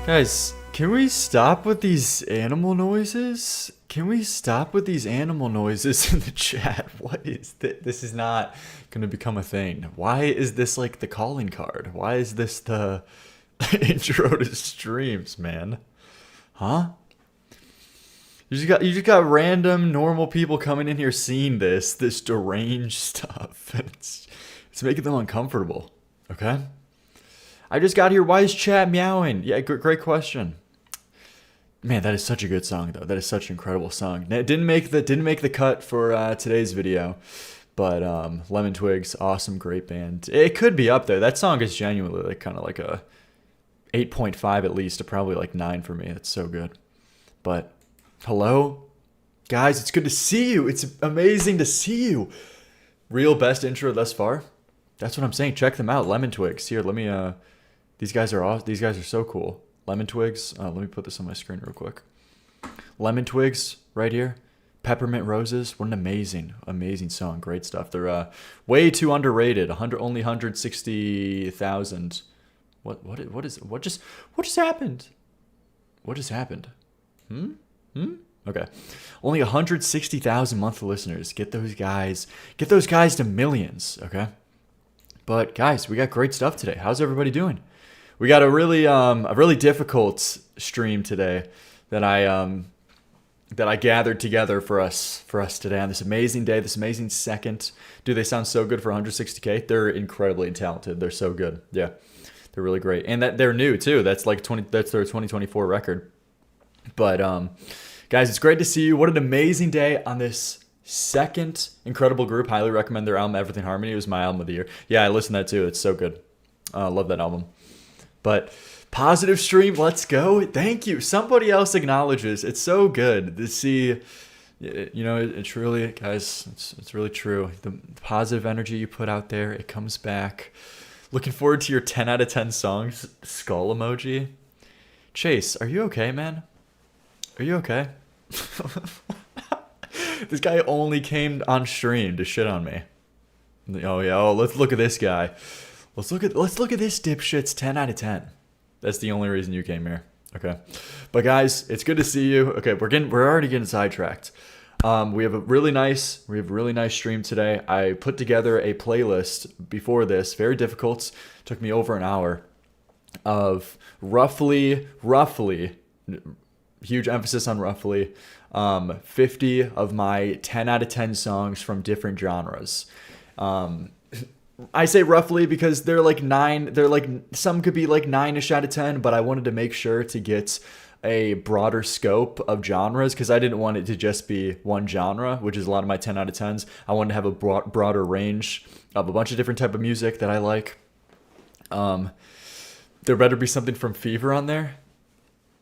Guys, can we stop with these animal noises? Can we stop with these animal noises in the chat? What is this? This is not going to become a thing. Why is this like the calling card? Why is this the intro to streams, man? Huh? You just got random normal people coming in here seeing this deranged stuff. It's making them uncomfortable. Okay? I just got here. Why is chat meowing? Yeah, great question. Man, that is such a good song, though. That is such an incredible song. It didn't make the cut for today's video, but Lemon Twigs, awesome, great band. It could be up there. That song is genuinely like kind of like a 8.5 at least, to probably like 9 for me. It's so good. But hello, guys. It's good to see you. It's amazing to see you. Real best intro thus far. That's what I'm saying. Check them out. Lemon Twigs. Here, let me. These guys are awesome. These guys are so cool. Lemon Twigs. Let me put this on my screen real quick. Lemon Twigs right here. Peppermint Roses. What an amazing, amazing song. Great stuff. They're way too underrated. Only 160,000. What just happened? What just happened? Okay. Only 160,000 monthly listeners. Get those guys to millions, okay? But guys, we got great stuff today. How's everybody doing? We got a really difficult stream today that I gathered together for us today on this amazing day, this amazing second. Dude, they sound so good for 160K. They're incredibly talented. They're so good. Yeah. They're really great. And that they're new too. That's their 2024 record. But guys, it's great to see you. What an amazing day on this second incredible group. Highly recommend their album Everything Harmony. It was my album of the year. Yeah, I listened to that too. It's so good. Love that album. But positive stream, let's go. Thank you. Somebody else acknowledges. It's so good to see. You know, it's really, guys, it's really true. The positive energy you put out there, it comes back. Looking forward to your 10 out of 10 songs. Skull emoji. Chase, are you okay, man? Are you okay? This guy only came on stream to shit on me. Oh yeah. Oh, let's look at this guy. Let's look at this dipshit's 10 out of 10. That's the only reason you came here. Okay. But guys, it's good to see you. Okay, we're already getting sidetracked. We have a really nice stream today. I put together a playlist before this. Very difficult. Took me over an hour of roughly, huge emphasis on roughly, 50 of my 10 out of 10 songs from different genres. I say roughly because they're like 9. They're like, some could be like 9-ish out of 10, but I wanted to make sure to get a broader scope of genres because I didn't want it to just be one genre, which is a lot of my 10 out of 10s. I wanted to have a broader range of a bunch of different type of music that I like. There better be something from Fever on there.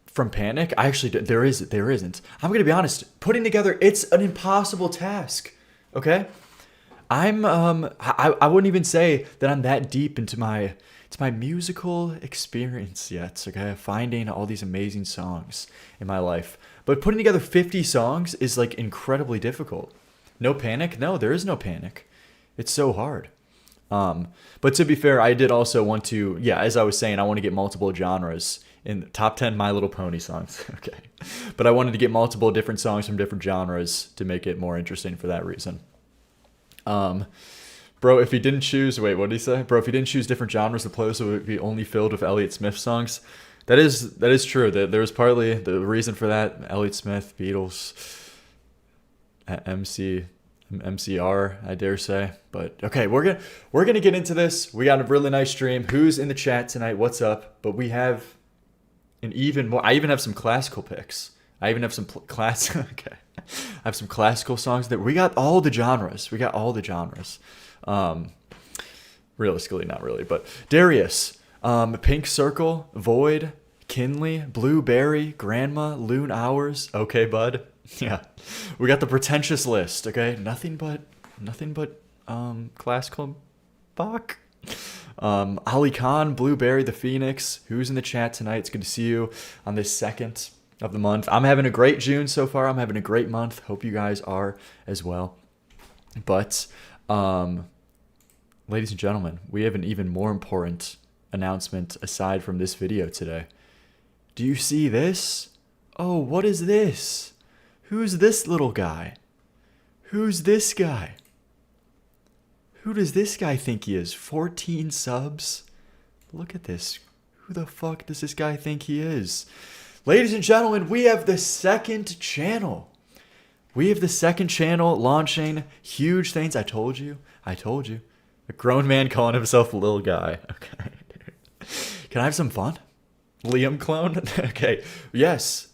From Panic? There isn't. I'm going to be honest. Putting together, it's an impossible task. Okay? I wouldn't even say that I'm that deep into my musical experience yet, okay? Finding all these amazing songs in my life. But putting together 50 songs is like incredibly difficult. No Panic? No, there is no Panic. It's so hard. But to be fair, I did also want to, yeah, as I was saying, I want to get multiple genres in the top 10 My Little Pony songs. Okay. But I wanted to get multiple different songs from different genres to make it more interesting for that reason. Bro, if he didn't choose, wait, what did he say? Bro, if he didn't choose different genres, the playlist would be only filled with Elliott Smith songs. That is true. There was partly the reason for that. Elliott Smith, Beatles, MCR, I dare say. But okay, we're gonna get into this. We got a really nice stream. Who's in the chat tonight? What's up? But we have an even more. I even have some classical picks. I even have some okay. I have some classical songs that we got all the genres. Realistically, not really, but Darius, Pink Circle, Void, Kinley, Blueberry, Grandma, Loon Hours. Okay, bud. Yeah, we got the pretentious list. Okay, nothing but classical Bach. Ali Khan, Blueberry, The Phoenix. Who's in the chat tonight? It's good to see you on this second of the month. I'm having a great June so far. I'm having a great month. Hope you guys are as well. But, ladies and gentlemen, we have an even more important announcement aside from this video today. Do you see this? Oh, what is this? Who's this little guy? Who's this guy? Who does this guy think he is? 14 subs? Look at this. Who the fuck does this guy think he is? Ladies and gentlemen, we have the second channel. We have the second channel launching. Huge things. I told you. I told you. A grown man calling himself a little guy. Okay. Can I have some fun? Liam clone? Okay. Yes.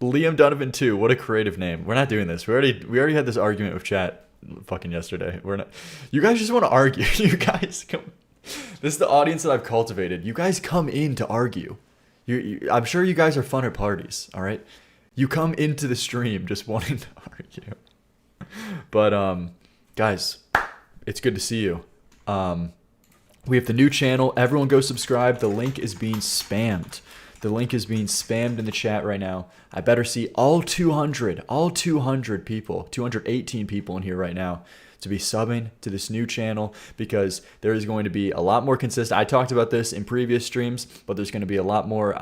Liam Donovan 2. What a creative name. We're not doing this. We already had this argument with chat fucking yesterday. We're not. You guys just want to argue. You guys come. This is the audience that I've cultivated. You guys come in to argue. I'm sure you guys are fun at parties. All right. You come into the stream just wanting to argue. But guys, it's good to see you. We have the new channel. Everyone go subscribe. The link is being spammed. The link is being spammed in the chat right now. I better see all 200 people, 218 people in here right now to be subbing to this new channel, because there is going to be a lot more consistent. I talked about this in previous streams, but there's going to be a lot more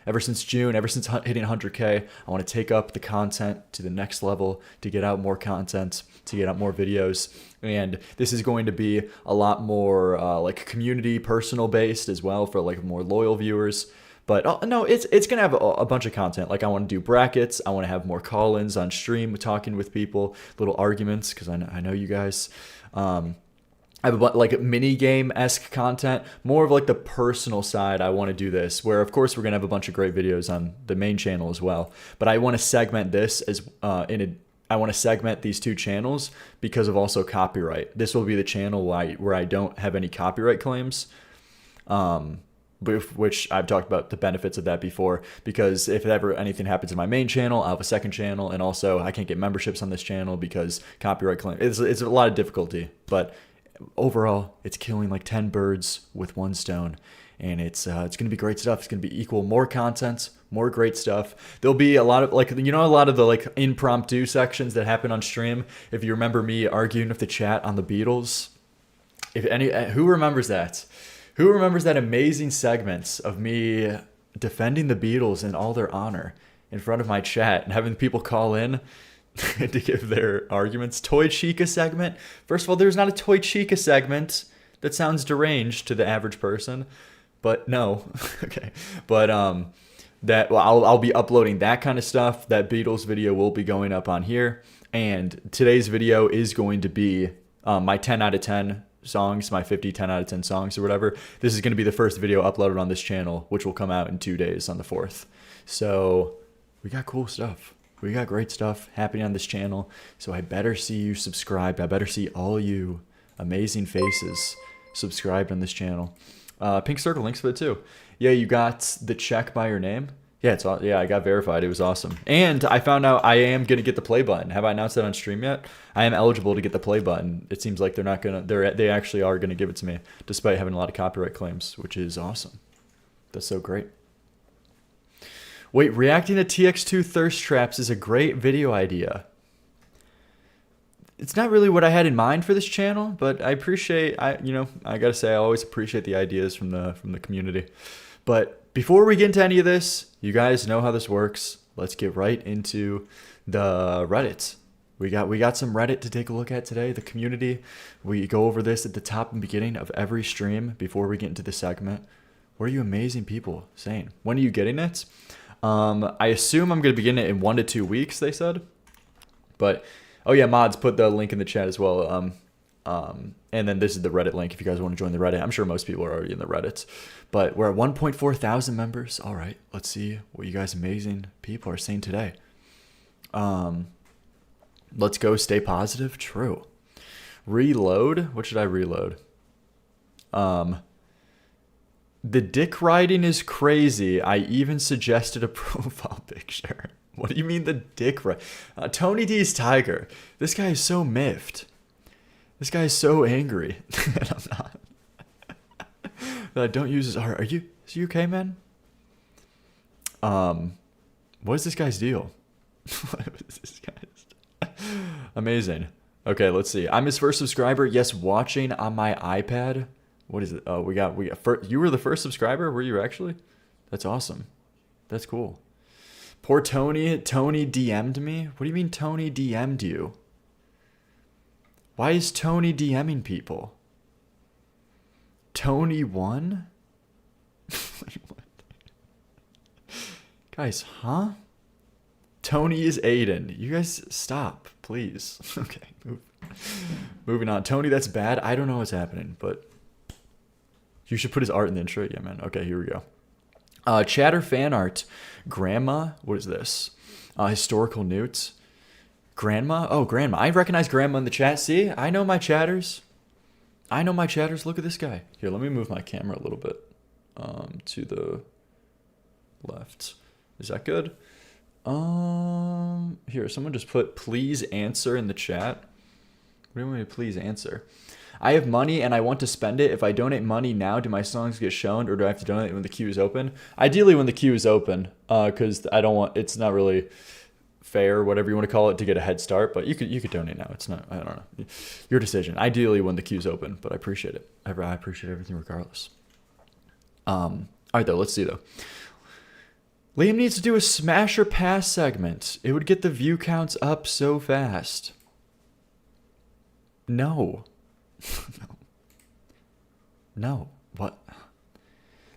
ever since June, ever since hitting 100K. I want to take up the content to the next level, to get out more content, to get out more videos. And this is going to be a lot more like community, personal based as well, for like more loyal viewers. But no, it's going to have a bunch of content. Like, I want to do brackets. I want to have more call-ins on stream, talking with people, little arguments, because I know you guys. I have like mini game-esque content, more of like the personal side. I want to do this, where of course we're going to have a bunch of great videos on the main channel as well. But I want to segment this as I want to segment these two channels because of also copyright. This will be the channel where I don't have any copyright claims. Which I've talked about the benefits of that before, because if ever anything happens in my main channel, I'll have a second channel, and also I can't get memberships on this channel because copyright claim. It's a lot of difficulty, but overall, it's killing like 10 birds with one stone, and it's going to be great stuff. It's going to be more content, more great stuff. There'll be a lot of like, a lot of the like impromptu sections that happen on stream. If you remember me arguing with the chat on the Beatles, who remembers that? Who remembers that amazing segments of me defending the Beatles in all their honor in front of my chat and having people call in to give their arguments? Toy Chica segment. First of all, there's not a Toy Chica segment. That sounds deranged to the average person, but no. Okay. But I'll be uploading that kind of stuff. That Beatles video will be going up on here, and today's video is going to be my 10 out of 10 songs, my 50 10 out of 10 songs or whatever. This is going to be the first video uploaded on this channel, which will come out in 2 days on the 4th. So we got cool stuff. We got great stuff happening on this channel. So I better see you subscribed. I better see all you amazing faces subscribed on this channel. Pink circle links for it too. Yeah, you got the check by your name. Yeah, I got verified. It was awesome. And I found out I am going to get the play button. Have I announced that on stream yet? I am eligible to get the play button. It seems like they actually are going to give it to me, despite having a lot of copyright claims, which is awesome. That's so great. Wait, reacting to TX2 thirst traps is a great video idea. It's not really what I had in mind for this channel, but I appreciate, I gotta say, I always appreciate the ideas from the community. But before we get into any of this, you guys know how this works. Let's get right into the Reddit. We got some Reddit to take a look at today, the community. We go over this at the top and beginning of every stream before we get into the segment. What are you amazing people saying? When are you getting it? I assume I'm going to be getting it in 1 to 2 weeks, they said. But, oh yeah, mods, put the link in the chat as well. And then this is the Reddit link if you guys want to join the Reddit. I'm sure most people are already in the Reddit. But we're at 1.4 thousand members. All right, let's see what you guys amazing people are saying today. Let's go stay positive. True. Reload. What should I reload? The dick riding is crazy. I even suggested a profile picture. What do you mean the dick ride? Tony D's Tiger. This guy is so miffed. This guy is so angry. And I'm not. Don't use his art. Is you okay, man? What is this guy's deal? What is this guy's? Amazing. Okay, let's see. I'm his first subscriber. Yes, watching on my iPad. What is it? Oh, we got. You were the first subscriber. Were you actually? That's awesome. That's cool. Poor Tony. Tony DM'd me? What do you mean Tony DM'd you? Why is Tony DMing people? Tony won? Wait, what? Guys, huh? Tony is Aiden. You guys stop, please. Okay, moving on. Tony, that's bad. I don't know what's happening, but you should put his art in the intro. Yeah, man. Okay, here we go. Chatter fan art. Grandma. What is this? Historical newts. Grandma. Oh, grandma. I recognize grandma in the chat. See? I know my chatters. Look at this guy. Here, let me move my camera a little bit to the left. Is that good? Here, someone just put please answer in the chat. What do you want me to please answer? I have money and I want to spend it. If I donate money now, do my songs get shown, or do I have to donate when the queue is open? Ideally when the queue is open, because I don't want, it's not really fair, whatever you want to call it, to get a head start, but you could donate now. It's not, I don't know. Your decision. Ideally when the queue's open, but I appreciate it. I appreciate everything regardless. All right though, let's see though. Liam needs to do a smash or pass segment. It would get the view counts up so fast. No. No. What?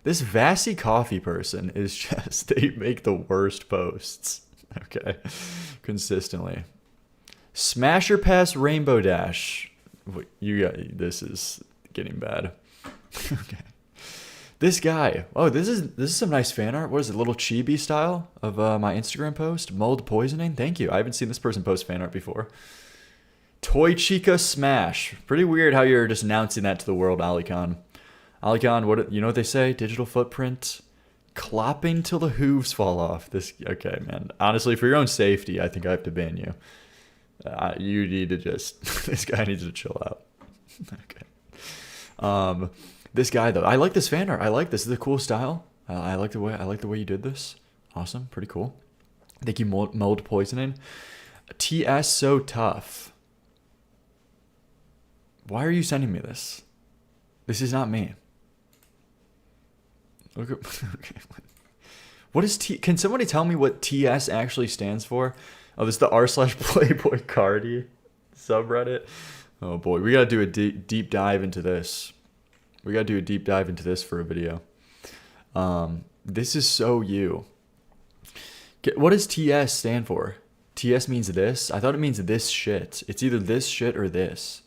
This Vassy Coffee person is just, they make the worst posts. Okay. Consistently. Smash or pass Rainbow Dash. You got, this is getting bad. Okay. This guy. Oh, this is some nice fan art. What is it? Little chibi style of my Instagram post. Mold poisoning. Thank you. I haven't seen this person post fan art before. Toy Chica Smash. Pretty weird how you're just announcing that to the world, Alicon. Alicon, what, you know what they say? Digital footprint. Clopping till the hooves fall off. This, okay, man. Honestly, for your own safety, I think I have to ban you. You need to just, this guy needs to chill out. Okay. This guy though, I like this fan art. I like this. This is a cool style. I like the way you did this. Awesome, pretty cool. Thank you, mold poisoning. TS so tough. Why are you sending me this? This is not me. Look at, okay. What is T? Can somebody tell me what TS actually stands for? Oh, this is the r/Playboy Cardi subreddit. Oh boy, we gotta do a deep dive into this. We gotta do a deep dive into this for a video. This is so you. What does TS stand for? TS means this? I thought it means this shit. It's either this shit or this.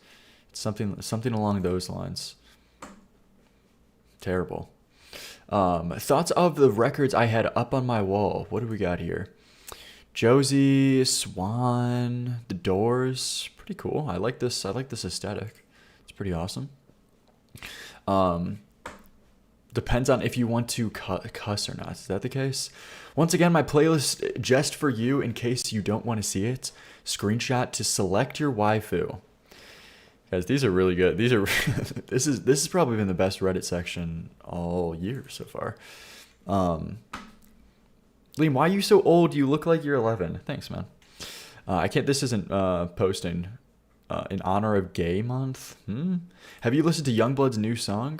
It's something along those lines. Terrible. Thoughts of the records I had up on my wall. What do we got here? Josie, Swan, The Doors. Pretty cool. I like this aesthetic. It's pretty awesome. Depends on if you want to cuss or not. Is that the case? Once again, my playlist just for you in case you don't want to see it. Screenshot to select your waifu. Guys, these are really good. These are this has probably been the best Reddit section all year so far. Liam, why are you so old? You look like you're 11. Thanks, man. I can't. This isn't posting in honor of Gay Month. Have you listened to Youngblood's new song?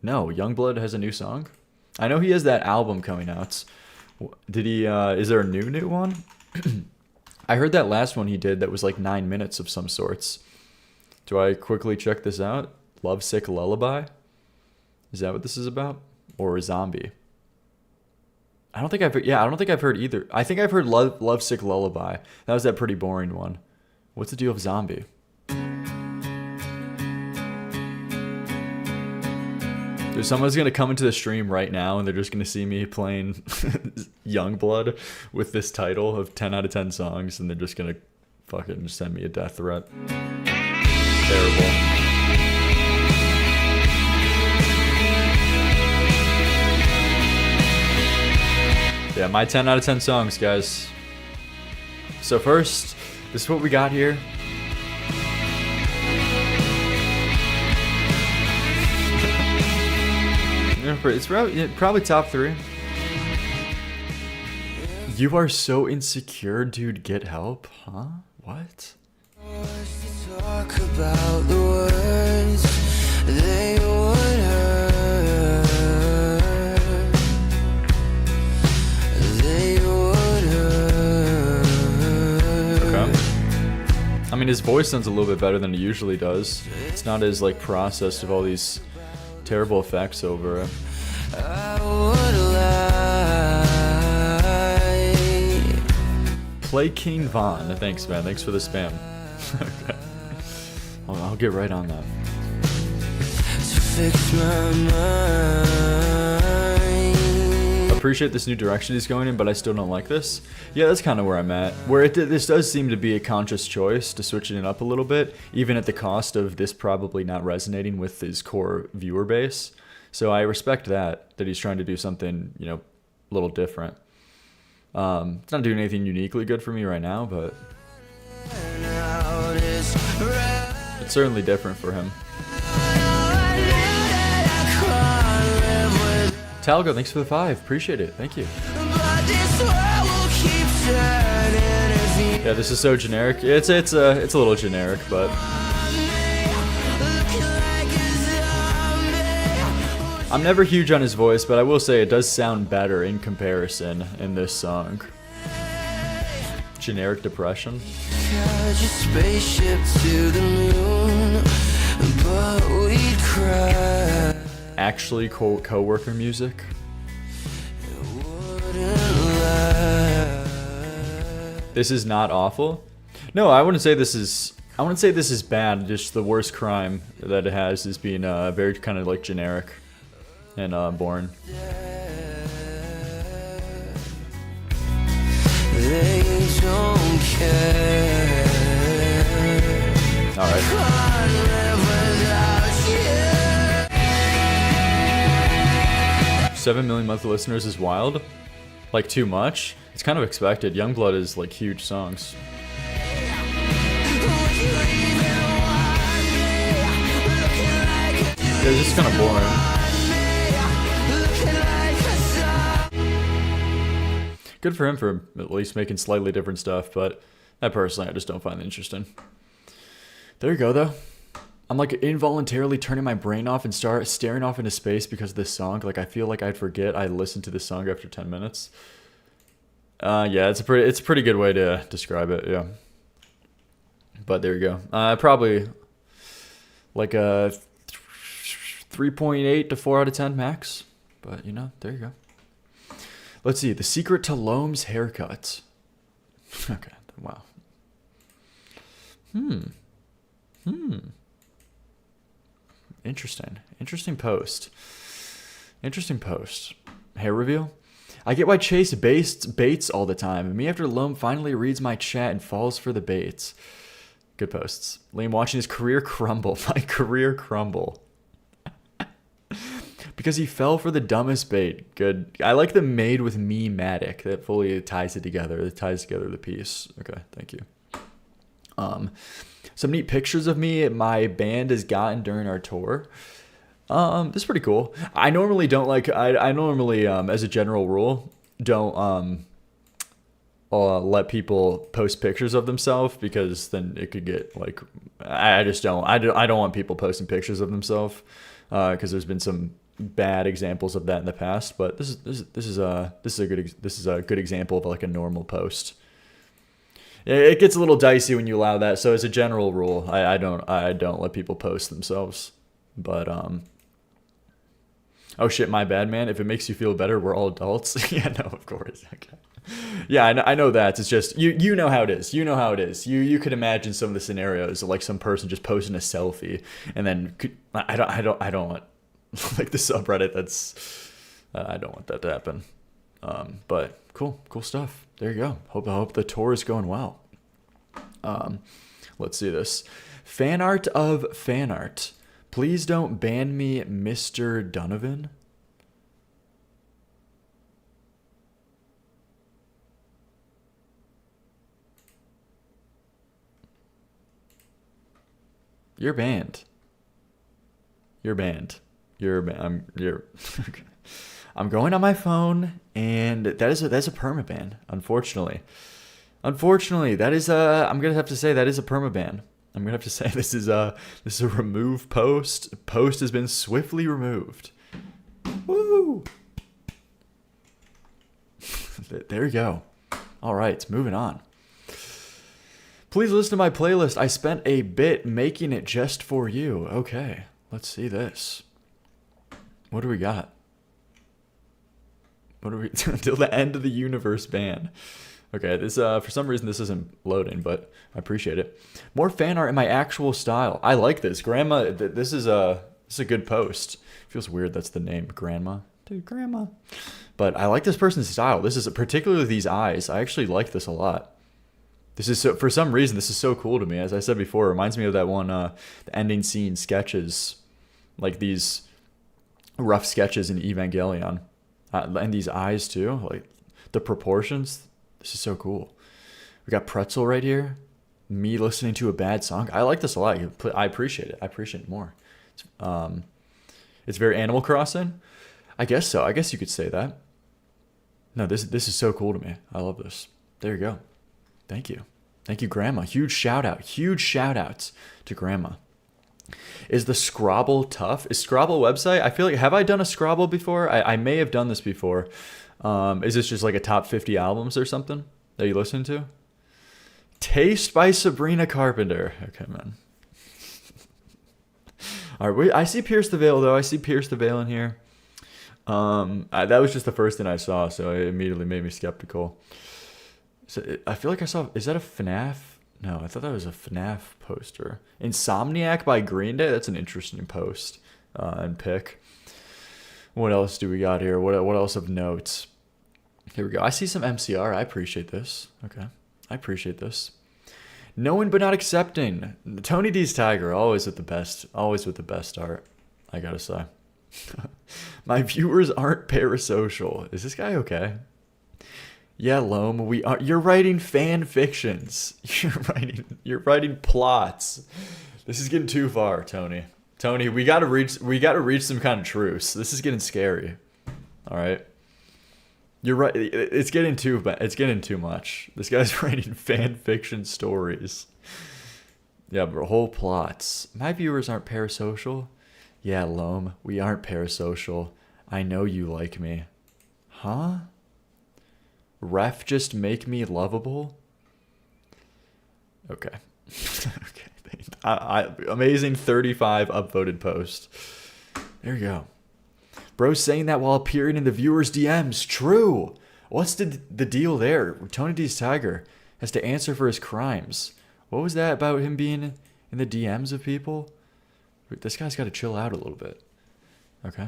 No, Youngblood has a new song. I know he has that album coming out. Did he? Is there a new one? I heard that last one he did that was like 9 minutes of some sorts. Do I quickly check this out? Lovesick Lullaby? Is that what this is about? Or a zombie? I don't think I've heard either. I think I've heard Lovesick Lullaby. That was that pretty boring one. What's the deal with zombie? Dude, someone's gonna come into the stream right now and they're just gonna see me playing Youngblood with this title of 10 out of 10 songs, and they're just gonna fucking send me a death threat. Terrible. Yeah, my 10 out of 10 songs, guys. So first, this is what we got here. It's probably top 3. You are so insecure, dude. Get help, huh? What? Talk about the words they would hurt. mean, his voice sounds a little bit better than it usually does. It's not as like processed of all these terrible effects over it. Play King Von. Thanks, man. Thanks for the spam. Okay. I'll get right on that. Appreciate this new direction he's going in, but I still don't like this. Yeah, that's kind of where I'm at. This does seem to be a conscious choice to switching it up a little bit, even at the cost of this probably not resonating with his core viewer base. So I respect that he's trying to do something, you know, a little different. It's not doing anything uniquely good for me right now, but it's certainly different for him. Talgo, thanks for the 5. Appreciate it. Thank you. Yeah, this is so generic. It's a little generic, but I'm never huge on his voice, but I will say it does sound better in comparison in this song. Generic depression. Actually co-worker music. This is not awful. No, I wouldn't say this is bad. Just the worst crime that it has is being very kind of like generic and boring. They don't care. All right. 7 million monthly listeners is wild. Like, too much. It's kind of expected. Youngblood is like huge songs. Yeah, it's just kind of boring. Good for him for at least making slightly different stuff, but personally, I just don't find it interesting. There you go, though. I'm like involuntarily turning my brain off and start staring off into space because of this song. Like, I feel like I'd forget I listened to this song after 10 minutes. Yeah, it's a pretty good way to describe it. Yeah. But there you go. Probably like a 3.8 to 4 out of 10 max. But you know, there you go. Let's see. The secret to Loam's haircut. Okay. Wow. Interesting post. Hair reveal. I get why Chase baits all the time, and me after Loam finally reads my chat and falls for the baits. Good posts. Liam watching his career crumble. My career crumble. Because he fell for the dumbest bait. Good. I like the made with me-matic. That fully ties it together. It ties together the piece. Okay, thank you. Some neat pictures of me my band has gotten during our tour. This is pretty cool. I normally don't like, I normally, as a general rule, don't let people post pictures of themselves, because then it could get like, I don't want people posting pictures of themselves, because there's been some bad examples of that in the past. But this is a good example of like a normal post. It gets a little dicey when you allow that. So as a general rule, I don't let people post themselves. But oh shit, my bad, man. If it makes you feel better, we're all adults. Yeah, no, of course. Okay. Yeah, I know that. It's just you know how it is. You know how it is. You could imagine some of the scenarios of like some person just posting a selfie, and then I don't want like the subreddit. That's I don't want that to happen. But cool stuff. There you go. I hope the tour is going well. Let's see this. Fan art of fan art. Please don't ban me, Mr. Donovan. You're banned. You're banned. I'm going on my phone, and that's a permaban. Unfortunately, that is I'm gonna have to say that is a permaban. I'm gonna have to say this is a remove post. Post has been swiftly removed. Woo! There you go. All right, moving on. Please listen to my playlist. I spent a bit making it just for you. Okay, let's see this. What do we got? What are we until the end of the universe ban? Okay, this for some reason this isn't loading, but I appreciate it. More fan art in my actual style. I like this. Grandma, this is a good post. Feels weird that's the name, Grandma. Dude, Grandma. But I like this person's style. This is particularly these eyes. I actually like this a lot. This is so, for some reason this is so cool to me. As I said before, it reminds me of that one the ending scene sketches, like these rough sketches in Evangelion. And these eyes too, like the proportions. This is so cool. We got Pretzel right here. Me listening to a bad song. I like this a lot. I appreciate it. I appreciate it more. It's very Animal Crossing. I guess so. I guess you could say that. No, this is so cool to me. I love this. There you go. Thank you. Thank you, Grandma. Huge shout out. Huge shout outs to Grandma. Is the Scrabble tough? Is Scrabble a website? I feel like, have I done a Scrabble before? I may have done this before. Is this just like a top 50 albums or something that you listen to? Taste by Sabrina Carpenter. Okay, man. All right, I see Pierce the Veil, though. I see Pierce the Veil in here. That was just the first thing I saw, so it immediately made me skeptical. So I feel like I saw... Is that a FNAF? No, I thought that was a FNAF poster. Insomniac by Green Day? That's an interesting post and pick. What else do we got here? What else of note? Here we go. I see some MCR. I appreciate this. Okay. I appreciate this. Knowing but not accepting. Tony D's Tiger, always with the best. Always with the best art, I gotta say. My viewers aren't parasocial. Is this guy okay? Yeah, Loam, we are. You're writing fan fictions. You're writing plots. This is getting too far, Tony. Tony, we gotta reach some kind of truce. This is getting scary. All right. You're right. It's getting too much. This guy's writing fan fiction stories. Yeah, but whole plots. My viewers aren't parasocial. Yeah, Loam, we aren't parasocial. I know you like me. Huh? Ref just make me lovable? Okay. Okay. Amazing 35 upvoted post. There you go. Bro saying that while appearing in the viewer's DMs. True. What's the deal there? Tony D's Tiger has to answer for his crimes. What was that about him being in the DMs of people? This guy's got to chill out a little bit. Okay.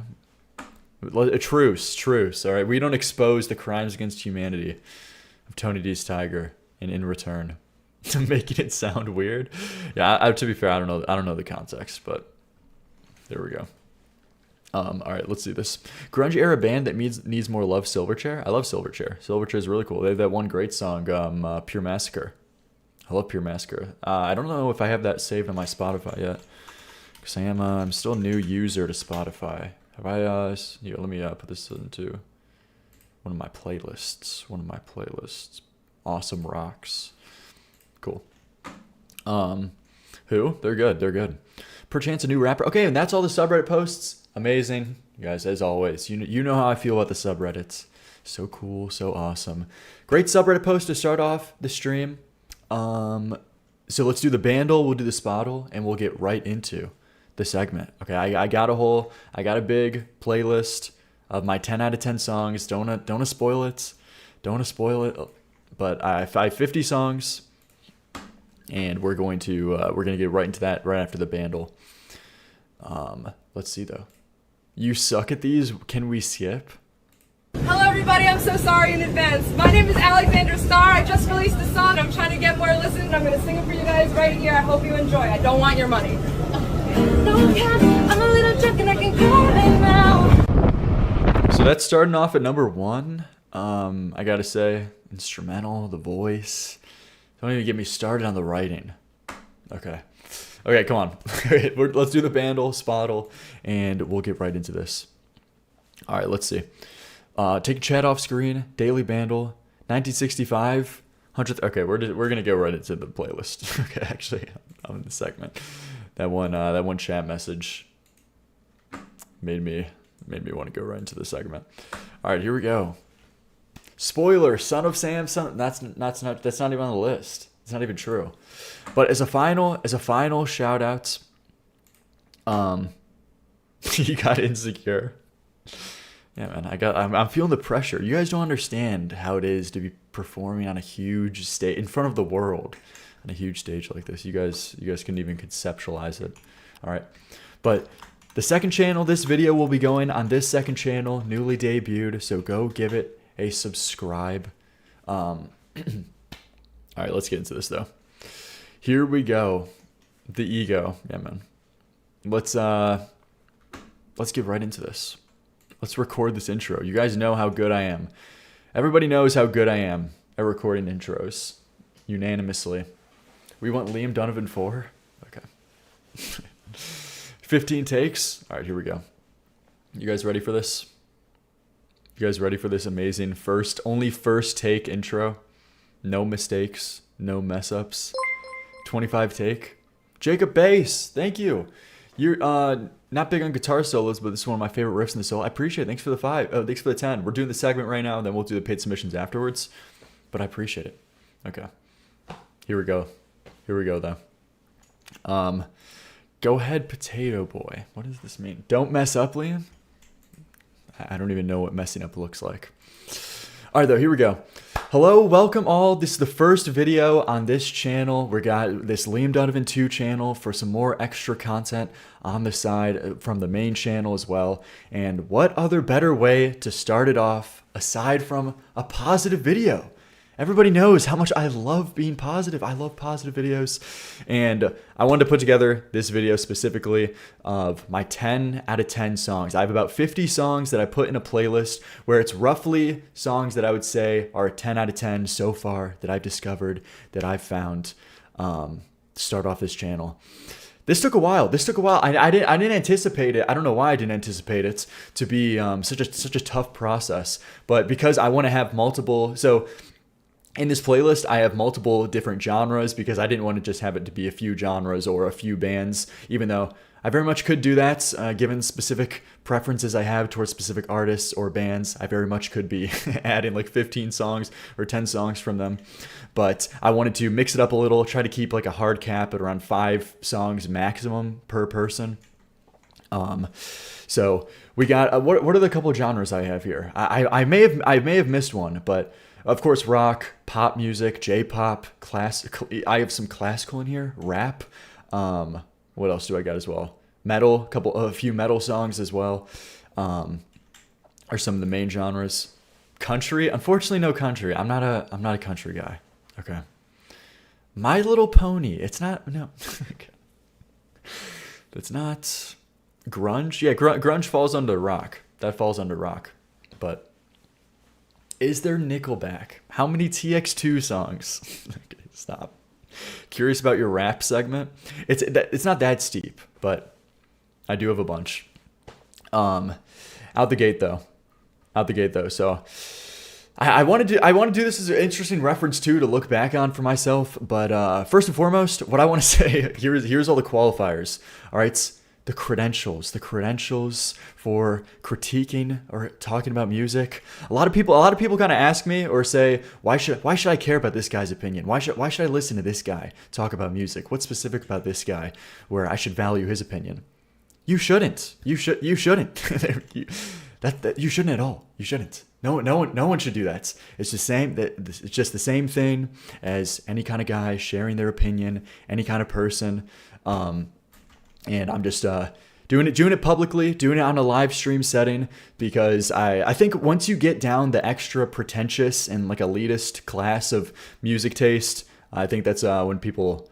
A truce. All right. We don't expose the crimes against humanity of Tony D's Tiger, and in return, making it sound weird. Yeah. To be fair, I don't know the context, but there we go. All right, let's do this. Grunge era band that needs more love. Silverchair. I love Silverchair. Silverchair is really cool. They have that one great song, Pure Massacre. I love Pure Massacre. I don't know if I have that saved on my Spotify yet, because I'm still a new user to Spotify. Have I? Here, let me put this into one of my playlists. Awesome Rocks. Cool. Who? They're good. Perchance a new rapper. Okay, and that's all the subreddit posts. Amazing. You guys, as always, you know how I feel about the subreddits. So cool, so awesome. Great subreddit post to start off the stream. So let's do the bandle, we'll do the spottle, and we'll get right into the segment. Okay, I got a big playlist of my 10 out of 10 songs. Don't spoil it. But I have 50 songs, and we're going to get right into that right after the bandle. Let's see though. You suck at these. Can we skip? Hello everybody, I'm so sorry in advance. My name is Alexandra Starr. I just released a song. I'm trying to get more listens. I'm going to sing it for you guys right here. I hope you enjoy. I don't want your money. No cash, I'm a little drunk and I can call it now. So that's starting off at number 1. I gotta say, instrumental, the voice. Don't even get me started on the writing. Okay, come on. Let's do the bandle, spottle, and we'll get right into this. All right, let's see. Take chat off screen, daily bandle, 1965, 100th. Okay, we're gonna go right into the playlist. Okay, actually, I'm in the segment. That one chat message made me want to go right into the segment. All right, here we go. Spoiler: Son of Sam. That's not even on the list. It's not even true. But as a final shout out, you got insecure. Yeah, man, I'm feeling the pressure. You guys don't understand how it is to be performing on a huge stage in front of the world, on a huge stage like this. You guys couldn't even conceptualize it. All right, but the second channel, this video will be going on this second channel, newly debuted. So go give it a subscribe. All right, let's get into this though. Here we go. The ego, yeah, man. Let's get right into this. Let's record this intro. You guys know how good I am. Everybody knows how good I am at recording intros. Unanimously. We want Liam Donovan 4? Okay. 15 takes? Alright, here we go. You guys ready for this? You guys ready for this amazing only first take intro? No mistakes, no mess ups. 25 take. Jacob Bass, thank you. You're not big on guitar solos, but this is one of my favorite riffs in the solo. I appreciate it. Thanks for the 5. Oh, thanks for the 10. We're doing the segment right now, and then we'll do the paid submissions afterwards. But I appreciate it. Okay. Here we go. Here we go, though. Go ahead, potato boy. What does this mean? Don't mess up, Liam? I don't even know what messing up looks like. All right, though. Here we go. Hello, welcome all. This is the first video on this channel. We got this Liam Donovan 2 channel for some more extra content on the side from the main channel as well. And what other better way to start it off aside from a positive video? Everybody knows how much I love being positive. I love positive videos. And I wanted to put together this video specifically of my 10 out of 10 songs. I have about 50 songs that I put in a playlist where it's roughly songs that I would say are a 10 out of 10 so far that I've discovered, that I've found to start off this channel. This took a while. I didn't anticipate it. I don't know why I didn't anticipate it to be such a tough process. But because I want to have multiple... So in this playlist, I have multiple different genres because I didn't want to just have it to be a few genres or a few bands, even though I very much could do that, given specific preferences I have towards specific artists or bands. I very much could be adding like 15 songs or 10 songs from them. But I wanted to mix it up a little, try to keep like a hard cap at around 5 songs maximum per person. So we got, what are the couple of genres I have here? I may have missed one, but of course, rock, pop music, J-pop, classical. I have some classical in here, rap. What else do I got as well? Metal, a few metal songs as well. Are some of the main genres. Country, unfortunately, no country. I'm not a country guy. Okay. My Little Pony. It's not. No. It's not grunge. Yeah, grunge falls under rock. That falls under rock, but. Is there Nickelback? How many TX2 songs? Okay, stop. Curious about your rap segment? It's not that steep, but I do have a bunch. Out the gate though. So I want to do this as an interesting reference too to look back on for myself. But first and foremost, what I want to say here's all the qualifiers. All right. The credentials for critiquing or talking about music. A lot of people kind of ask me or say, why should I care about this guy's opinion? Why should I listen to this guy talk about music? What's specific about this guy where I should value his opinion? You shouldn't. You shouldn't. You shouldn't at all. You shouldn't. No one should do that. It's just the same thing as any kind of guy sharing their opinion, any kind of person. And I'm just doing it publicly, doing it on a live stream setting, because I think once you get down the extra pretentious and like elitist class of music taste, I think that's when people...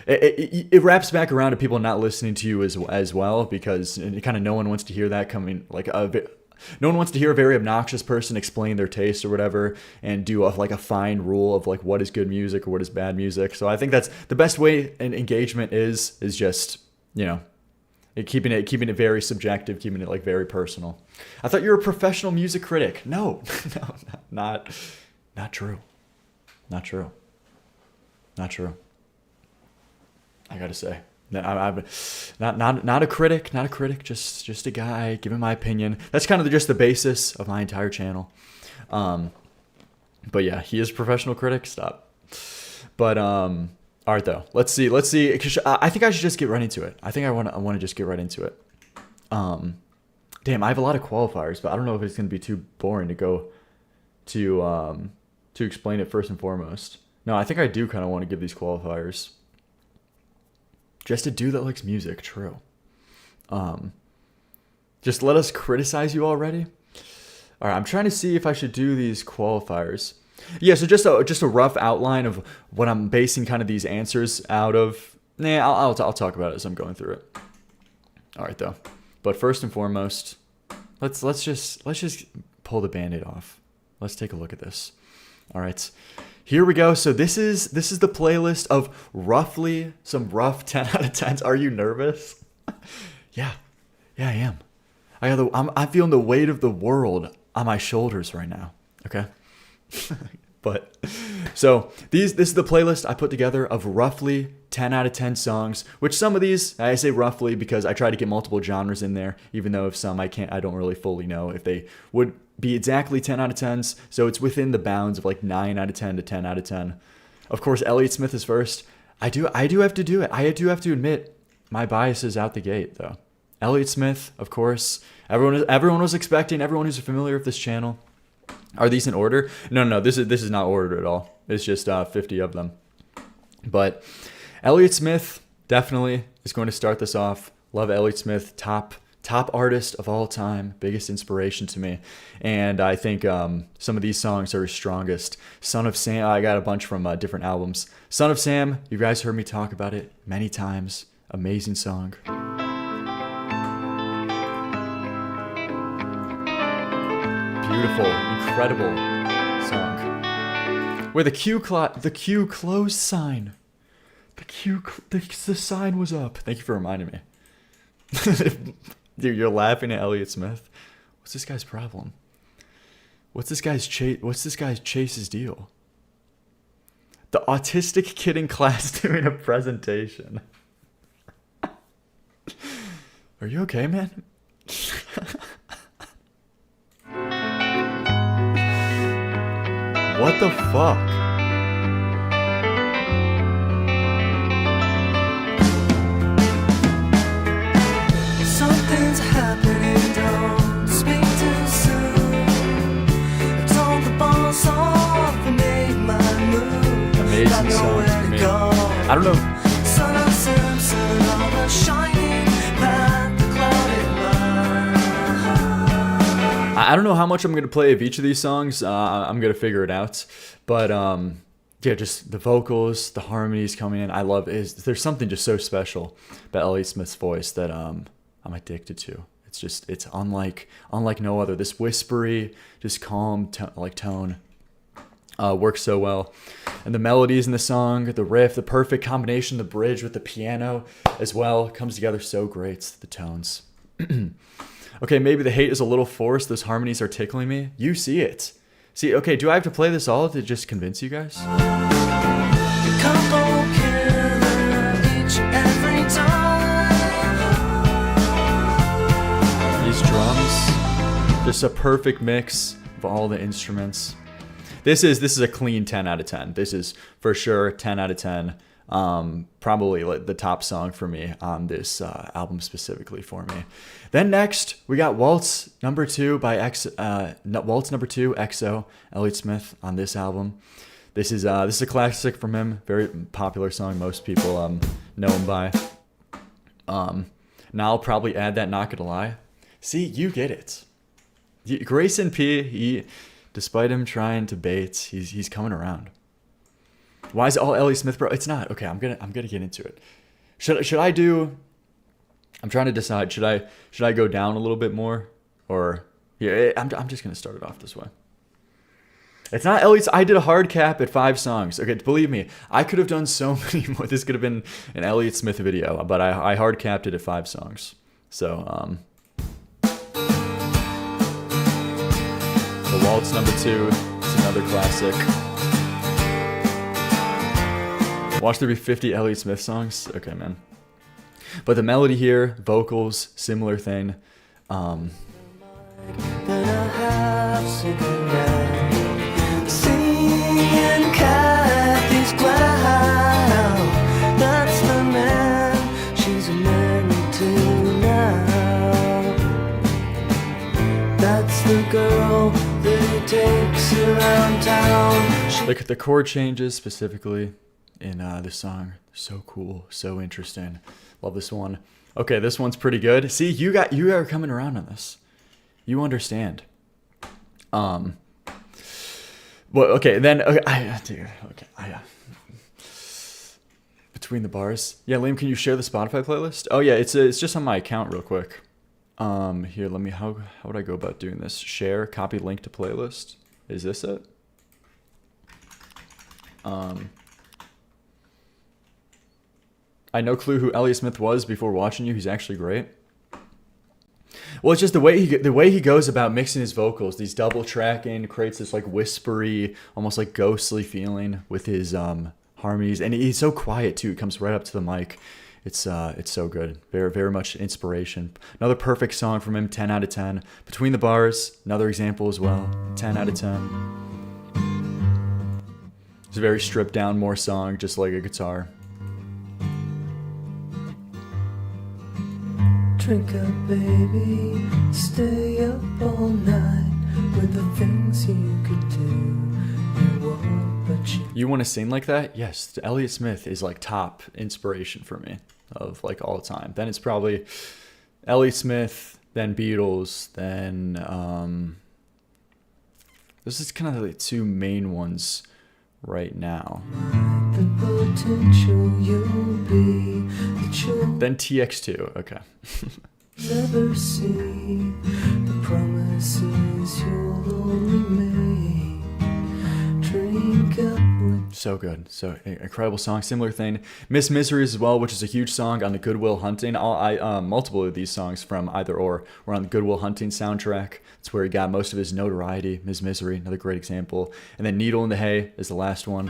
It wraps back around to people not listening to you as well, because kind of no one wants to hear that coming, like no one wants to hear a very obnoxious person explain their taste or whatever and do like a fine rule of like what is good music or what is bad music. So I think that's the best way an engagement is just... keeping it very subjective, keeping it like very personal. I thought you were a professional music critic. No, not true. Not true. I gotta say, I'm not a critic. Just a guy giving my opinion. That's kind of just the basis of my entire channel. But yeah, he is a professional critic. Stop. But all right though. Let's see. 'Cause I think I should just get right into it. I think I want to just get right into it. Damn, I have a lot of qualifiers, but I don't know if it's gonna be too boring to go to explain it first and foremost. No, I think I do kind of want to give these qualifiers. Just a dude that likes music, true. Just let us criticize you already. All right, I'm trying to see if I should do these qualifiers. Yeah, so just a rough outline of what I'm basing kind of these answers out of. I'll talk about it as I'm going through it. All right, though. But first and foremost, let's just pull the Band-Aid off. Let's take a look at this. All right, here we go. So this is the playlist of roughly some rough 10 out of 10s. Are you nervous? Yeah, I am. I'm feeling the weight of the world on my shoulders right now. Okay. But so this is the playlist I put together of roughly 10 out of 10 songs, which some of these I say roughly because I try to get multiple genres in there, even though if some I don't really fully know if they would be exactly 10 out of 10s. So it's within the bounds of like 9 out of 10 to 10 out of 10. Of course, Elliott Smith is first. I do have to do it. I do have to admit my bias is out the gate though. Elliott Smith, of course. Everyone was expecting, everyone who's familiar with this channel. Are these in order? No, this is not ordered at all. It's just 50 of them. But Elliott Smith definitely is going to start this off. Love Elliott Smith, top artist of all time, biggest inspiration to me. And I think some of these songs are his strongest. Son of Sam, I got a bunch from different albums. Son of Sam, you guys heard me talk about it many times. Amazing song. Beautiful, incredible song. Where the Q closed sign. The sign was up. Thank you for reminding me. Dude, you're laughing at Elliott Smith. What's this guy's problem? What's this guy's Chase's deal? The autistic kid in class doing a presentation. Are you okay, man? What the fuck? Something's happening, don't speak too soon. I told the boss off and made my move. Amazing song to me. I don't know. Son of Samson on the shining path, the clouded line. I don't know how much I'm going to play of each of these songs. I'm going to figure it out. But yeah, just the vocals, the harmonies coming in. I love it. There's something just so special about Elliott Smith's voice that I'm addicted to. It's unlike no other. This whispery, just calm tone works so well. And the melodies in the song, the riff, the perfect combination, the bridge with the piano as well comes together so great. The tones. Okay, maybe the hate is a little forced. Those harmonies are tickling me. You see it. See, okay, do I have to play this all to just convince you guys? Couple killer each every time. These drums, just a perfect mix of all the instruments. This is a clean 10 out of 10. This is for sure 10 out of 10. Probably like the top song for me on this album specifically for me. Then next we got Waltz Number 2 by Waltz Number 2 XO Elliott Smith on this album. This is a classic from him, very popular song. Most people know him by. Now I'll probably add that Not Gonna Lie. See, you get it. Grayson P. Despite him trying to bait, he's coming around. Why is it all Elliott Smith, bro? It's not. Okay, I'm gonna get into it. Should I do? I'm trying to decide. Should I go down a little bit more, or yeah? I'm just gonna start it off this way. It's not Elliott's. I did a hard cap at 5 songs. Okay, believe me, I could have done so many more. This could have been an Elliott Smith video, but I hard capped it at 5 songs. So the Waltz Number 2 is another classic. Watch there be 50 Elliott Smith songs? Okay, man. But the melody here, vocals, similar thing. Then I have sitting down, singing Kathy's glass. takes around town. She Look at the chord changes specifically in this song. So cool, so interesting. Love this one. Okay, this one's pretty good. See, you are coming around on this. You understand. Well, okay, then Between the Bars. Yeah, Liam, can you share the Spotify playlist? Oh yeah, it's just on my account real quick. Here, let me. How would I go about doing this? Share, copy link to playlist. Is this it? I no clue who Elliott Smith was before watching you. He's actually great. Well, it's just the way he goes about mixing his vocals, these double tracking, creates this like whispery, almost like ghostly feeling with his harmonies, and he's so quiet too. It comes right up to the mic. It's so good. Very, very much inspiration. Another perfect song from him. 10 out of 10. Between the Bars. Another example as well. 10 out of 10. It's a very stripped down, more song, just like a guitar. drink up, baby, stay up all night with the things you could do. You won't, but You want to sing like that? Yes, Elliott Smith is like top inspiration for me of like all time. Then it's probably Elliott Smith, then Beatles, then this is kind of the two main ones right now. the potential you'll be, that you'll Then TX2. Okay. never see, the promises you'll only make. Drink up with So good. So incredible song. Similar thing. Miss Misery as well, which is a huge song on the Good Will Hunting. Multiple of these songs from Either Or were on the Good Will Hunting soundtrack. It's where he got most of his notoriety. Miss Misery, another great example. And then Needle in the Hay is the last one.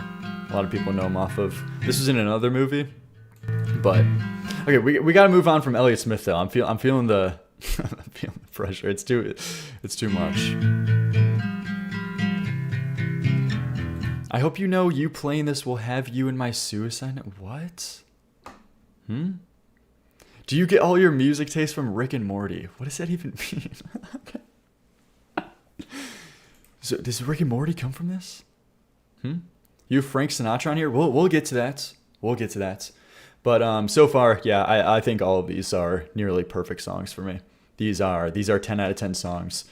A lot of people know him off of. This was in another movie. But okay, we got to move on from Elliott Smith though. I'm feeling the I'm feeling the pressure. It's too much. I hope you know you playing this will have you in my suicide note. What? Do you get all your music taste from Rick and Morty? What does that even mean? So does Rick and Morty come from this? You have Frank Sinatra on here? We'll get to that. We'll get to that. But so far, yeah, I think all of these are nearly perfect songs for me. These are 10 out of 10 songs.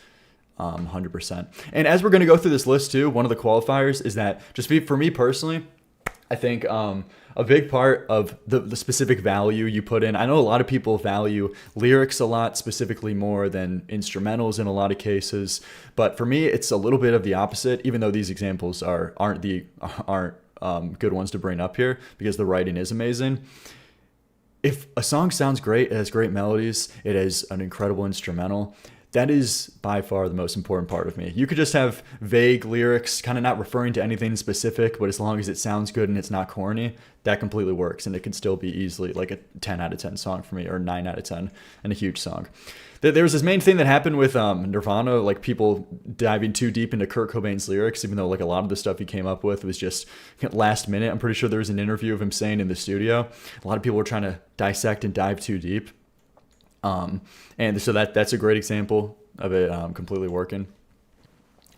100%. And as we're going to go through this list too, one of the qualifiers is that just for me personally, I think a big part of the specific value you put in. I know a lot of people value lyrics a lot, specifically more than instrumentals in a lot of cases. But for me, it's a little bit of the opposite, even though these examples aren't good ones to bring up here because the writing is amazing. If a song sounds great, it has great melodies, it has an incredible instrumental, that is by far the most important part of me. You could just have vague lyrics, kind of not referring to anything specific, but as long as it sounds good and it's not corny, that completely works. And it can still be easily like a 10 out of 10 song for me, or 9 out of 10, and a huge song. There was this main thing that happened with Nirvana, like people diving too deep into Kurt Cobain's lyrics, even though like a lot of the stuff he came up with was just last minute. I'm pretty sure there was an interview of him saying in the studio, a lot of people were trying to dissect and dive too deep. And so that's a great example of it completely working.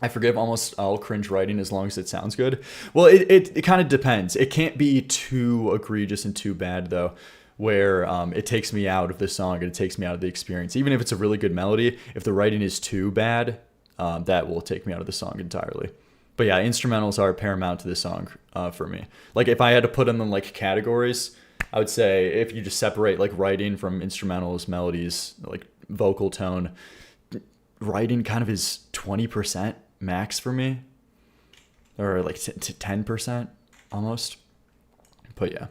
I forgive almost all cringe writing as long as it sounds good. Well, it kind of depends. It can't be too egregious and too bad though, where it takes me out of the song and it takes me out of the experience. Even if it's a really good melody, if the writing is too bad, that will take me out of the song entirely. But yeah, instrumentals are paramount to this song for me. Like if I had to put them in like categories, I would say if you just separate like writing from instrumentals, melodies, like vocal tone, writing kind of is 20% max for me, or like 10% almost. But yeah,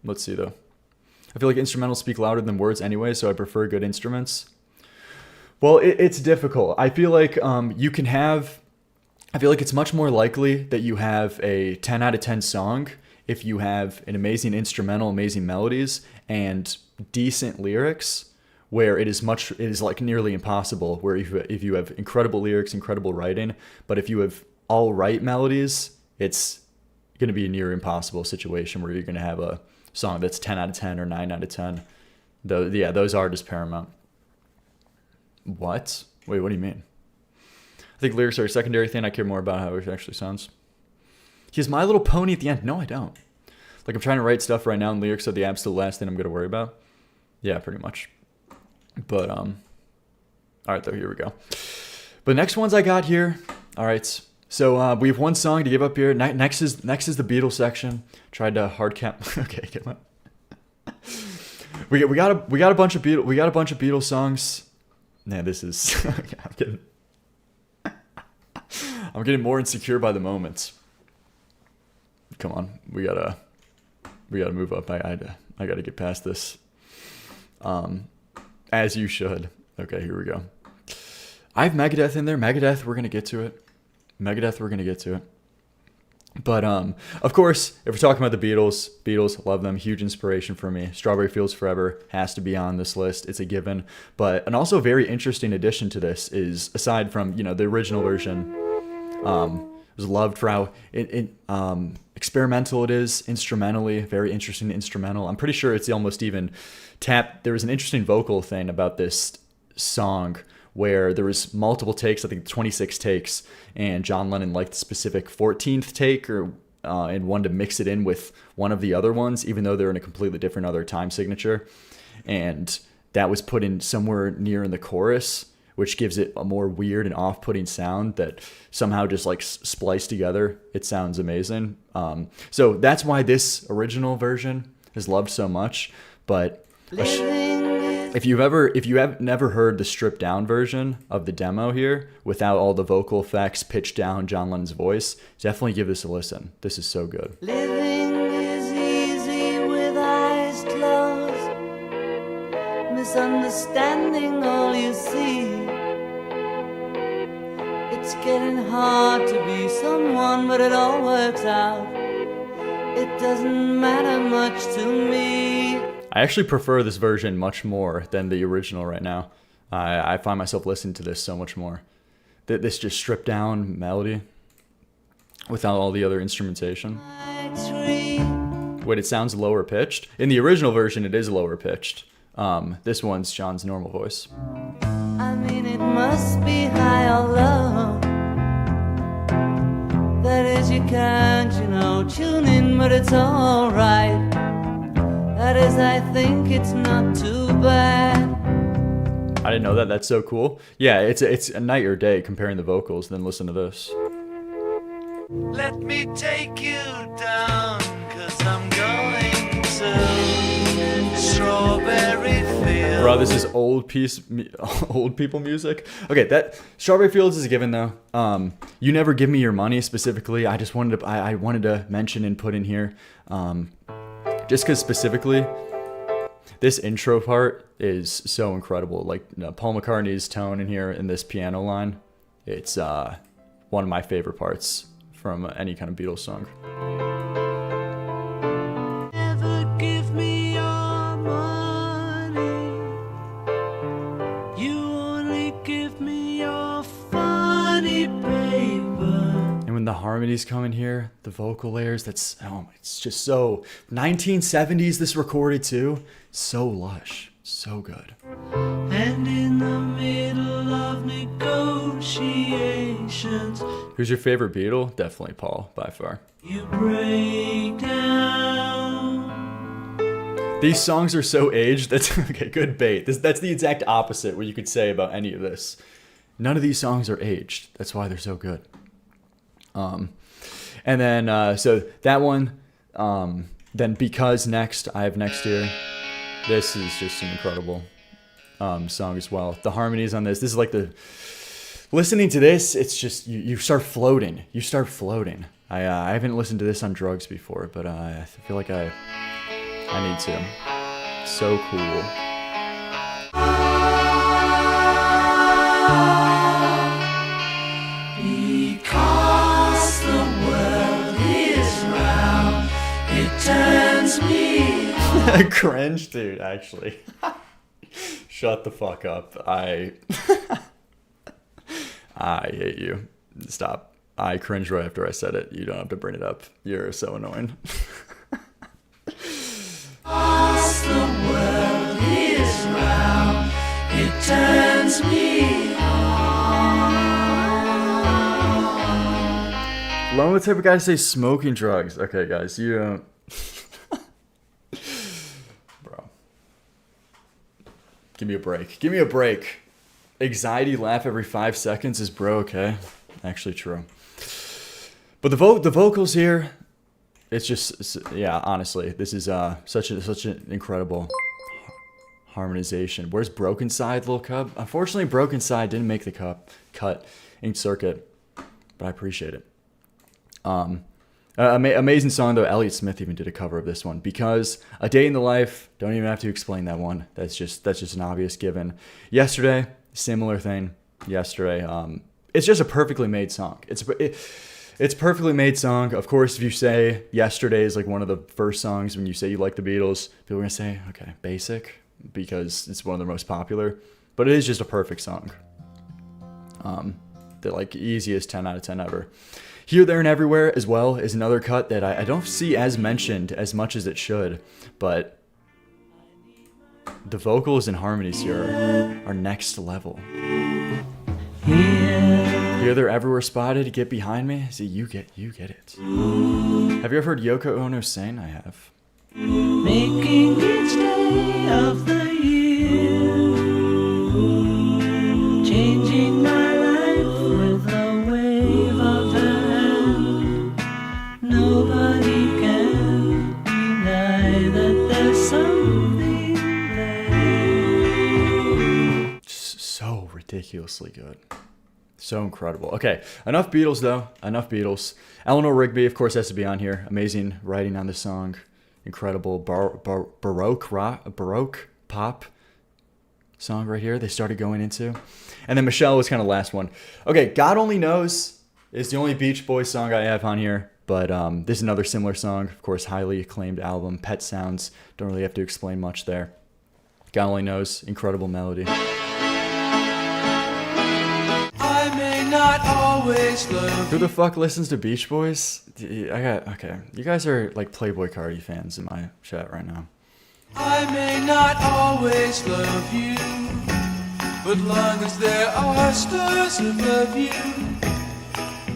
let's see though. I feel like instrumentals speak louder than words anyway, so I prefer good instruments. Well, it's difficult. I feel like I feel like it's much more likely that you have a 10 out of 10 song if you have an amazing instrumental, amazing melodies, and decent lyrics, where it is like nearly impossible, where if you have incredible lyrics, incredible writing, but if you have all right melodies, it's going to be a near impossible situation where you're going to have a song that's 10 out of 10 or 9 out of 10. Those are just paramount. What? Wait, what do you mean? I think lyrics are a secondary thing. I care more about how it actually sounds. He has My Little Pony at the end. No, I don't. Like, I'm trying to write stuff right now, and lyrics are the absolute last thing I'm going to worry about. Yeah, pretty much. But, all right, though, here we go. But next ones I got here. All right, so we have one song to give up here. Next is the Beatles section. Tried to hard cap. Okay, get my. We got a bunch of Beatles songs. Nah, this is. I'm getting more insecure by the moment. Come on, we gotta move up. I gotta get past this. As you should. Okay, here we go. I have Megadeth in there. Megadeth, we're gonna get to it. But of course, if we're talking about the Beatles, love them, huge inspiration for me. Strawberry Fields Forever has to be on this list. It's a given. But an also very interesting addition to this is, aside from, you know, the original version, was loved for how experimental it is instrumentally, very interesting instrumental. I'm pretty sure it's almost even there was an interesting vocal thing about this song where there was multiple takes, I think 26 takes, and John Lennon liked the specific 14th take and wanted to mix it in with one of the other ones, even though they're in a completely different other time signature. And that was put in somewhere near in the chorus, which gives it a more weird and off-putting sound that somehow just like spliced together. It sounds amazing. So that's why this original version is loved so much. But if you have never heard the stripped down version of the demo here without all the vocal effects, pitched down John Lennon's voice, definitely give this a listen. This is so good. Living is easy with eyes closed, misunderstanding all you see. It's getting hard to be someone, but it all works out. It doesn't matter much to me. I actually prefer this version much more than the original right now. I find myself listening to this so much more. This just stripped down melody without all the other instrumentation. Wait, it sounds lower pitched? In the original version, it is lower pitched. This one's John's normal voice. I mean, it must be high or low. That is, you can't, tune in, but it's alright. That is, I think it's not too bad. I didn't know that. That's so cool. Yeah, it's a night or day comparing the vocals. Then listen to this. Let me take you down, 'cause I'm going to Strawberry Fields. Bro, this is old people music. Okay, that Strawberry Fields is a given though. You Never Give Me Your Money specifically. I just wanted to mention and put in here. Just because specifically, this intro part is so incredible. Like Paul McCartney's tone in here in this piano line, it's one of my favorite parts from any kind of Beatles song. Never give me your money. You only give me your funny paper. And when the harmonies come in here, the vocal layers, it's just so 1970s this recorded too. So lush, so good. And in the middle of negotiations, Who's your favorite Beatle? Definitely Paul, by far. you break down. These songs are so aged. That's okay, good bait. That's the exact opposite what you could say about any of this. None of these songs are aged. That's why they're so good. And then so that one, then Because next, I have next here. This is just an incredible song as well. The harmonies on this is like listening to this, it's just you start floating. You start floating. I haven't listened to this on drugs before, but I feel like I need to. So cool. Because the world is round, it turns me on. Cringe, dude, actually. Shut the fuck up. I hate you. Stop. I cringed right after I said it. You don't have to bring it up. You're so annoying. Because the world is round, it turns me on. Lone the type of guy to say smoking drugs. Okay, guys, you don't. Bro. Give me a break. Give me a break. Anxiety laugh every 5 seconds is bro, okay? Actually true. But the vocals here, it's just, yeah, honestly, this is such an incredible harmonization. Where's Broken Side, Lil Cub? Unfortunately, Broken Side didn't make the cut in Circuit, but I appreciate it. Amazing song though. Elliott Smith even did a cover of this one. Because A Day in the Life, don't even have to explain that one. That's just an obvious given. Yesterday, similar thing. Yesterday, it's just a perfectly made song. It's a perfectly made song. Of course, if you say Yesterday is like one of the first songs when you say you like the Beatles, people are gonna say, okay, basic, because it's one of the most popular. But it is just a perfect song. The like easiest 10 out of 10 ever. Here, There, and Everywhere as well is another cut that I don't see as mentioned as much as it should, but the vocals and harmonies here are next level. Here, There, Everywhere spotted, Get Behind Me. See, you get it. Have you ever heard Yoko Ono sing? I have. Making each day of the year, changing my life with a wave of the hand. Nobody can deny that there's something there. Just so ridiculously good. So incredible. Okay, enough Beatles though. Enough Beatles. Eleanor Rigby, of course, has to be on here. Amazing writing on this song. Incredible baroque pop song right here they started going into. And then Michelle was kind of last one. Okay, God Only Knows is the only Beach Boys song I have on here. But this is another similar song. Of course, highly acclaimed album. Pet Sounds. Don't really have to explain much there. God Only Knows. Incredible melody. I may not always love Who the fuck listens to Beach Boys? Okay. You guys are like Playboy Cardi fans in my chat right now. I may not always love you, but long as there are stars above you,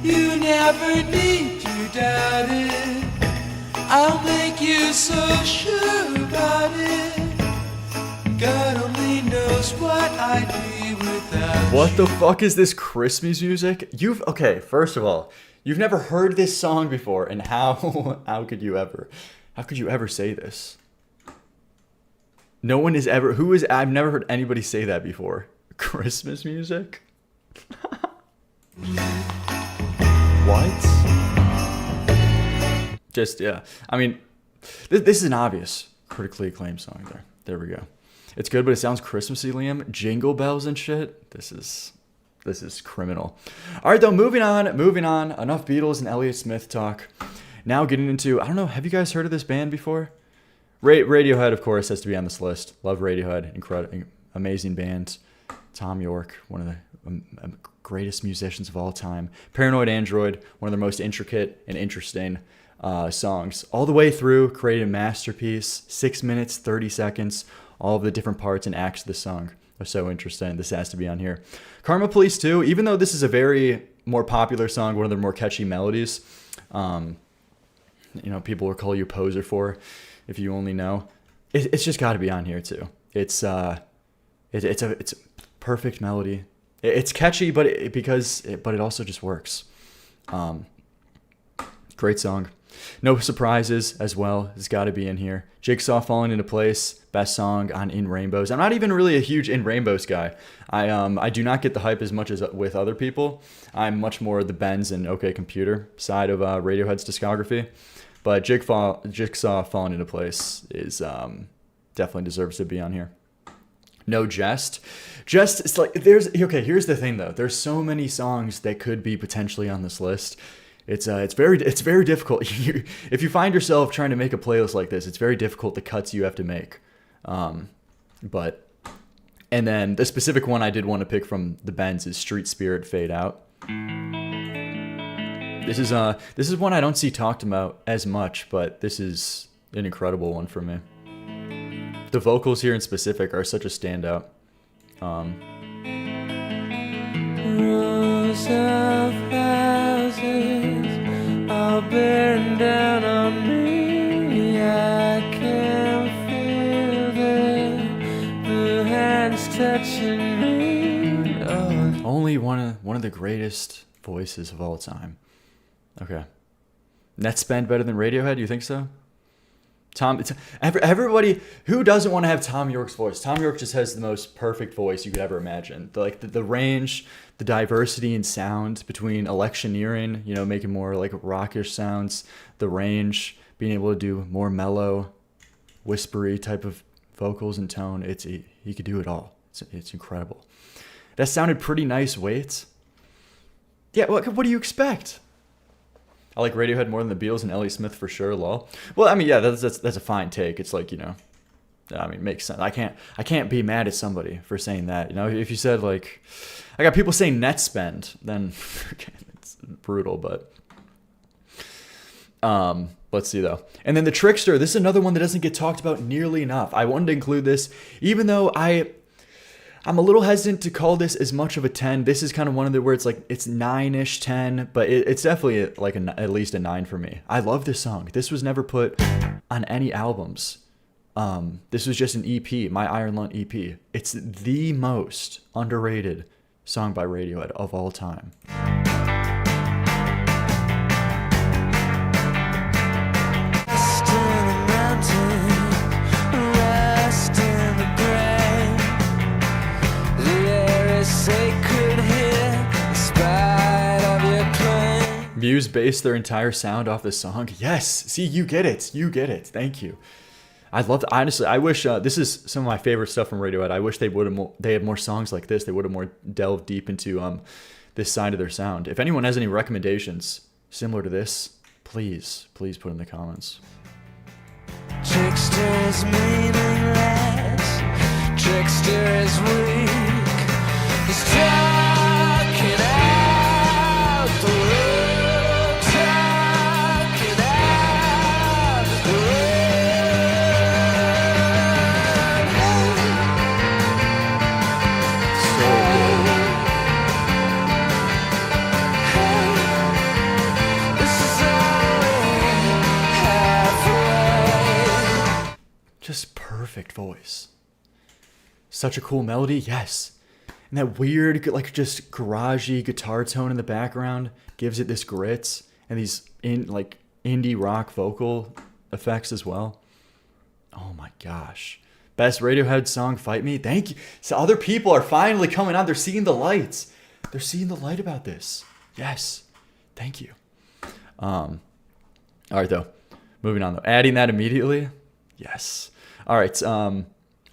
you never need to doubt it. I'll make you so sure about it. God only knows what I'd be without What the fuck is this Christmas music? Okay, first of all, you've never heard this song before, and how could you ever say this? No one has ever, I've never heard anybody say that before. Christmas music? What? Just, yeah. I mean, this is an obvious critically acclaimed song there. There we go. It's good, but it sounds Christmassy, Liam. Jingle bells and shit. This is criminal. All right, though, moving on. Enough Beatles and Elliott Smith talk. Now getting into, I don't know, have you guys heard of this band before? Radiohead, of course, has to be on this list. Love Radiohead. Incredible, amazing band. Tom York, one of the greatest musicians of all time. Paranoid Android, one of their most intricate and interesting songs. All the way through, created a masterpiece. 6 minutes, 30 seconds. All of the different parts and acts of the song are so interesting. This has to be on here. Karma Police 2, even though this is a very more popular song, one of their more catchy melodies, people will call you poser for, if you only know. It's just got to be on here too. It's a perfect melody. It's catchy, but it also just works. Great song. No Surprises as well. It's got to be in here. Jigsaw Falling Into Place. Best song on In Rainbows. I'm not even really a huge In Rainbows guy. I do not get the hype as much as with other people. I'm much more the Benz and OK Computer side of Radiohead's discography. But Jigsaw Falling Into Place is definitely deserves to be on here. No Jest. It's like here's the thing though. There's so many songs that could be potentially on this list. It's very difficult. If you find yourself trying to make a playlist like this, it's very difficult the cuts you have to make. And then the specific one I did want to pick from the Benz is Street Spirit Fade Out. This is one I don't see talked about as much, but this is an incredible one for me. The vocals here in specific are such a standout. Rows of houses the greatest voices of all time. Okay. Net spend better than Radiohead? You think so? Everybody who doesn't want to have Tom York's voice. Tom York just has the most perfect voice you could ever imagine. The range, the diversity in sound between electioneering, you know, making more like rockish sounds, the range, being able to do more mellow, whispery type of vocals and tone. He could do it all. It's incredible. That sounded pretty nice, Wait. Yeah, what do you expect? I like Radiohead more than the Beatles and Ellie Smith for sure, lol. Well, I mean, yeah, that's a fine take. It's like, you know, I mean, it makes sense. I can't be mad at somebody for saying that. You know, if you said like, I got people saying net spend, then okay, it's brutal, but let's see though. And then the Trickster, this is another one that doesn't get talked about nearly enough. I wanted to include this, even though I'm a little hesitant to call this as much of a 10. This is kind of one of the where it's like, it's 9-ish, 10, but it's definitely like at least a 9 for me. I love this song. This was never put on any albums. This was just an EP, My Iron Lung EP. It's the most underrated song by Radiohead of all time. Muse based their entire sound off this song. Yes, see, you get it. You get it. Thank you. Honestly, I wish this is some of my favorite stuff from Radiohead. I wish they had more songs like this. They would have more delved deep into this side of their sound. If anyone has any recommendations similar to this, please put in the comments. Trickster is meaningless. Trickster is weak. He's talking out the world, talking out the world. This is only halfway. Just perfect voice. Such a cool melody, yes. And that weird, like, just garagey guitar tone in the background gives it this grit, and these indie rock vocal effects as well. Oh my gosh. Best Radiohead song, Fight Me. Thank you. So other people are finally coming on. They're seeing the lights. They're seeing the light about this. Yes. Thank you. All right, though. Moving on, though. Adding that immediately. Yes. All right.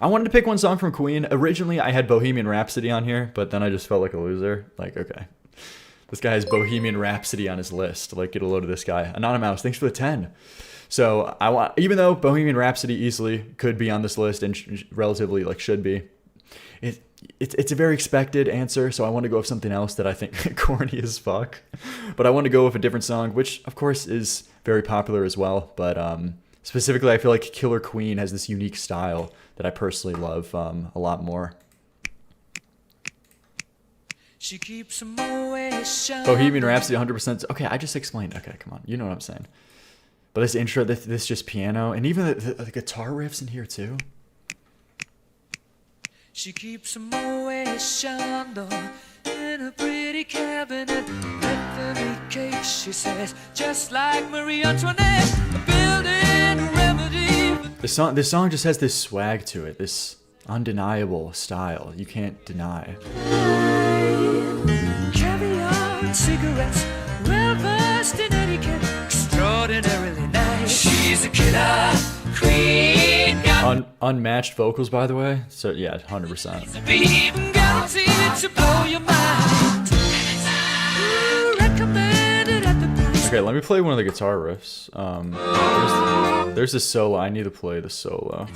I wanted to pick one song from Queen. Originally, I had Bohemian Rhapsody on here, but then I just felt like a loser. Like, okay. This guy has Bohemian Rhapsody on his list. Like, get a load of this guy. Anonymous, thanks for the 10. So, even though Bohemian Rhapsody easily could be on this list and relatively, like, should be, it's a very expected answer, so I want to go with something else that I think corny as fuck. But I want to go with a different song, which, of course, is very popular as well. But specifically, I feel like Killer Queen has this unique style that I personally love a lot more. She keeps motion. Bohemian Rhapsody 100%. Okay, I just explained. Okay, come on. You know what I'm saying. But this intro, this just piano, and even the guitar riffs in here too. She keeps motion in a pretty cabinet. Bethany cake, she says, just like Marie Antoinette, building a remedy. This song just has this swag to it, this undeniable style you can't deny. Caviar and cigarettes, well versed in etiquette, extraordinarily nice. She's a killer queen. Unmatched vocals, by the way. So yeah, 100%. Guaranteed to blow your mind. Recommended at the price. Okay, let me play one of the guitar riffs. There's this solo. I need to play the solo.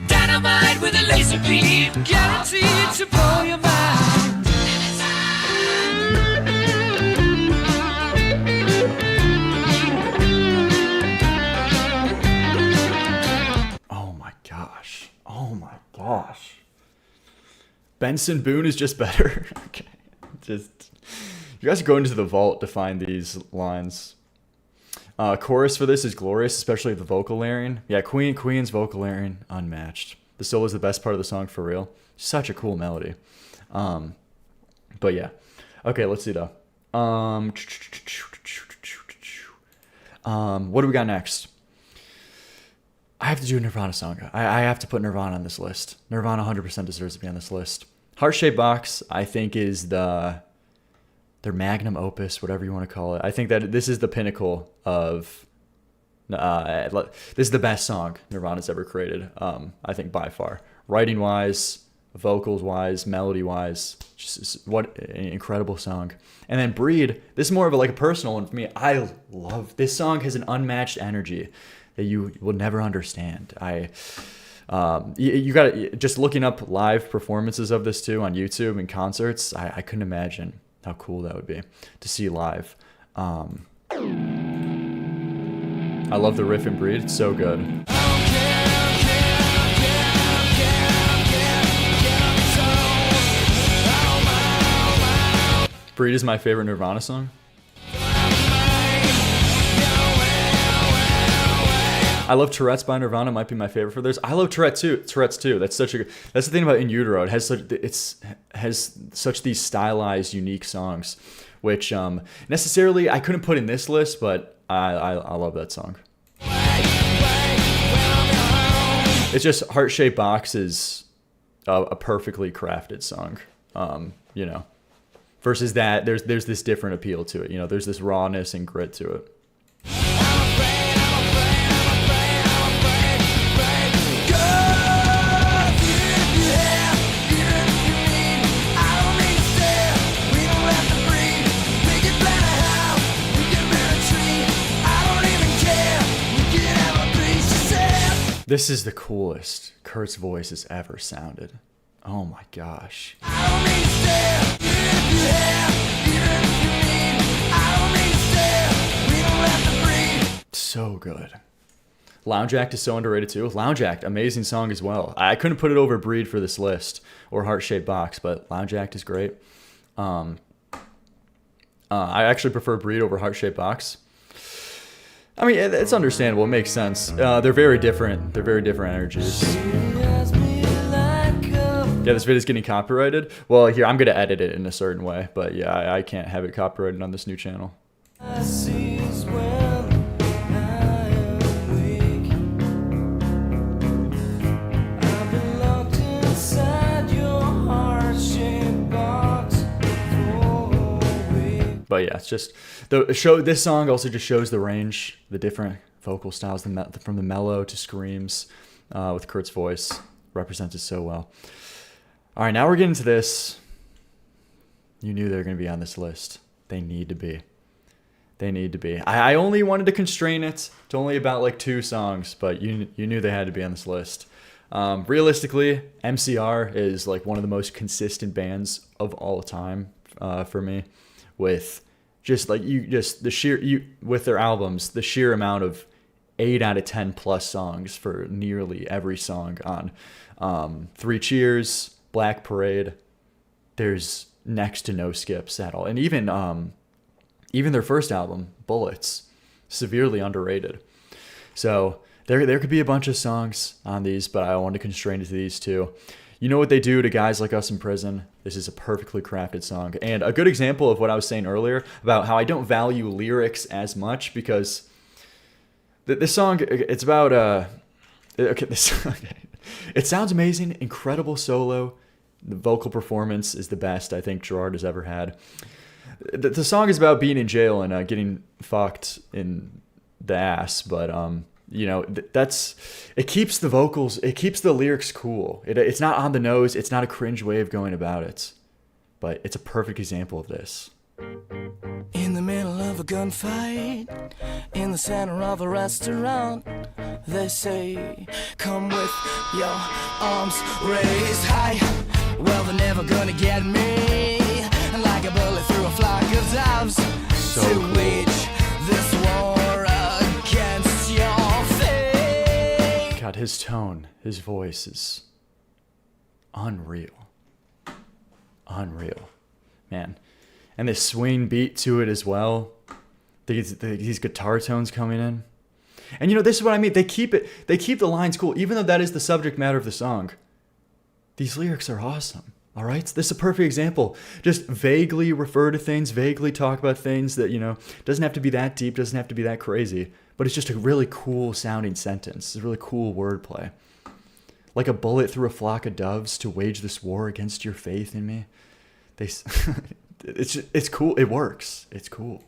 Dynamite with a laser beam, guaranteed to blow your mind. Oh my gosh. Benson Boone is just better. Okay. Just, you guys are going into the vault to find these lines. Chorus for this is glorious, especially the vocal layering. Yeah, Queen's vocal layering, unmatched. The solo is the best part of the song for real. Such a cool melody. But yeah. Okay, let's see though. What do we got next? I have to do a Nirvana song. I have to put Nirvana on this list. Nirvana 100% deserves to be on this list. Heart-Shaped Box, I think, is their magnum opus, whatever you want to call it. I think that this is the pinnacle of... this is the best song Nirvana's ever created, I think, by far. Writing-wise, vocals-wise, melody-wise, just what an incredible song. And then Breed, this is more of a personal one for me. I love... This song has an unmatched energy that you will never understand. You got to just looking up live performances of this too on YouTube and concerts. I couldn't imagine how cool that would be to see live. I love the riff in Breed. It's so good. Breed is my favorite Nirvana song. I love Tourette's by Nirvana. Might be my favorite for theirs. I love Tourette's too. That's such a good. That's the thing about In Utero. It has such these stylized, unique songs, which necessarily I couldn't put in this list, but I love that song. It's just Heart-Shaped Box is a perfectly crafted song. Versus that, there's this different appeal to it. There's this rawness and grit to it. This is the coolest Kurt's voice has ever sounded. Oh my gosh. So good. Lounge Act is so underrated too. Lounge Act, amazing song as well. I couldn't put it over Breed for this list or Heart-Shaped Box, but Lounge Act is great. I actually prefer Breed over Heart-Shaped Box. I mean, it's understandable. It makes sense. They're very different. They're very different energies. Yeah, this video is getting copyrighted. Well, here, I'm going to edit it in a certain way. But yeah, I can't have it copyrighted on this new channel. But yeah, it's just the show. This song also just shows the range, the different vocal styles, from the mellow to screams, with Kurt's voice represents it so well. All right, now we're getting to this. You knew they were going to be on this list. They need to be. They need to be. I only wanted to constrain it to only about 2 songs, but you knew they had to be on this list. Realistically, MCR is one of the most consistent bands of all time for me. With with their albums, the sheer amount of 8 out of 10 plus songs for nearly every song on 3 Cheers, Black Parade. There's next to no skips at all, and even their first album, Bullets, severely underrated. So there could be a bunch of songs on these, but I want to constrain it to these 2. You know what they do to guys like us in prison? This is a perfectly crafted song. And a good example of what I was saying earlier about how I don't value lyrics as much, because this song, it's about... this song, it sounds amazing, incredible solo. The vocal performance is the best I think Gerard has ever had. The song is about being in jail and getting fucked in the ass, but... it keeps the vocals, it keeps the lyrics cool. It's not on the nose, it's not a cringe way of going about it, but it's a perfect example of this. In the middle of a gunfight, in the center of a restaurant, they say, come with your arms raised high. Well, they're never gonna get me, like a bullet through a flock of doves, So to cool. wage this war against your fate. God, his tone, his voice is unreal. Unreal. Man. And this swing beat to it as well. These guitar tones coming in. And this is what I mean. They keep the lines cool, even though that is the subject matter of the song. These lyrics are awesome. All right, this is a perfect example. Just vaguely refer to things, vaguely talk about things that, doesn't have to be that deep, doesn't have to be that crazy, but it's just a really cool sounding sentence. It's a really cool wordplay. Like a bullet through a flock of doves to wage this war against your faith in me. It's cool. It works. It's cool.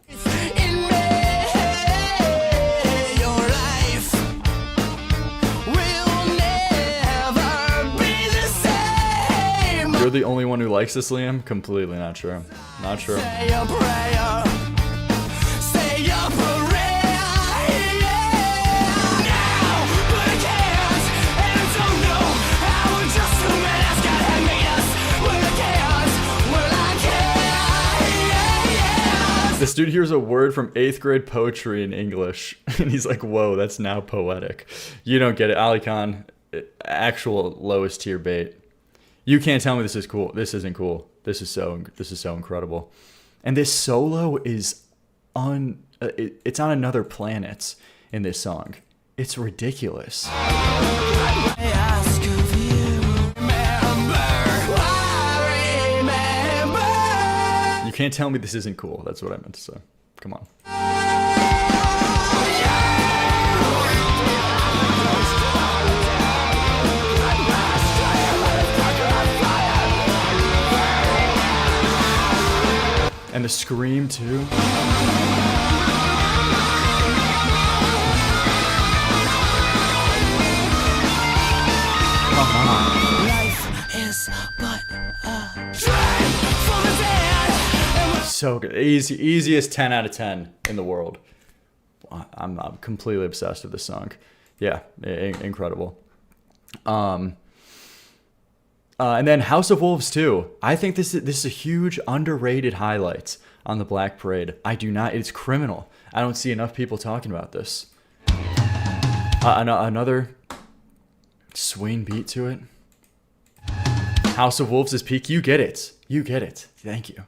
You're the only one who likes this, Liam? Completely not true. Not true. Say a prayer. Say a prayer. Now, but I can't. And I don't know how we're just a mask God had made us. Well, I can't. This dude hears a word from 8th grade poetry in English, and he's like, whoa, that's now poetic. You don't get it. Ali Khan, actual lowest tier bait. You can't tell me this is cool. This isn't cool. This is so incredible. And this solo is it's on another planet in this song. It's ridiculous. I ask of you, remember. You can't tell me this isn't cool. That's what I meant to say. Come on. And the scream too. Life is but a dream for the dead. So good. Easiest 10 out of 10 in the world. I'm completely obsessed with this song. Yeah, incredible. And then House of Wolves 2. I think this is a huge underrated highlight on the Black Parade. It's criminal. I don't see enough people talking about this. Another swing beat to it. House of Wolves is peak. You get it. You get it. Thank you.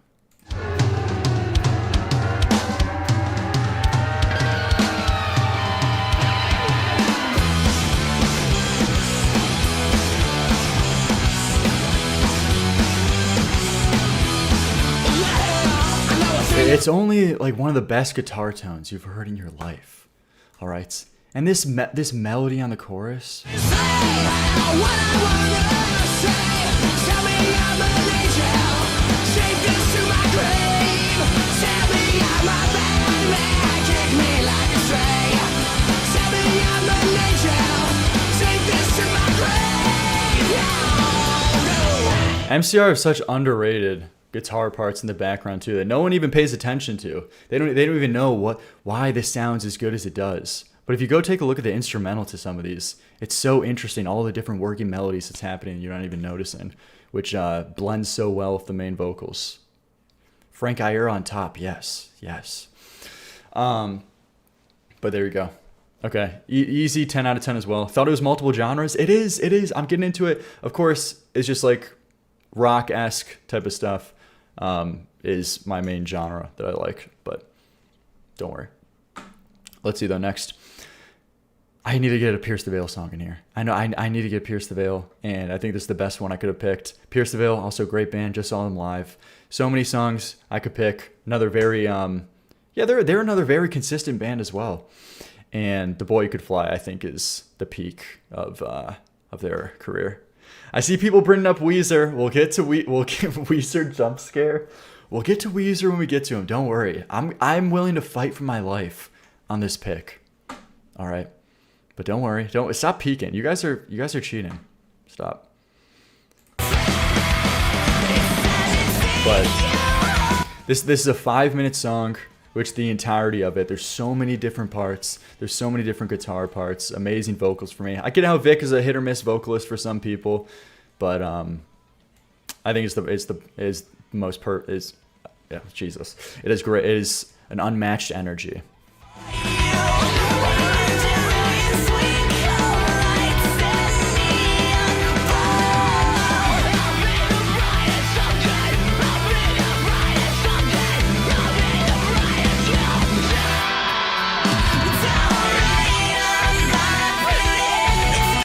It's only like one of the best guitar tones you've heard in your life. All right. And this melody on the chorus. MCR have such underrated guitar parts in the background too that no one even pays attention to. They don't even know why this sounds as good as it does. But if you go take a look at the instrumental to some of these, it's so interesting, all the different working melodies that's happening and you're not even noticing, which blends so well with the main vocals. Frank Iyer on top, yes. But there you go. Okay, easy 10 out of 10 as well. Thought it was multiple genres. It is. I'm getting into it. Of course, it's just like rock-esque type of stuff. Is my main genre that I like, but don't worry. Let's see though, next. I need to get a Pierce the Veil song in here. I know I need to get Pierce the Veil, and I think this is the best one I could have picked. Pierce the Veil, also great band, just saw them live. So many songs I could pick. Another very they're another very consistent band as well. And The Boy Who Could Fly, I think, is the peak of their career. I see people bringing up Weezer. We'll get Weezer jump scare. We'll get to Weezer when we get to him. Don't worry. I'm willing to fight for my life on this pick. All right, but don't worry. Don't stop peeking. You guys are cheating. Stop. But this is a 5-minute song, which the entirety of it, there's so many different parts. There's so many different guitar parts. Amazing vocals for me. I get how Vic is a hit or miss vocalist for some people, but I think Jesus. It is great. It is an unmatched energy.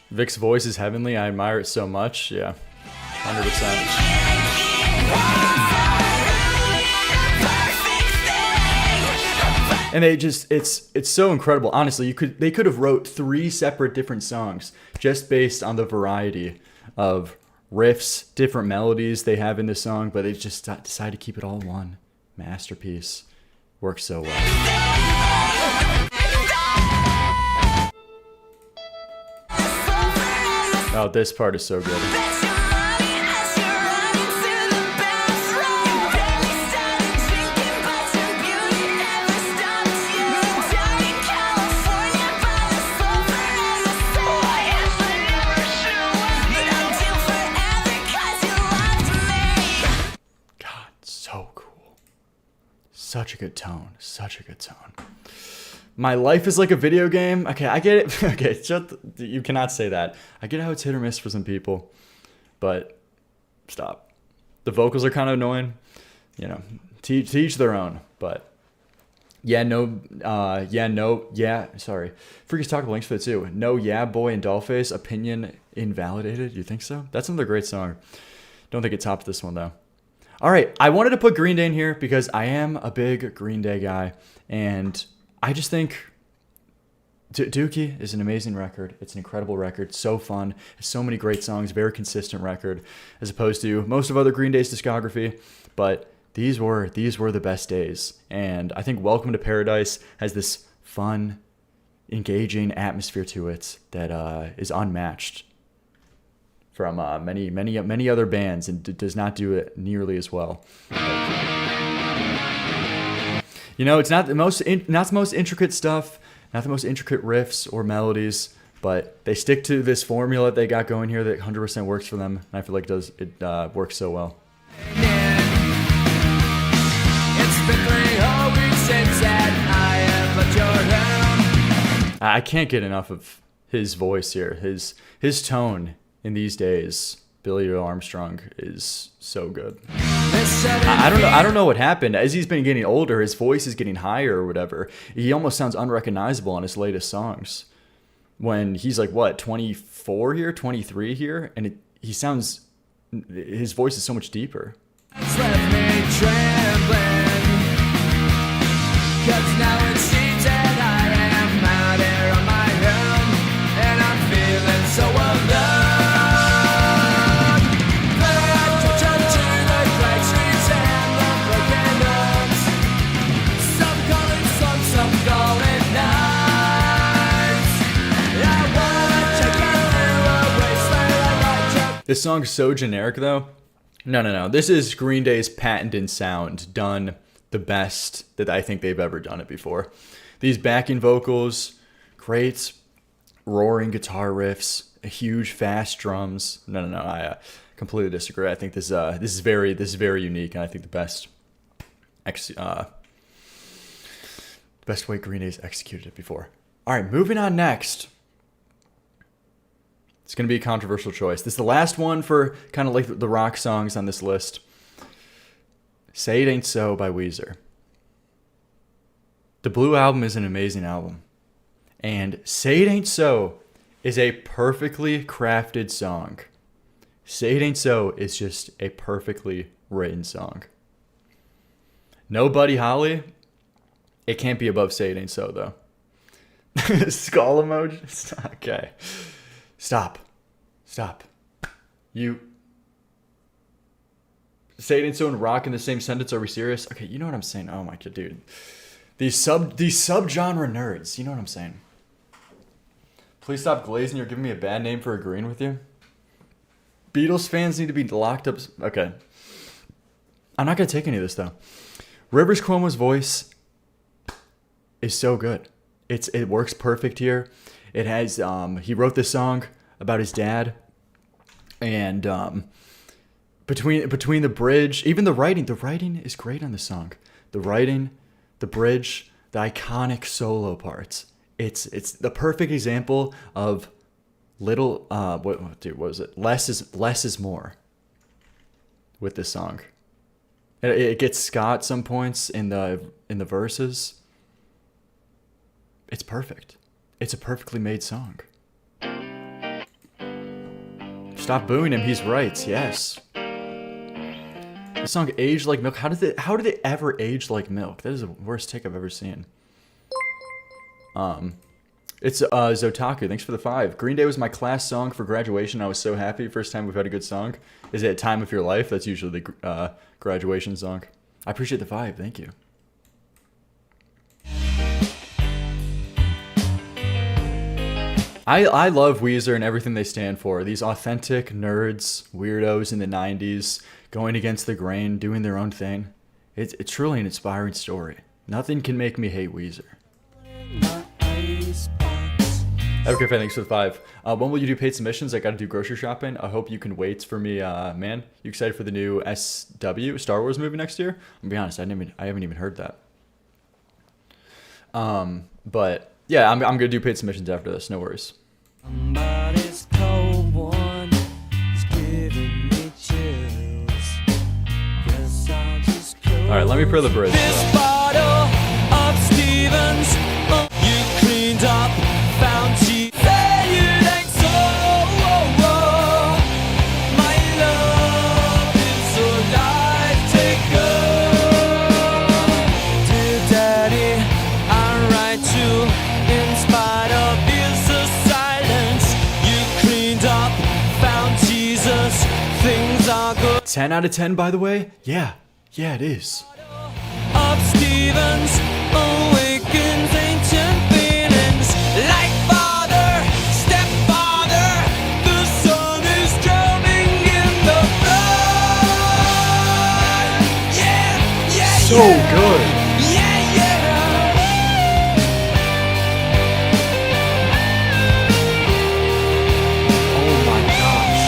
Vic's voice is heavenly. I admire it so much. Yeah. 100%. And they just, it's so incredible. Honestly, they could have wrote 3 separate different songs just based on the variety of riffs, different melodies they have in the song, but they just decided to keep it all one masterpiece. Works so well. Oh, this part is so good. Such a good tone. Such a good tone. My life is like a video game. Okay, I get it. Okay, you cannot say that. I get how it's hit or miss for some people, but stop. The vocals are kind of annoying. You know, to each their own. But yeah, sorry. Freakies Talkable, links for it too. No, yeah, boy, and Dollface, opinion invalidated. You think so? That's another great song. Don't think it topped this one though. All right, I wanted to put Green Day in here because I am a big Green Day guy, and I just think Dookie is an amazing record. It's an incredible record, so fun, has so many great songs, very consistent record, as opposed to most of other Green Day's discography. But these were the best days, and I think Welcome to Paradise has this fun, engaging atmosphere to it that is unmatched from many other bands, and does not do it nearly as well. You know, it's not the most intricate stuff, not the most intricate riffs or melodies, but they stick to this formula that they got going here that 100% works for them, and I feel like it works so well. It's been 3 whole weeks since that I have left your home. I can't get enough of his voice here. His tone in these days, Billy Joe Armstrong, is so good. I don't know what happened. As he's been getting older, his voice is getting higher or whatever. He almost sounds unrecognizable on his latest songs. When he's like, what, 24 here, 23 here? And his voice is so much deeper. It's left me trembling, 'cause now it seems that I am out here on my own, and I'm feeling so alone. This song's so generic, though. No. This is Green Day's patented sound, done the best that I think they've ever done it before. These backing vocals, great roaring guitar riffs, huge fast drums. No. I completely disagree. I think this is very unique, and I think the best way Green Day's executed it before. All right, moving on next. It's going to be a controversial choice. This is the last one for kind of like the rock songs on this list. Say It Ain't So by Weezer. The Blue Album is an amazing album. And Say It Ain't So is a perfectly crafted song. Say It Ain't So is just a perfectly written song. No Buddy Holly. It can't be above Say It Ain't So, though. Skull emoji? Okay. Stop. You Say It Ain't So and rock in the same sentence. Are we serious? Okay, you know what I'm saying. Oh my god, dude. These subgenre nerds. You know what I'm saying. Please stop glazing. You're giving me a bad name for agreeing with you. Beatles fans need to be locked up. Okay. I'm not gonna take any of this though. Rivers Cuomo's voice is so good. It works perfect here. It has he wrote this song about his dad, and between the bridge, even the writing is great on the song. The writing, the bridge, the iconic solo parts. It's the perfect example of what was it? Less is more with this song. It gets ska at some points in the verses. It's perfect. It's a perfectly made song. Stop booing him. He's right. Yes. The song "Aged Like Milk." How did it ever age like milk? That is the worst take I've ever seen. It's Zotaku. Thanks for the 5. Green Day was my class song for graduation. I was so happy. First time we've had a good song. Is it "Time of Your Life"? That's usually the graduation song. I appreciate the 5. Thank you. I love Weezer and everything they stand for. These authentic nerds, weirdos in the 90s, going against the grain, doing their own thing. It's truly an inspiring story. Nothing can make me hate Weezer. Okay, thanks for the 5. When will you do paid submissions? I gotta do grocery shopping. I hope you can wait for me, man. You excited for the new SW Star Wars movie next year? I'm gonna be honest, I haven't even heard that. But yeah, I'm gonna do paid submissions after this. No worries. Somebody's cold one is giving me chills. Guess I'll just All right, let me play the bridge. This bottle of Stevens, you cleaned up, found cheap. Say you like so, my love is a life taker. Dear Daddy, I write you in spite of his silence. You cleaned up, found Jesus, things are good. 10 out of 10, by the way. Yeah, it is. Of Stevens awakens ancient feelings like father, stepfather. The sun is drowning in the blood. Yeah, So good. Oh my gosh.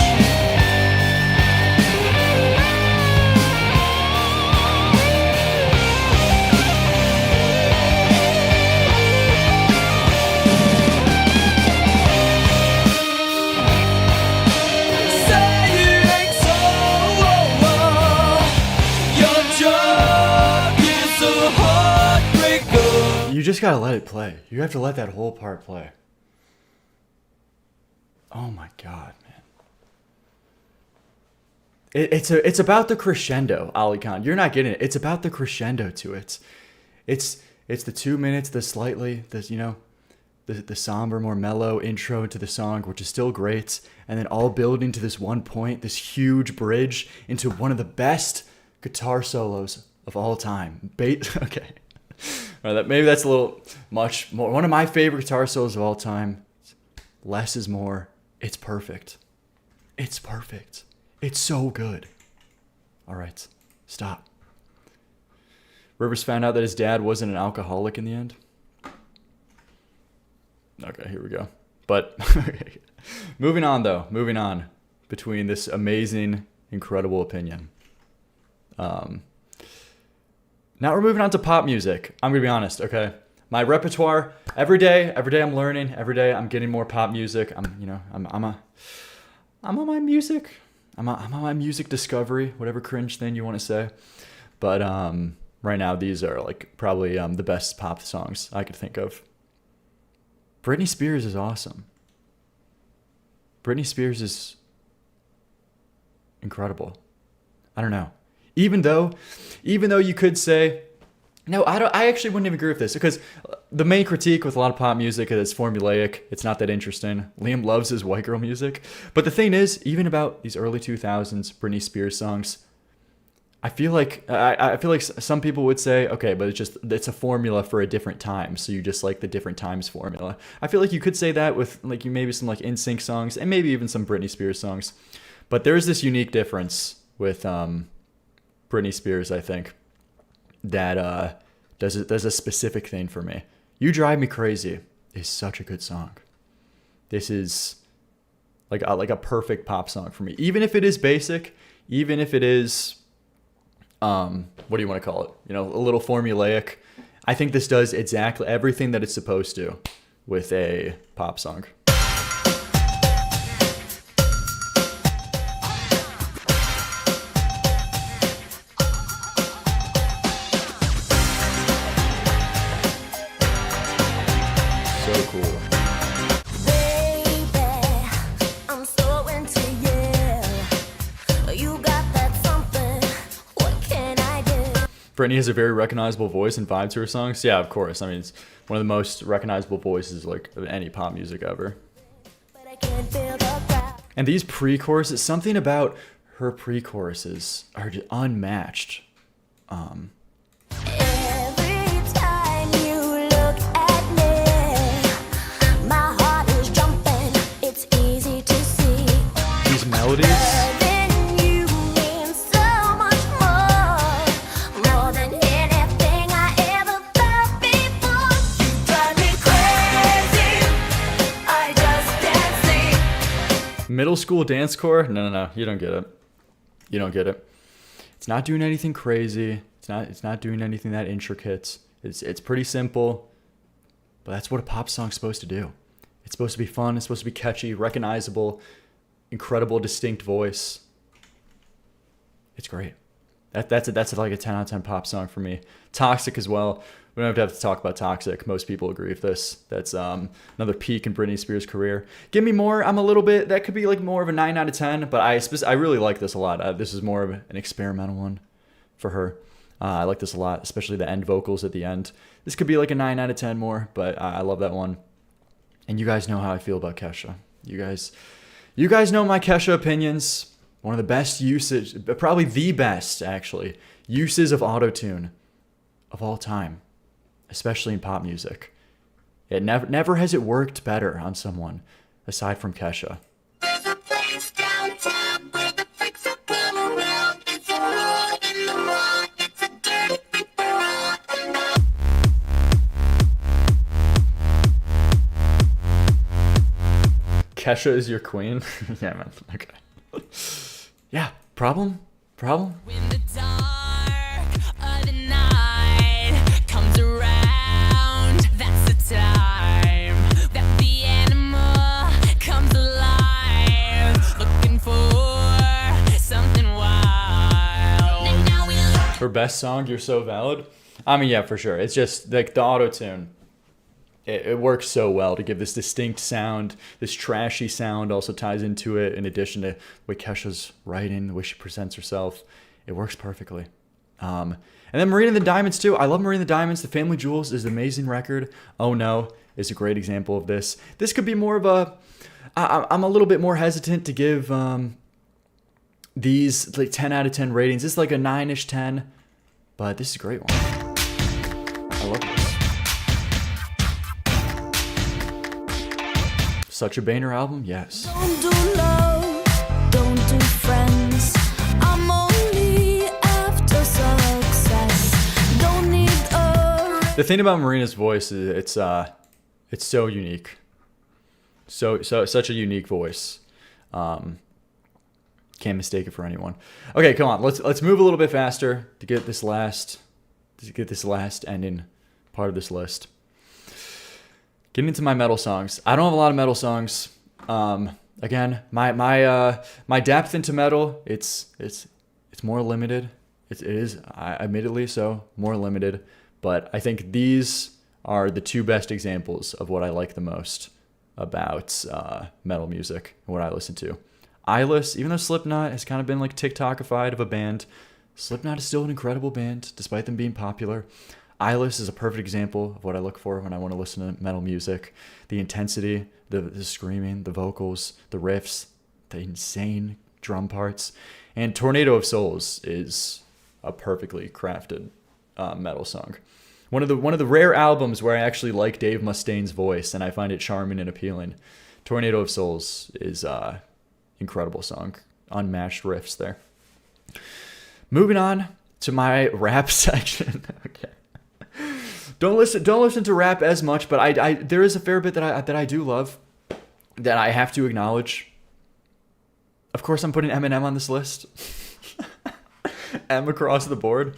You just gotta let it play. You have to let that whole part play. Oh my god, man. It's about the crescendo, Ali Khan. You're not getting it. It's about the crescendo to it. It's the 2 minutes, the slightly, the somber, more mellow intro into the song, which is still great, and then all building to this one point, this huge bridge into one of the best guitar solos of all time. Okay. All right, maybe that's a little much more. One of my favorite guitar solos of all time. Less is more. It's perfect. It's perfect. It's so good. All right, stop. Rivers found out that his dad wasn't an alcoholic in the end. Okay, here we go. But moving on, though. Moving on between this amazing, incredible opinion. Now we're moving on to pop music. I'm gonna be honest, okay? My repertoire every day I'm learning. Every day I'm getting more pop music. I'm on my music. I'm on my music discovery, whatever cringe thing you want to say. But right now these are like probably the best pop songs I could think of. Britney Spears is awesome. Britney Spears is incredible. I don't know. Even though you could say, no, I actually wouldn't even agree with this, because the main critique with a lot of pop music is it's formulaic. It's not that interesting. Liam loves his white girl music. But the thing is, even about these early 2000s Britney Spears songs, I feel like some people would say, okay, but it's a formula for a different time. So you just like the different times formula. I feel like you could say that with like maybe some like NSYNC songs and maybe even some Britney Spears songs. But there's this unique difference with Britney Spears, I think, that does a specific thing for me. You Drive Me Crazy is such a good song. This is like a perfect pop song for me. Even if it is basic, even if it is, what do you want to call it? A little formulaic. I think this does exactly everything that it's supposed to with a pop song. Baby, I'm so into you. Brittany has a very recognizable voice and vibe to her songs. Yeah, of course. I mean, it's one of the most recognizable voices like of any pop music ever. And these pre-choruses, something about her pre-choruses are just unmatched. Every time you look at me, my heart is jumping. It's easy to see. These melodies. Loving you means so much more than anything I ever felt before. You drive me crazy. I just can't sleep. Middle school dance core? No. You don't get it. You don't get it. It's not doing anything crazy. It's not doing anything that intricate. It's pretty simple. But that's what a pop song's supposed to do. It's supposed to be fun. It's supposed to be catchy, recognizable, incredible, distinct voice. It's great. That's like a 10 out of 10 pop song for me. Toxic as well. We don't have to talk about Toxic. Most people agree with this. That's another peak in Britney Spears' career. Give Me More. I'm a little bit. That could be like more of a 9 out of 10. But I really like this a lot. This is more of an experimental one for her. I like this a lot, especially the end vocals at the end. This could be like a 9 out of 10 more, but I love that one. And you guys know how I feel about Kesha. You guys know my Kesha opinions. One of the best usage, probably the best actually, uses of autotune of all time, especially in pop music. It never has it worked better on someone aside from Kesha. Kesha is your queen? Yeah, man. Okay. Yeah. Problem? When the dark of the night comes around, that's the time that the animal comes alive, looking for something wild. And now we look. Her best song, You're So Valid? I mean, yeah, for sure. It's just like the auto-tune. It works so well to give this distinct sound. This trashy sound also ties into it in addition to the way Kesha's writing, the way she presents herself. It works perfectly. And then Marina and the Diamonds too. I love Marina and the Diamonds. The Family Jewels is an amazing record. Oh No is a great example of this. This could be more of a... I'm a little bit more hesitant to give these like 10 out of 10 ratings. This is like a 9-ish 10. But this is a great one. I love this. Such a Boehner album? Yes. Don't do love, don't do friends. I'm only after success. Don't need a... The thing about Marina's voice is it's so unique. So such a unique voice. Can't mistake it for anyone. Okay, come on. Let's move a little bit faster to get this last ending part of this list. Getting into my metal songs. I don't have a lot of metal songs. Again, my depth into metal, it's more limited. It is, admittedly so, more limited. But I think these are the two best examples of what I like the most about metal music and what I listen to. Eyeless, even though Slipknot has kind of been like TikTokified of a band, Slipknot is still an incredible band, despite them being popular. Eyeless is a perfect example of what I look for when I want to listen to metal music. The intensity, the screaming, the vocals, the riffs, the insane drum parts. And Tornado of Souls is a perfectly crafted metal song. One of the rare albums where I actually like Dave Mustaine's voice and I find it charming and appealing. Tornado of Souls is incredible song. Unmatched riffs there. Moving on to my rap section. Okay. Don't listen to rap as much, but I there is a fair bit that I do love that I have to acknowledge. Of course, I'm putting Eminem on this list. M across the board.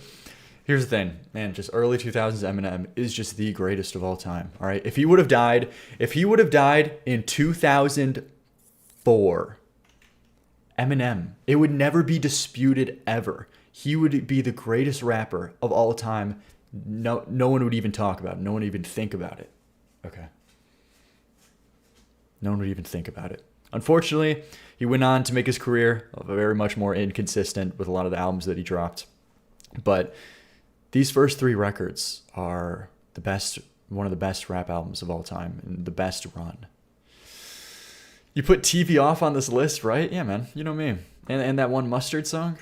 Here's the thing, man, just early 2000s Eminem is just the greatest of all time. All right, if he would have died in 2004, Eminem, it would never be disputed ever. He would be the greatest rapper of all time. No one would even talk about it. No one would even think about it. Okay. No one would even think about it. Unfortunately, he went on to make his career very much more inconsistent with a lot of the albums that he dropped. But These first 3 records are the best, one of the best rap albums of all time, and the best run. You put TV Off on this list, right? Yeah, man. You know me. And that one Mustard song.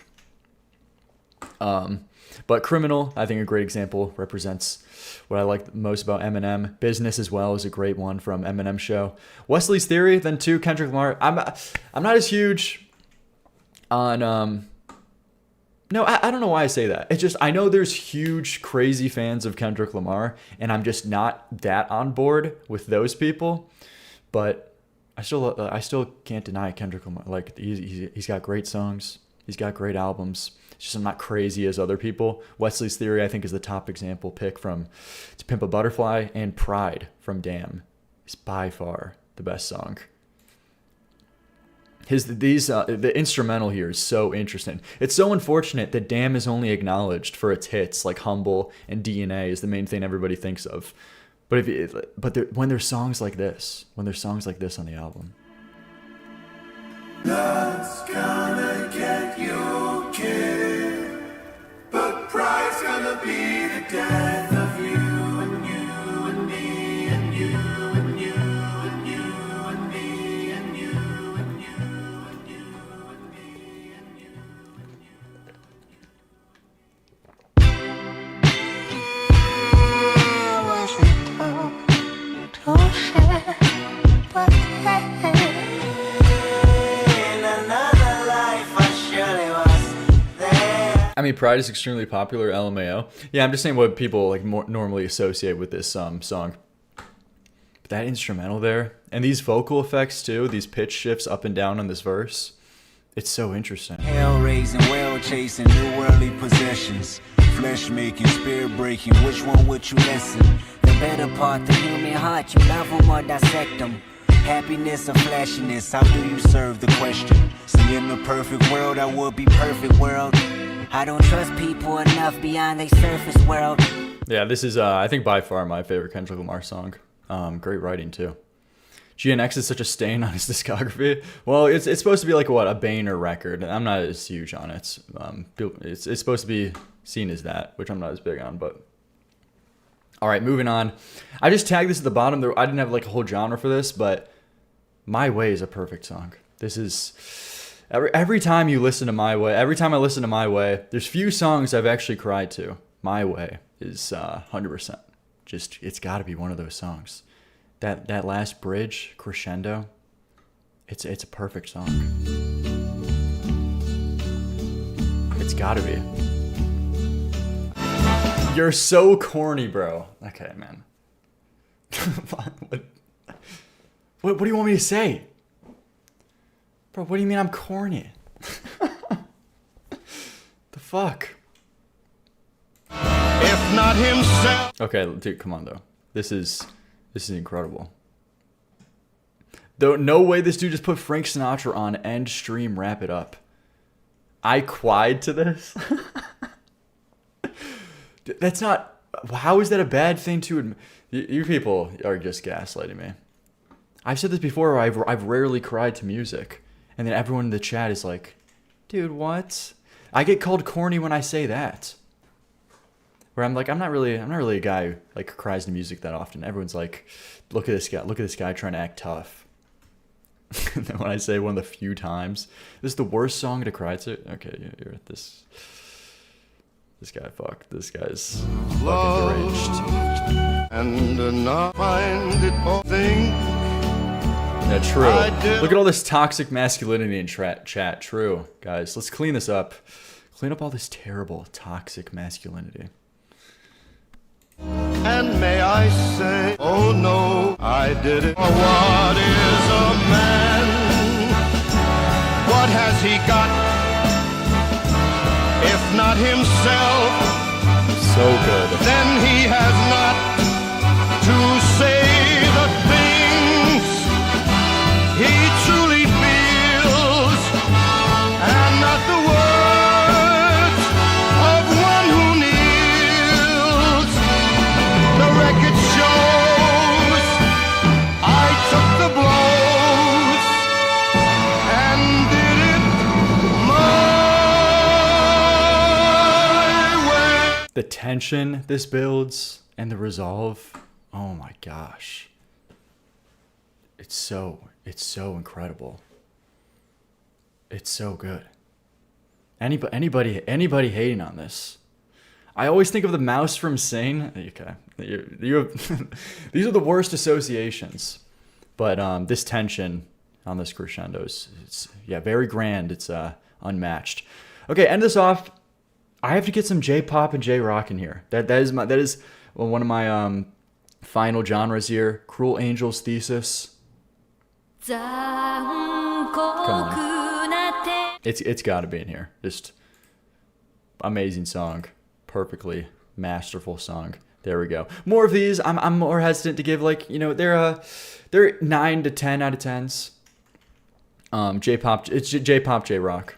But Criminal, I think a great example, represents what I like most about Eminem. Business as well is a great one from Eminem show. Wesley's Theory, then 2, Kendrick Lamar. I'm not as huge on no, I don't know why I say that. It's just I know there's huge crazy fans of Kendrick Lamar, and I'm just not that on board with those people. But I still can't deny Kendrick Lamar. Like he's got great songs. He's got great albums. It's just I'm not crazy as other people. Wesley's Theory, I think, is the top example pick from To Pimp a Butterfly, and Pride from Damn is by far the best song. The instrumental here is so interesting. It's so unfortunate that Damn is only acknowledged for its hits like Humble and DNA is the main thing everybody thinks of. But when there's songs like this, on the album. Love's gonna get you killed, but pride's gonna be the death of you and you and me and you and you and you and me and you and you and you and me and you I mean, Pride is extremely popular, LMAO. Yeah, I'm just saying what people like more normally associate with this song. But that instrumental there, and these vocal effects too, these pitch shifts up and down on this verse, it's so interesting. Hell raising, well chasing, new worldly possessions, flesh making, spirit breaking. Which one would you listen? The better part, the human heart. You love them or dissect them. Happiness or flashiness? How do you serve the question? See, in the perfect world, I would be perfect world. I don't trust people enough beyond their surface world. Yeah, this is, I think, by far my favorite Kendrick Lamar song. Great writing, too. GNX is such a stain on his discography. Well, it's supposed to be like, a Boehner record. I'm not as huge on it. It's supposed to be seen as that, which I'm not as big on, but... All right, moving on. I just tagged this at the bottom. I didn't have, like, a whole genre for this, but My Way is a perfect song. This is... Every time you listen to My Way, every time I listen to My Way, there's few songs I've actually cried to. My Way is 100%. Just, it's got to be one of those songs. That last bridge, crescendo, it's a perfect song. It's got to be. You're so corny, bro. Okay, man. What do you want me to say? Bro, what do you mean I'm corny? The fuck? if not himself. Okay, dude, come on though. This is incredible. Though no way this dude just put Frank Sinatra on end stream wrap it up. I cried to this. That's not. How is that a bad thing to admit? You people are just gaslighting me. I've said this before. I've rarely cried to music, and then everyone in the chat is like, "Dude, what?" I get called corny when I say that. Where I'm like, I'm not really a guy who like cries to music that often. Everyone's like, "Look at this guy trying to act tough." And then when I say one of the few times, this is the worst song to cry to. Okay, you're at this. This guy, this guy's fucking deranged. And not find it all thing. Yeah, true. Look at all this toxic masculinity in chat. True, guys. Let's clean this up. Clean up all this terrible, toxic masculinity. And may I say, oh no, I did it. What is a man? What has he got? If not himself, So good. then he has not to say the things he truly feels, and not the words of one who kneels. The record shows I took the blows and did it my way. tension this builds and the resolve. Oh my gosh. It's so incredible. It's so good. Anybody hating on this? I always think of the mouse from Sing. Okay, you have these are the worst associations, but this tension on this crescendo it's very grand. It's unmatched. Okay, end this off. I have to get some J-pop and J-rock in here. That is one of my final genres here. Cruel Angel's Thesis. Come on. It's got to be in here. Just amazing song, perfectly masterful song. There we go. More of these. I'm more hesitant to give they're 9 to 10 out of 10s. J-pop. It's J-pop, J-rock.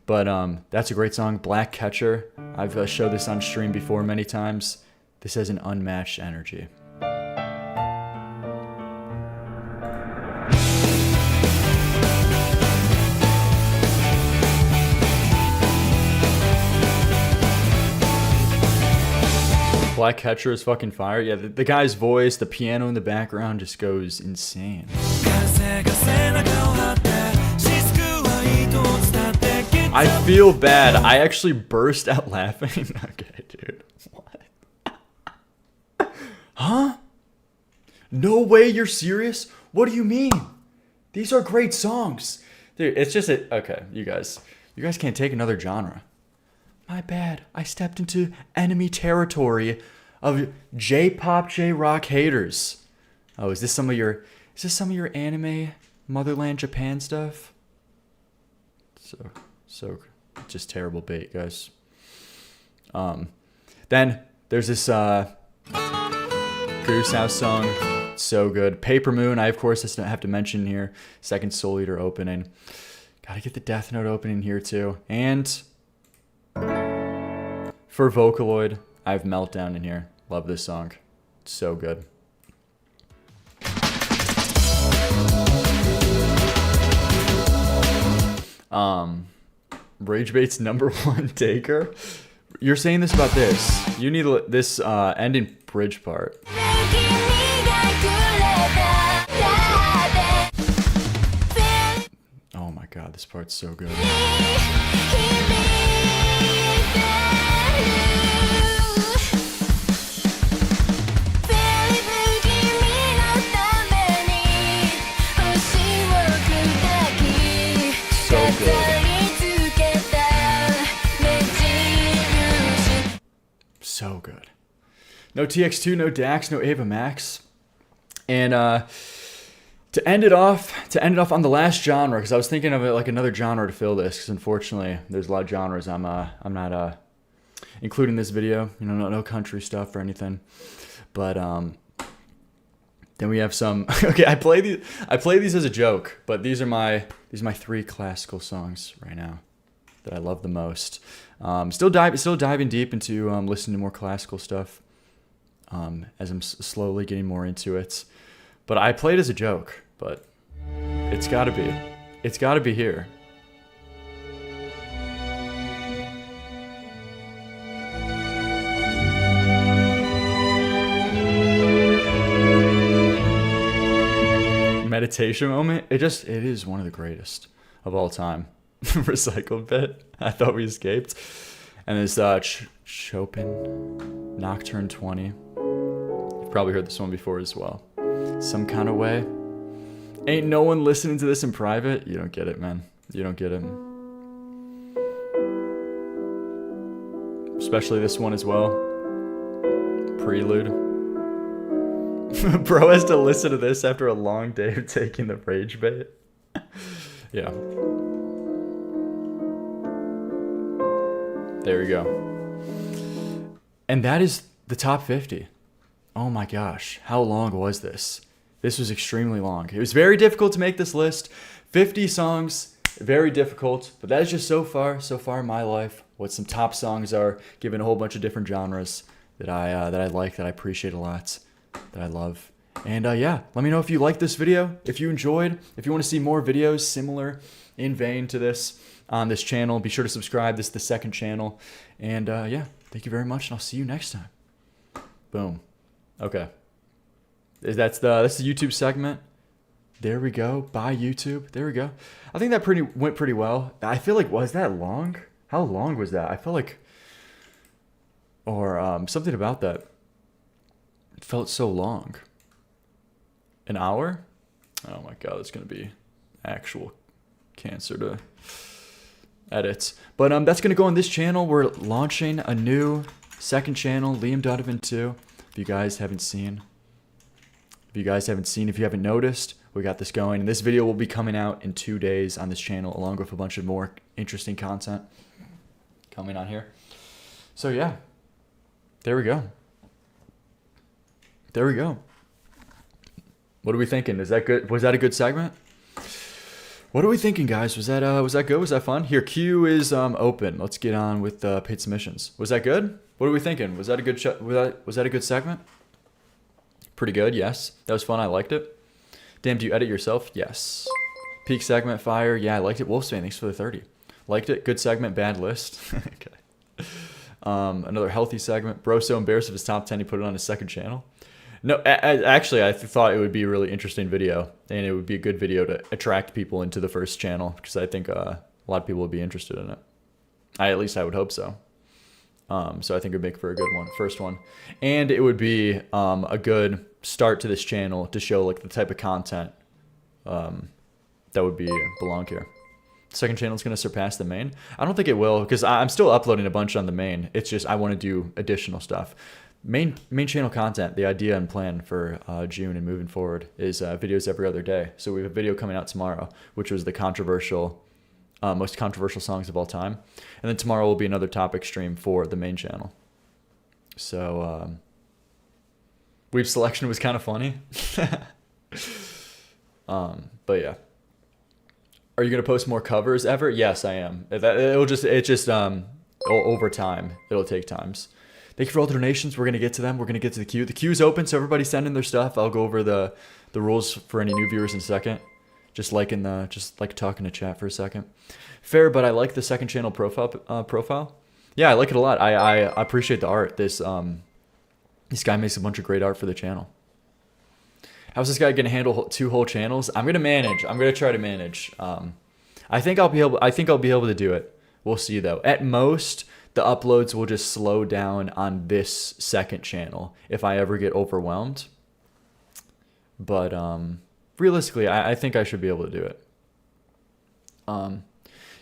But that's a great song. Black Catcher. I've showed this on stream before many times. This has an unmatched energy. Black Catcher is fucking fire. Yeah, the guy's voice, the piano in the background just goes insane. I feel bad. I actually burst out laughing. Okay, dude. What? Huh? No way you're serious? What do you mean? These are great songs. Dude, it's just okay, you guys can't take another genre. My bad. I stepped into enemy territory of J-pop, J-rock haters. Oh, is this some of your anime Motherland Japan stuff? So just terrible bait, guys. Then there's this Goose House song. So good. Paper Moon, I of course have to mention here. Second Soul Eater opening. Gotta get the Death Note opening here too. And for Vocaloid, I have Meltdown in here. Love this song. It's so good. Rage Bait's #1 taker. You're saying this about this. You need this ending bridge part. Oh my god, this part's so good. So good. No TX2, no Dax, no Ava Max. And to end it off on the last genre, because I was thinking of it like another genre to fill this, because unfortunately there's a lot of genres I'm not including this video. You know, no country stuff or anything. But then we have some. Okay, I play these as a joke, but these are my 3 classical songs right now that I love the most. Still diving deep into listening to more classical stuff as I'm slowly getting more into it. But I play it as a joke, but it's gotta be here. Meditation moment. It is one of the greatest of all time. Recycled bit. I thought we escaped. And this Chopin Nocturne 20. You've probably heard this one before as well. Some kind of way. Ain't no one listening to this in private. You don't get it, man. You don't get it. Especially this one as well. Prelude. Bro has to listen to this after a long day of taking the rage bait. Yeah. There we go. And that is the top 50. Oh my gosh. How long was this? This was extremely long. It was very difficult to make this list. 50 songs, very difficult. But that is just so far in my life, what some top songs are, given a whole bunch of different genres that I like, that I appreciate a lot, that I love. And yeah, let me know if you liked this video, if you enjoyed, if you want to see more videos similar in vein to this on this channel. Be sure to subscribe. This is the second channel. And yeah, Thank you very much, and I'll see you next time. Boom. Okay. That's the YouTube segment. There we go. Bye, YouTube. There we go. I think that went pretty well. I feel like, was that long? How long was that? I felt like, or something about that. It felt so long. An hour? Oh my God, it's gonna be actual cancer to edit. But that's gonna go on this channel. We're launching a new second channel, Liam Donovan 2. If you guys haven't seen, if you haven't noticed, we got this going. And this video will be coming out in 2 days on this channel, along with a bunch of more interesting content coming on here. So yeah, there we go. There we go. What are we thinking? Is that good? Was that a good segment? What are we thinking, guys? Was that good? Was that fun? Here, Q is open. Let's get on with paid submissions. Was that good? What are we thinking? Was that a good was that a good segment? Pretty good, yes. That was fun. I liked it. Damn, do you edit yourself? Yes. Peak segment, fire. Yeah, I liked it. Wolfsbane, thanks for the 30. Liked it. Good segment, bad list. Okay. Another healthy segment. Bro so embarrassed of his top 10, he put it on his second channel. No, actually, I thought it would be a really interesting video, and it would be a good video to attract people into the first channel, because I think a lot of people would be interested in it. At least I would hope so. So I think it would make for a good one, first one. And it would be a good start to this channel to show like the type of content that would belong here. Second channel is going to surpass the main. I don't think it will, because I'm still uploading a bunch on the main. It's just I want to do additional stuff. Main channel content, the idea and plan for June and moving forward is videos every other day. So we have a video coming out tomorrow, which was the most controversial songs of all time. And then tomorrow will be another topic stream for the main channel. So Weeb selection was kind of funny. But yeah. Are you going to post more covers ever? Yes, I am. Over time, it'll take times. Thank you for all the donations. We're going to get to them. We're going to get to the queue. The queue is open, so everybody send in their stuff. I'll go over the rules for any new viewers in a second. Just like talking to chat for a second. Fair, but I like the second channel profile. Yeah, I like it a lot. I appreciate the art. This guy makes a bunch of great art for the channel. How's this guy gonna handle 2 whole channels? I'm gonna manage. I'm gonna try to manage. I think I'll be able to do it. We'll see though. At most, the uploads will just slow down on this second channel if I ever get overwhelmed. But realistically, I think I should be able to do it.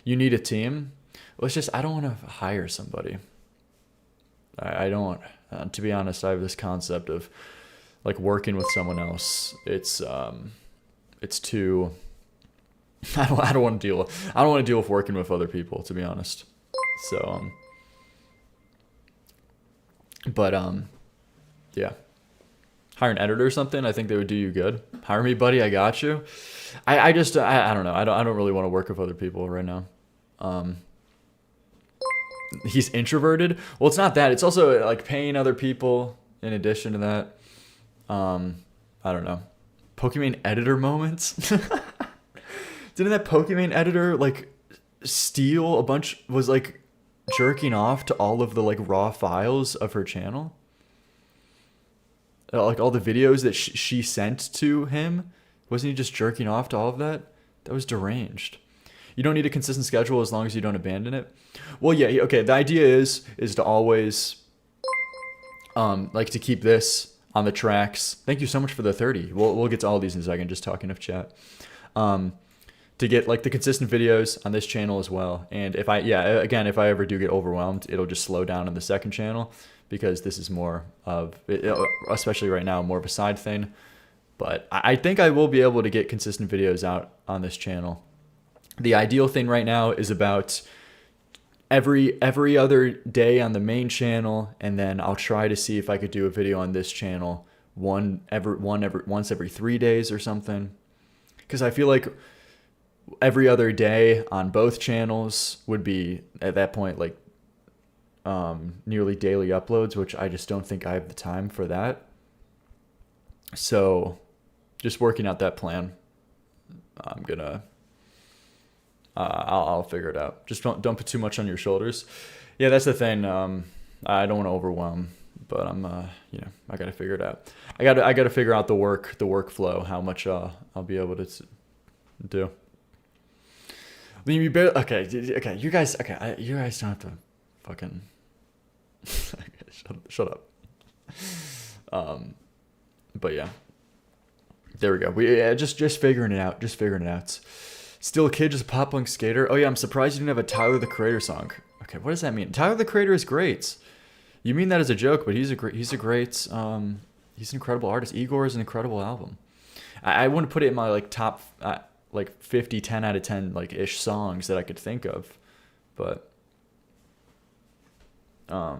You need a team. Well, it's just I don't want to hire somebody. I don't. To be honest, I have this concept of like working with someone else. It's too. I don't want to deal with working with other people, to be honest. So yeah. Hire an editor or something. I think they would do you good. Hire me, buddy. I got you. I don't know. I don't really want to work with other people right now. He's introverted. Well, it's not that. It's also like paying other people in addition to that. I don't know. Pokemon editor moments. Didn't that Pokemon editor like steal a bunch? Was like jerking off to all of the like raw files of her channel. Like all the videos that she sent to him. Wasn't he just jerking off to all of that? That was deranged. You don't need a consistent schedule as long as you don't abandon it. Well, yeah, okay. The idea is to always, like to keep this on the tracks. Thank you so much for the 30. We'll get to all these in a second. Just talking of chat. To get like the consistent videos on this channel as well. And if I ever do get overwhelmed, it'll just slow down on the second channel because this is more of, especially right now, more of a side thing. But I think I will be able to get consistent videos out on this channel. The ideal thing right now is about every other day on the main channel, and then I'll try to see if I could do a video on this channel once every 3 days or something. Because I feel like every other day on both channels would be at that point like nearly daily uploads, which I just don't think I have the time for that. So just working out that plan. I'm gonna I'll figure it out. Just don't put too much on your shoulders. Yeah, that's the thing. I don't want to overwhelm, but I'm you know, I gotta figure it out. I gotta figure out the workflow, how much I'll be able to do. Liam, you better okay. You guys don't have to fucking shut up. But yeah, there we go. Just figuring it out. Just figuring it out. Still a kid, just a pop punk skater. Oh yeah, I'm surprised you didn't have a Tyler the Creator song. Okay, what does that mean? Tyler the Creator is great. You mean that as a joke, but he's an incredible artist. Igor is an incredible album. I wouldn't put it in my like top like 50, 10 out of 10 like ish songs that I could think of, but yeah.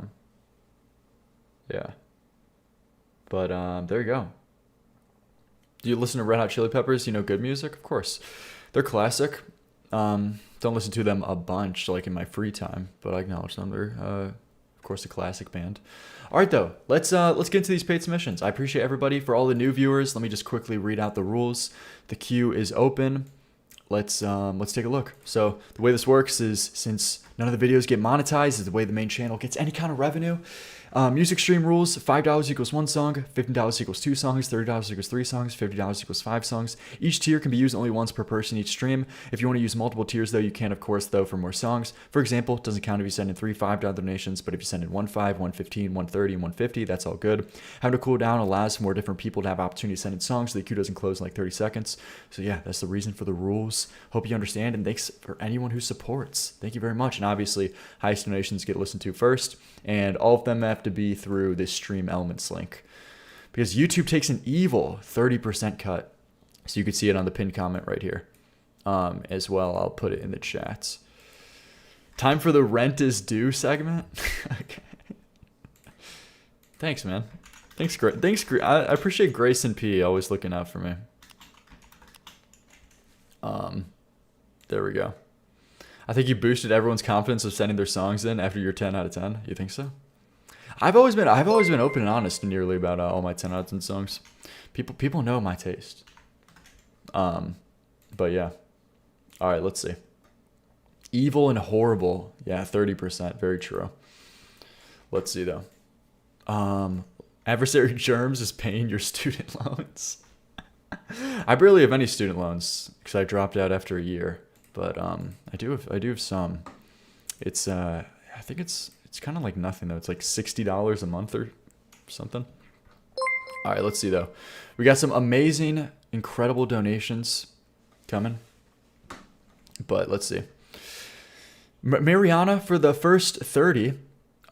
But there you go. Do you listen to Red Hot Chili Peppers? You know good music? Of course. They're classic. Don't listen to them a bunch like in my free time, but I acknowledge them. They're of course a classic band. All right though, let's get into these paid submissions. I appreciate everybody. For all the new viewers, let me just quickly read out the rules. The queue is open. Let's take a look. So the way this works is, since none of the videos get monetized, is the way the main channel gets any kind of revenue. Music stream rules: $5 equals 1 song, $15 equals 2 songs, $30 equals 3 songs, $50 equals 5 songs. Each tier can be used only once per person each stream. If you want to use multiple tiers though, you can of course though for more songs. For example, it doesn't count if you send in 3 $5 donations, but if you send in 1 5, 1 15, 1 30, and 1 50, that's all good. Having a cooldown allows more different people to have opportunity to send in songs, so the queue doesn't close in like 30 seconds. So yeah, that's the reason for the rules. Hope you understand, and thanks for anyone who supports. Thank you very much. And obviously, highest donations get listened to first, and all of them have to be through this Stream Elements link, because YouTube takes an evil 30% cut. So you can see it on the pinned comment right here. As well, I'll put it in the chats. Time for the rent is due segment. Okay. Thanks, man. Thanks. I appreciate Grayson P always looking out for me. There we go. I think you boosted everyone's confidence of sending their songs in after your 10 out of 10. You think so? I've always been open and honest nearly about all my 10 out of 10 songs. People know my taste. But yeah. All right, let's see. Evil and horrible. Yeah, 30%. Very true. Let's see though. Adversary Germs is paying your student loans. I barely have any student loans because I dropped out after a year. But I do have some. It's I think it's kind of like nothing though. It's like $60 a month or something. All right, let's see though. We got some amazing, incredible donations coming. But let's see. Mariana for the first 30.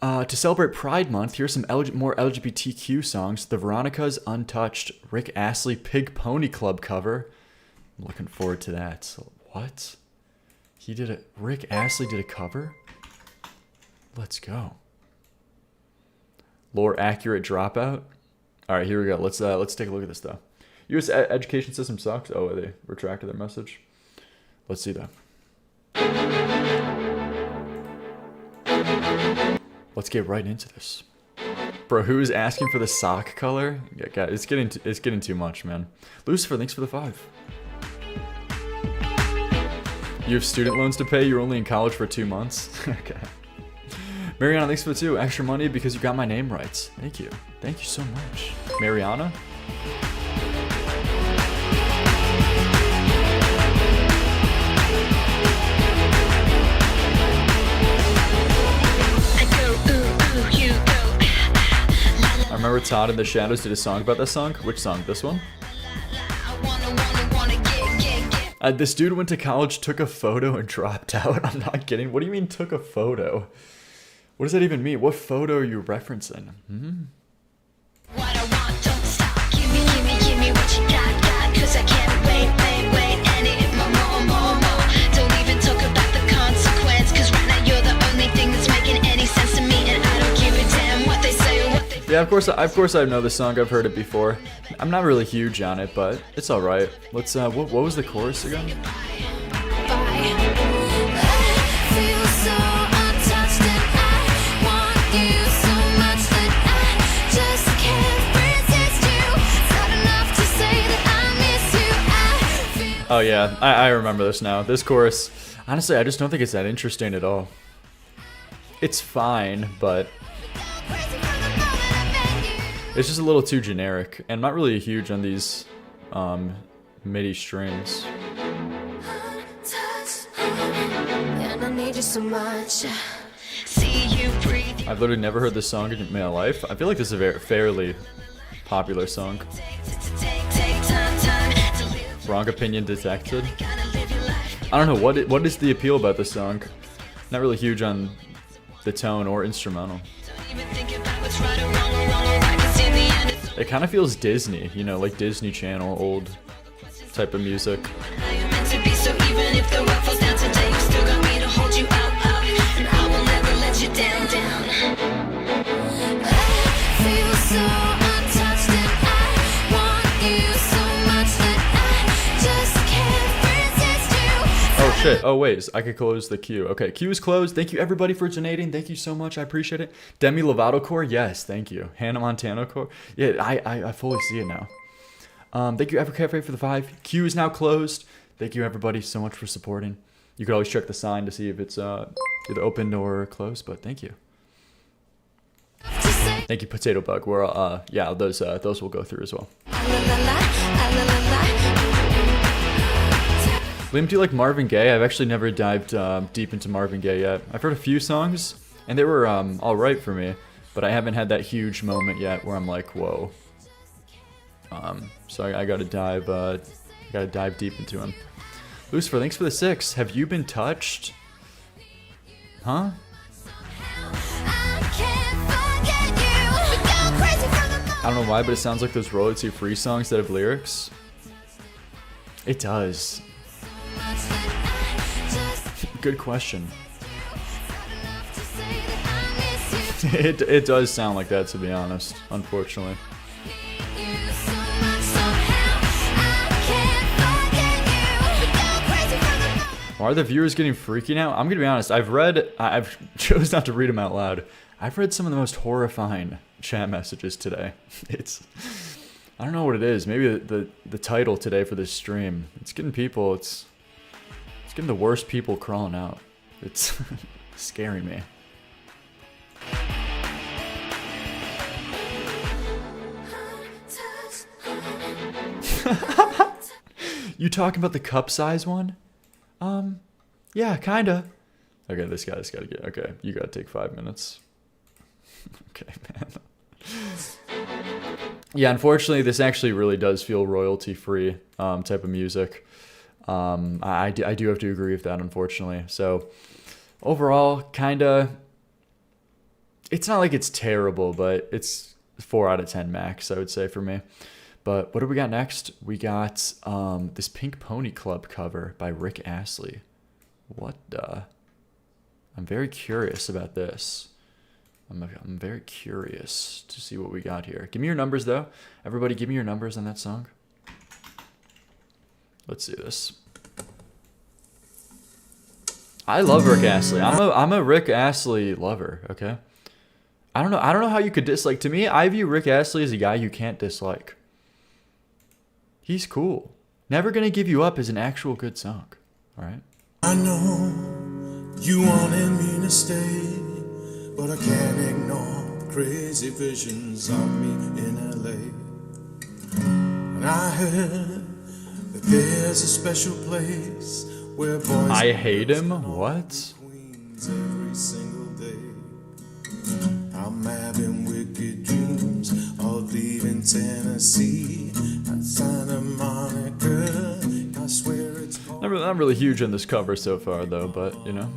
To celebrate Pride Month, here's some more LGBTQ songs. The Veronicas, Untouched, Rick Astley, Pig Pony Club cover. I'm looking forward to that. So, what? Rick Astley did a cover? Let's go. Lore Accurate Dropout. All right, here we go. Let's take a look at this though. U.S. education system sucks. Oh, they retracted their message. Let's see though. Let's get right into this. Bro, who's asking for the sock color? Yeah, God, it's getting too much, man. Lucifer, thanks for the 5. You have student loans to pay? You're only in college for 2 months? Okay. Mariana, thanks for the 2. Extra money because you got my name right. Thank you. Thank you so much. Mariana? I remember Todd in the Shadows did a song about this song. Which song? This one? This dude went to college, took a photo, and dropped out. I'm not kidding. What do you mean took a photo? What does that even mean? What photo are you referencing? What I want, don't stop. Give me what you got, 'cause I can't wait, and it more. Don't even talk about the consequence, 'cause right now you're the only thing that's making any sense to me, and I don't give a damn what they say or what they Yeah, of course I know this song. I've heard it before. I'm not really huge on it, but it's all right. Let's what was the chorus again? Oh yeah, I remember this now. This chorus, honestly, I just don't think it's that interesting at all. It's fine, but It's just a little too generic, and I'm not really huge on these MIDI strings. And I need you so much. See you breathe. I've literally never heard this song in my life. I feel like this is a very fairly popular song. Wrong opinion detected. I don't know what is the appeal about this song. Not really huge on the tone or instrumental. It kind of feels Disney, you know, like Disney Channel, old type of music. Oh shit, oh wait, I could close the queue. Okay, queue is closed. Thank you everybody for donating. Thank you so much, I appreciate it. Demi Lovato core, yes, thank you. Hannah Montana core, yeah, I fully see it now. Thank you Evercafe for the 5. Queue is now closed. Thank you everybody so much for supporting. You could always check the sign to see if it's either open or closed, but thank you. Thank you Potato Bug. We're yeah, those will go through as well. Liam, do you like Marvin Gaye? I've actually never dived deep into Marvin Gaye yet. I've heard a few songs, and they were alright for me, but I haven't had that huge moment yet where I'm like, whoa. So I gotta dive deep into him. Lucifer, thanks for the 6. Have you been touched? Huh? I don't know why, but it sounds like those royalty-free songs that have lyrics. It does. Good question. It does sound like that, to be honest, unfortunately. Why are the viewers getting freaky now? I'm gonna be honest, I've chose not to read them out loud. I've read some of the most horrifying chat messages today. I don't know what it is. Maybe the title today for this stream. It's getting people, it's getting the worst people crawling out. It's scaring me. You talking about the cup size one? Yeah, kinda. Okay, this guy's gotta get, okay, you gotta take 5 minutes. Okay, man. Yeah, unfortunately, this actually really does feel royalty-free type of music. I do have to agree with that, unfortunately. So, overall, kinda, it's not like it's terrible, but it's 4 out of 10 max, I would say, for me. But what do we got next? We got this Pink Pony Club cover by Rick Astley. What the? I'm very curious about this. I'm very curious to see what we got here. Give me your numbers, though. Everybody, give me your numbers on that song. Let's see this. I love Rick Astley. I'm a Rick Astley lover. Okay. I don't know how you could dislike. To me, I view Rick Astley as a guy you can't dislike. He's cool. Never Gonna Give You Up is an actual good song. All right. I know you wanted me to stay, but I can't ignore the crazy visions of me in LA. And I heard that there's a special place where boys I hate him. What? queens every single day. I'm having wicked dreams of leaving Tennessee and Santa Monica. I swear it's I'm really huge on this cover so far, though. But you know,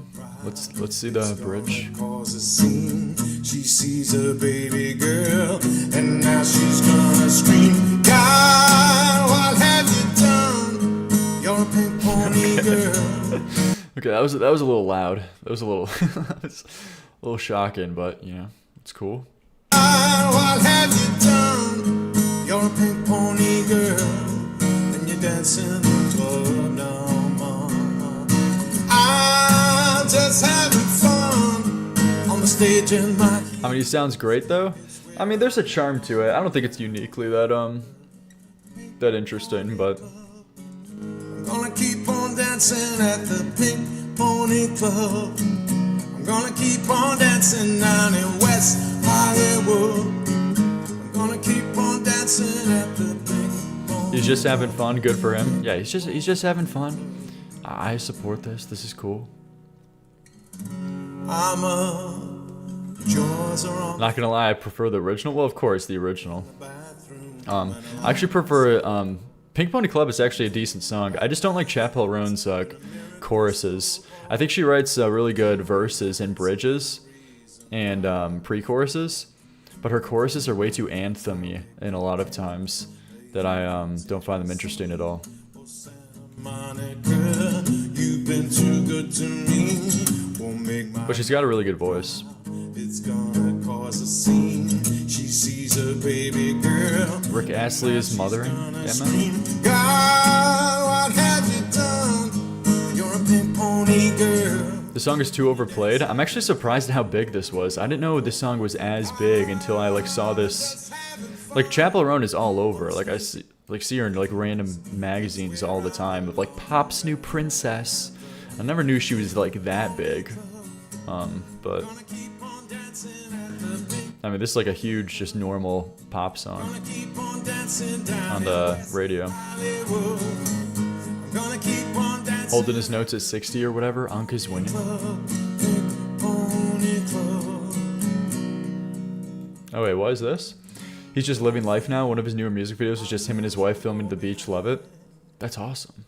let's see the bridge. cause a scene. She sees a baby girl, and now she's gonna scream. God, what have you done? You're a pink pony girl. Okay, that was a little loud. That was a little a little shocking, but you know, it's cool. God, what have you done? You're a pink pony girl, and you're dancing in the club now, mama. I'm just having fun on the stage in my. I mean, he sounds great though. I mean, there's a charm to it. I don't think it's uniquely that interesting, but I'm gonna keep on dancing at the Pink Pony Club. I'm gonna keep on dancing down in West Hollywood. I'm gonna keep on dancing at the ping-pong. He's just having fun. Good for him. Yeah, he's just having fun. I support this. This is cool. I'm a jaws are on Not gonna lie, I prefer the original. Well, of course, the original. the bathroom. I actually prefer Pink Pony Club is actually a decent song. I just don't like Chappell Roan's choruses. I think she writes really good verses and bridges and pre-choruses, but her choruses are way too anthem-y in a lot of times that I don't find them interesting at all. Monica, you've been too good to me. Won't make my But she's got a really good voice. It's gonna cause a scene. She sees a baby girl. Rick Astley is mothering. Yeah, man. God, what have you done? You're a pink pony girl. The song is too overplayed. I'm actually surprised at how big this was. I didn't know this song was as big until I like saw this. Like Chappell Roan is all over. Like I see her in like random magazines all the time of like Pop's new princess. I never knew she was like that big. But I mean, this is like a huge, just normal pop song on the radio. Holding his notes at 60 or whatever. Ankh is winning. Oh wait, what is this? He's just living life now. One of his newer music videos is just him and his wife filming at the beach. Love it. That's awesome.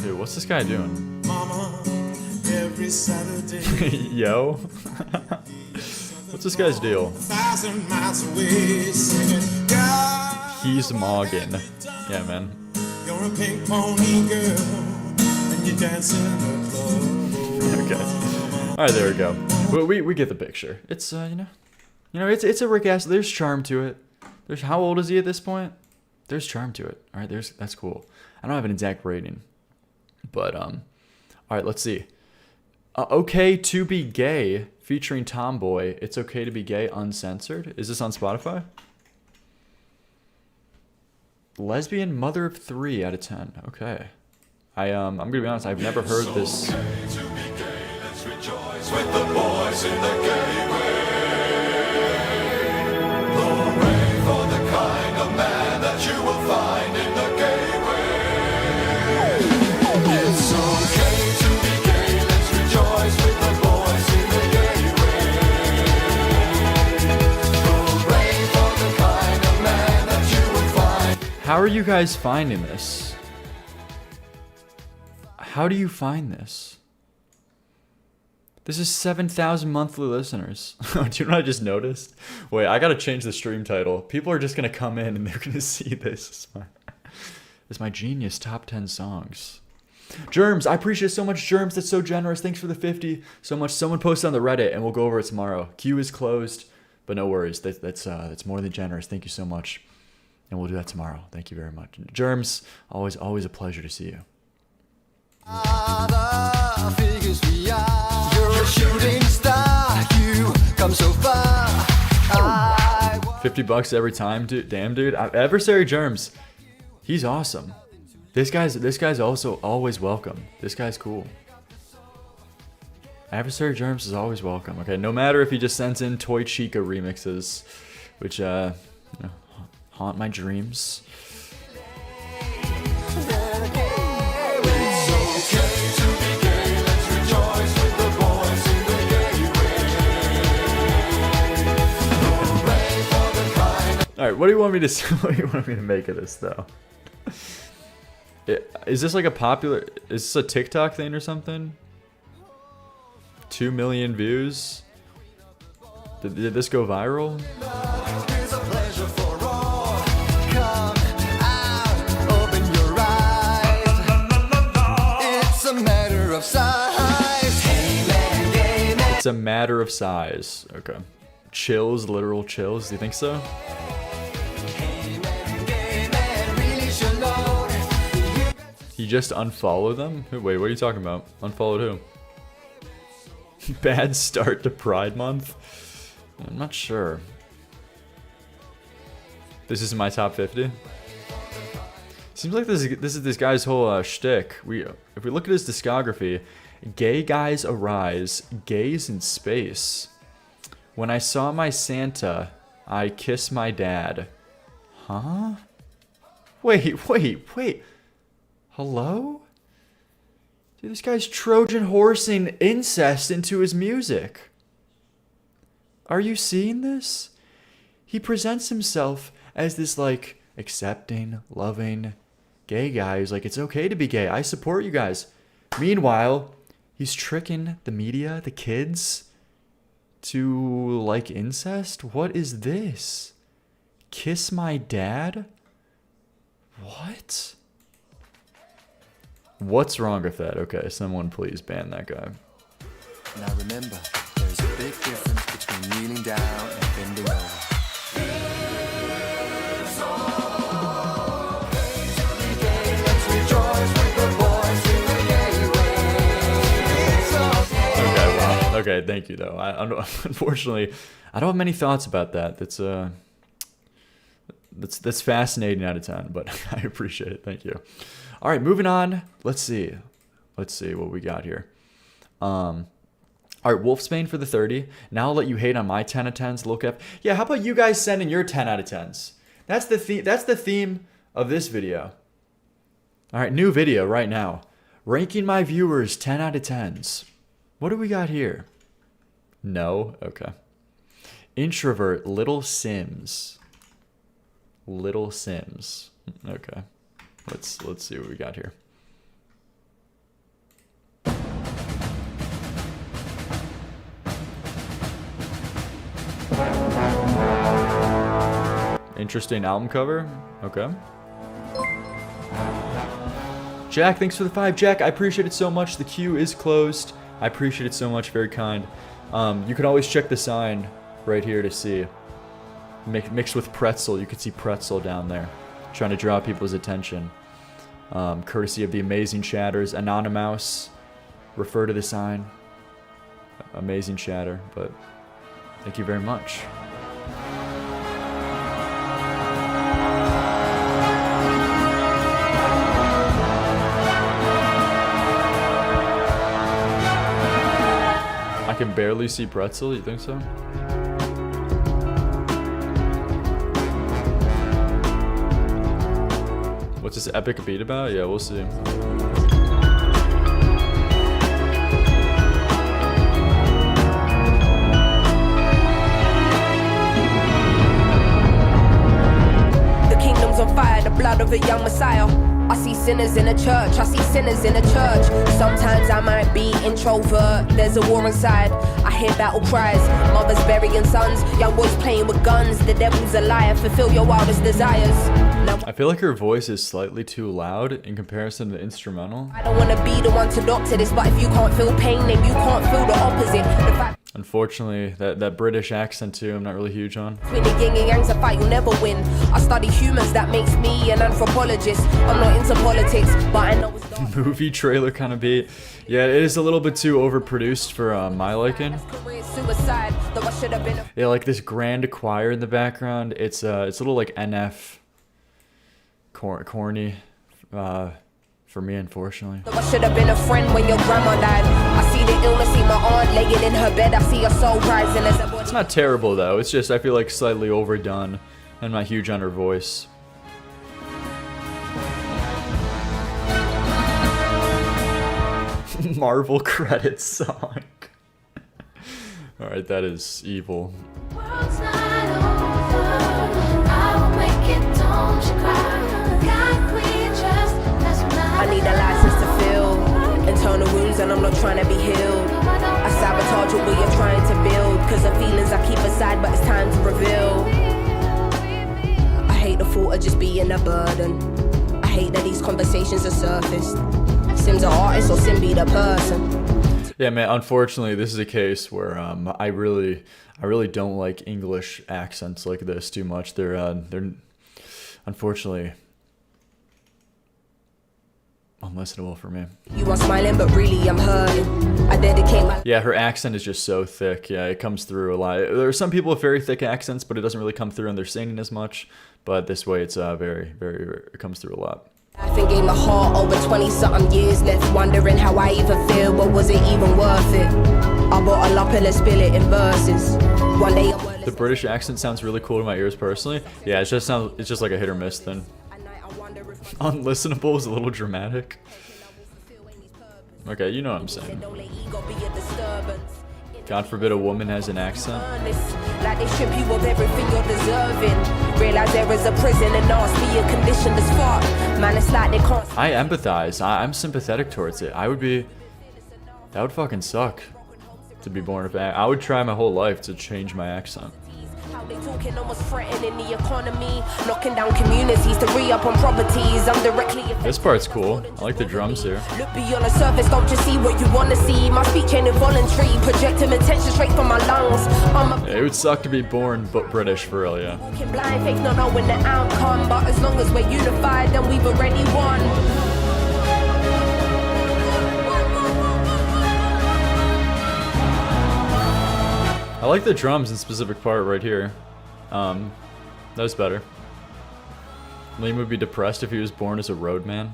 Dude, what's this guy doing? Mama, every Saturday. Yo. What's this guy's deal? 1,000 miles away, singing, God, He's Morgan. Yeah, man. you're a pink pony girl, and you dance in the club. Okay. All right, there we go. Well, we get the picture. It's you know, it's a Rick Astley. There's charm to it. There's how old is he at this point? There's charm to it. All right, that's cool. I don't have an exact rating, but all right, let's see. Okay to be gay featuring Tomboy. It's okay to be gay uncensored. Is this on Spotify? Lesbian mother of 3 out of 10. Okay. I'm gonna be honest. I've never heard this. With the boys in the gay way. Hooray for the kind of man that you will find in the gay way. It's okay to be gay, let's rejoice with the boys in the gay way. Hooray for the kind of man that you will find. How are you guys finding this? How do you find this? This is 7,000 monthly listeners. Do you know what I just noticed? Wait, I gotta change the stream title. People are just gonna come in and they're gonna see this. It's my genius top 10 songs. Germs, I appreciate it so much. Germs, that's so generous. Thanks for the 50 so much. Someone posted on the Reddit and we'll go over it tomorrow. Queue is closed, but no worries. That's more than generous. Thank you so much. And we'll do that tomorrow. Thank you very much. Germs, always a pleasure to see you. Shooting star, you come so far. $50 every time, dude. Damn, dude. Adversary Germs, he's awesome. This guy's also always welcome. This guy's cool. Adversary Germs is always welcome. Okay, no matter if he just sends in Toy Chica remixes, which haunt my dreams. All right, what do you want me to what do you want me to make of this though? Is this like a popular? Is this a TikTok thing or something? 2 million views. Did this go viral? It's a matter of size. It's a matter of size. Okay. Chills, literal chills. Do you think so? You just unfollow them? Wait, what are you talking about? Unfollowed who? Bad start to Pride Month? I'm not sure. This is my top 50? Seems like this is this guy's whole shtick. If we look at his discography, Gay guys arise, gays in space. When I saw my Santa, I kiss my dad. Huh? Wait. Hello? Dude, this guy's Trojan horsing incest into his music. Are you seeing this? He presents himself as this, like, accepting, loving gay guy who's like, it's okay to be gay. I support you guys. Meanwhile, he's tricking the media, the kids, to like incest? What is this? Kiss my dad? What? What's wrong with that? Okay, someone please ban that guy. Now remember, there's a big difference between kneeling down and bending over. Okay, wow. Okay, thank you though. Unfortunately, I don't have many thoughts about that. That's fascinating out of 10, but I appreciate it. Thank you. All right, moving on. Let's see what we got here. All right, Wolfsbane for the 30. Now I'll let you hate on my 10 out of 10s. Look up. Yeah, how about you guys send in your 10 out of 10s? That's the theme of this video. All right, new video right now. Ranking my viewers 10 out of 10s. What do we got here? No? Okay. Introvert, Little Sims. Little Sims. Okay. Let's see what we got here. Interesting album cover. Okay. Jack, thanks for the 5. Jack, I appreciate it so much. The queue is closed. I appreciate it so much. Very kind. You can always check the sign right here to see. Mixed with pretzel. You can see pretzel down there. Trying to draw people's attention. Courtesy of the amazing chatters. Anonymous. Refer to the sign. Amazing chatter. But thank you very much. I can barely see pretzel. You think so? What's this epic beat about? Yeah, we'll see. The kingdom's on fire, the blood of a young Messiah. I see sinners in a church, I see sinners in a church. Sometimes I might be introvert, there's a war inside. I hear battle cries, mothers burying sons, young boys playing with guns. The devil's a liar, fulfill your wildest desires. Now, I feel like her voice is slightly too loud in comparison to the instrumental. I don't wanna be the one to doctor this, but if you can't feel pain, then you can't feel the opposite. The fact Unfortunately, that British accent too, I'm not really huge on. between the yin and yang's a fight you'll never win. I study humans, that makes me an anthropologist. I'm not into politics, but I know it's dark. Movie trailer kind of beat. Yeah, it is a little bit too overproduced for my liking. Career suicide, though I should have been a Yeah, like this grand choir in the background. It's a little like NF corny for me, unfortunately. though I should have been a friend when your grandma died. I see the illness, see my aunt laying in her bed. I see her soul rising as a It's not terrible though. It's just I feel like slightly overdone, and not huge on her voice. Marvel credits song. All right, that is evil. World's not over. I will make it, don't you cry. God, we just, that's what I need a license to feel internal wounds and I'm not trying to be healed. I sabotage what you're trying to build, cause the feelings I keep aside, but it's time to reveal. I hate the thought of just being a burden. I hate that these conversations are surfaced. Sims are artists or Sim be the person. Yeah, man. Unfortunately, this is a case where I really don't like English accents like this too much. They're unfortunately unlistenable for me. You are smiling, but really I'm hurting. I dedicate my Yeah, her accent is just so thick. Yeah, it comes through a lot. There are some people with very thick accents, but it doesn't really come through and they're singing as much. But this way, it's very, very, it comes through a lot. I think gave my heart over 20 something years, left wondering how I even feel, but was it even worth it? I bottle up and let's spill it in verses. One day The British accent sounds really cool to my ears personally. Yeah, it's just like a hit or miss thing. Unlistenable is a little dramatic. Okay, you know what I'm saying. God forbid a woman has an accent. Like they strip you of everything you're deserving. Realize there is a prison and nasty and conditioned as fuck. Man, it's like they can't. I empathize. I'm sympathetic towards it. That would fucking suck to be born of. I would try my whole life to change my accent. How they talking almost threatening the economy, knocking down communities to re-up on properties. I'm directly affected. This part's cool. I like the drums here. Look beyond the surface, don't just see what you want to see. My speech ain't involuntary, projecting attention straight from my lungs. It would suck to be born but British for real, yeah. Walking blind, fake not knowing the outcome, but as long as we're unified, then we've already won. I like the drums in specific part right here. That was better. Liam would be depressed if he was born as a roadman.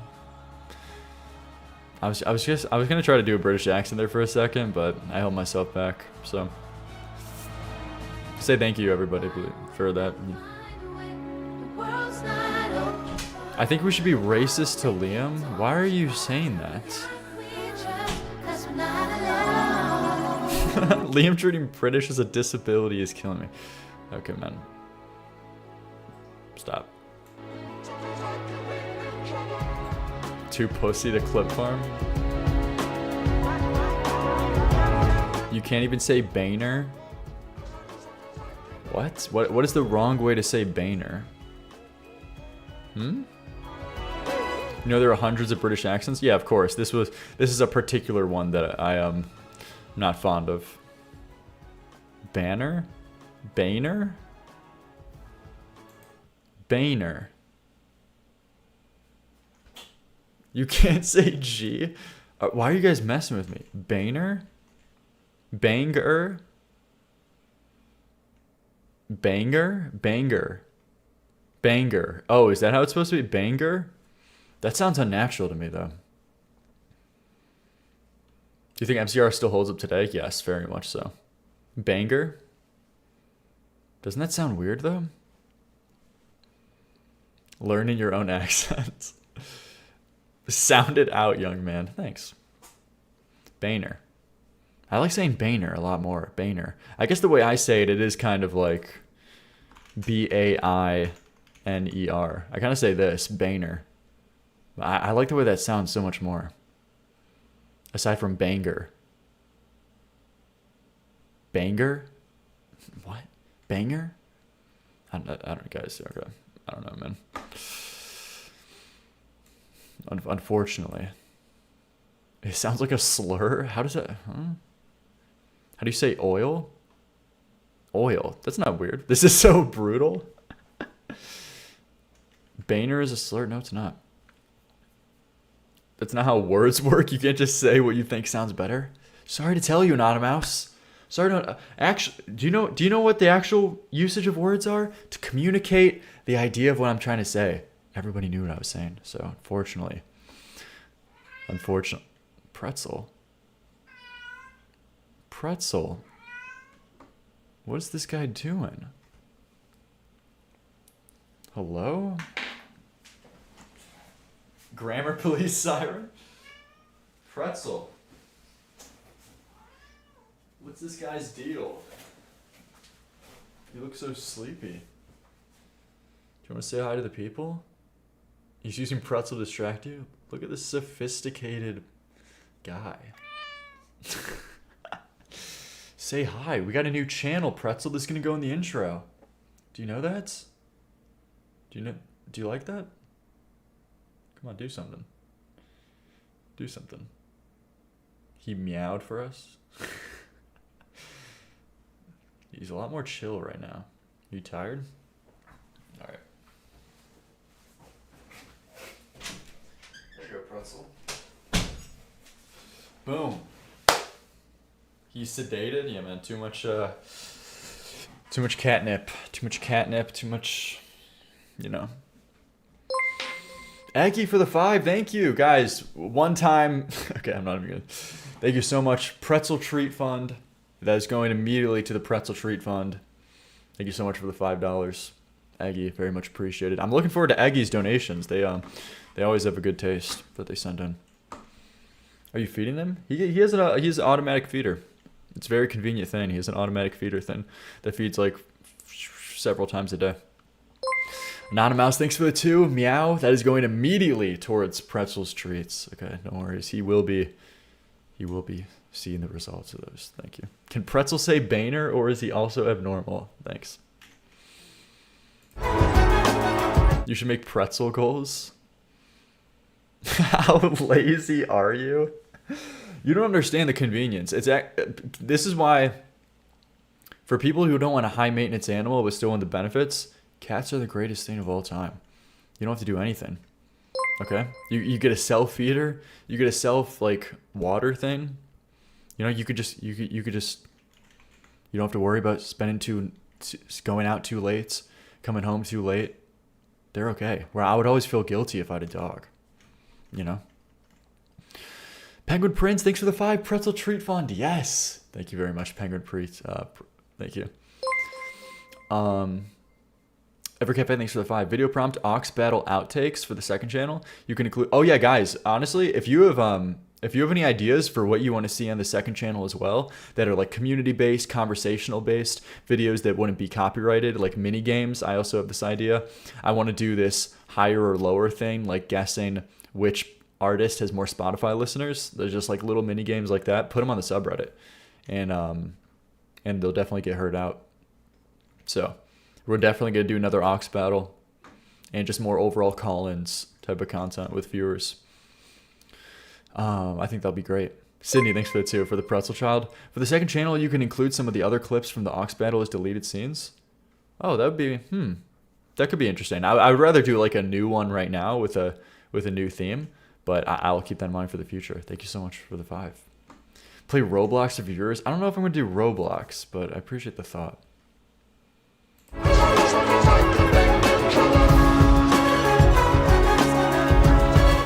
I was gonna try to do a British accent there for a second, but I held myself back. So say thank you everybody for that. I think we should be racist to Liam. Why are you saying that? Liam treating British as a disability is killing me. Okay, man. Stop. Too pussy to clip farm? You can't even say Boehner? What? What is the wrong way to say Boehner? You know there are hundreds of British accents? Yeah, of course. This is a particular one that I am not fond of. Banner? Boehner? Boehner. You can't say G? Why are you guys messing with me? Boehner? Banger? Banger? Banger. Banger. Oh, is that how it's supposed to be? Banger? That sounds unnatural to me, though. Do you think MCR still holds up today? Yes, very much so. Banger? Doesn't that sound weird, though? Learning your own accent. Sound it out, young man. Thanks. Boehner. I like saying Boehner a lot more. Boehner. I guess the way I say it, it is kind of like Bainer. I kind of say this, Boehner. I like the way that sounds so much more. Aside from banger. Banger? What? Banger? I don't guys. Okay. I don't know, man. Unfortunately. It sounds like a slur. How does that... Huh? How do you say oil? Oil. That's not weird. This is so brutal. Boehner is a slur? No, it's not. That's not how words work. You can't just say what you think sounds better. Sorry to tell you, Anonymous. Sorry to... Actually, do you know what the actual usage of words are? To communicate the idea of what I'm trying to say. Everybody knew what I was saying. So, unfortunately. Pretzel. Pretzel. What is this guy doing? Hello? Grammar police siren? Pretzel. What's this guy's deal? You look so sleepy. Do you want to say hi to the people? He's using Pretzel to distract you? Look at this sophisticated guy. Say hi. We got a new channel, Pretzel. This is going to go in the intro. Do you know that? Do you like that? Come on, do something. Do something. He meowed for us. He's a lot more chill right now. You tired? All right. There you go, Pretzel. Boom. He's sedated. Yeah, man. Too much catnip. Too much catnip. Too much, you know. Eggy for the 5. Thank you, guys. One time. Okay, I'm not even gonna. Thank you so much. Pretzel Treat Fund. That is going immediately to the Pretzel Treat Fund. Thank you so much for the $5. Eggy, very much appreciated. I'm looking forward to Eggy's donations. They always have a good taste that they send in. Are you feeding them? He has an automatic feeder. It's a very convenient thing. He has an automatic feeder thing that feeds like several times a day. Anonymous, thanks for the 2. Meow. That is going immediately towards Pretzel's treats. Okay, no worries. He will be seeing the results of those. Thank you. Can Pretzel say Boehner, or is he also abnormal? Thanks. You should make pretzel goals. How lazy are you? You don't understand the convenience. This is why, for people who don't want a high maintenance animal but still want the benefits, cats are the greatest thing of all time. You don't have to do anything. Okay? You get a self feeder. You get a self like water thing. You know, you could just you don't have to worry about going out too late, coming home too late. They're okay. Where I would always feel guilty if I had a dog. You know? Penguin Prince, thanks for the 5. Pretzel Treat Fund. Yes. Thank you very much, Penguin Prince. Thank you. Evercafe, thanks for the 5. Video prompt Ox Battle outtakes for the second channel. You can include. Oh yeah, guys. Honestly, if you have any ideas for what you want to see on the second channel as well, that are like community-based, conversational-based videos that wouldn't be copyrighted, like mini games. I also have this idea. I want to do this higher or lower thing, like guessing which artist has more Spotify listeners. There's just like little mini games like that. Put them on the subreddit, and they'll definitely get heard out. So we're definitely gonna do another Ox Battle, and just more overall call-ins type of content with viewers. I think that'll be great. Sydney, thanks for the 2 for the Pretzel Child. For the second channel, you can include some of the other clips from the Ox Battle as deleted scenes. Oh, that would be that could be interesting. I would rather do like a new one right now with a new theme, but I'll keep that in mind for the future. Thank you so much for the 5. Play Roblox for viewers. I don't know if I'm gonna do Roblox, but I appreciate the thought.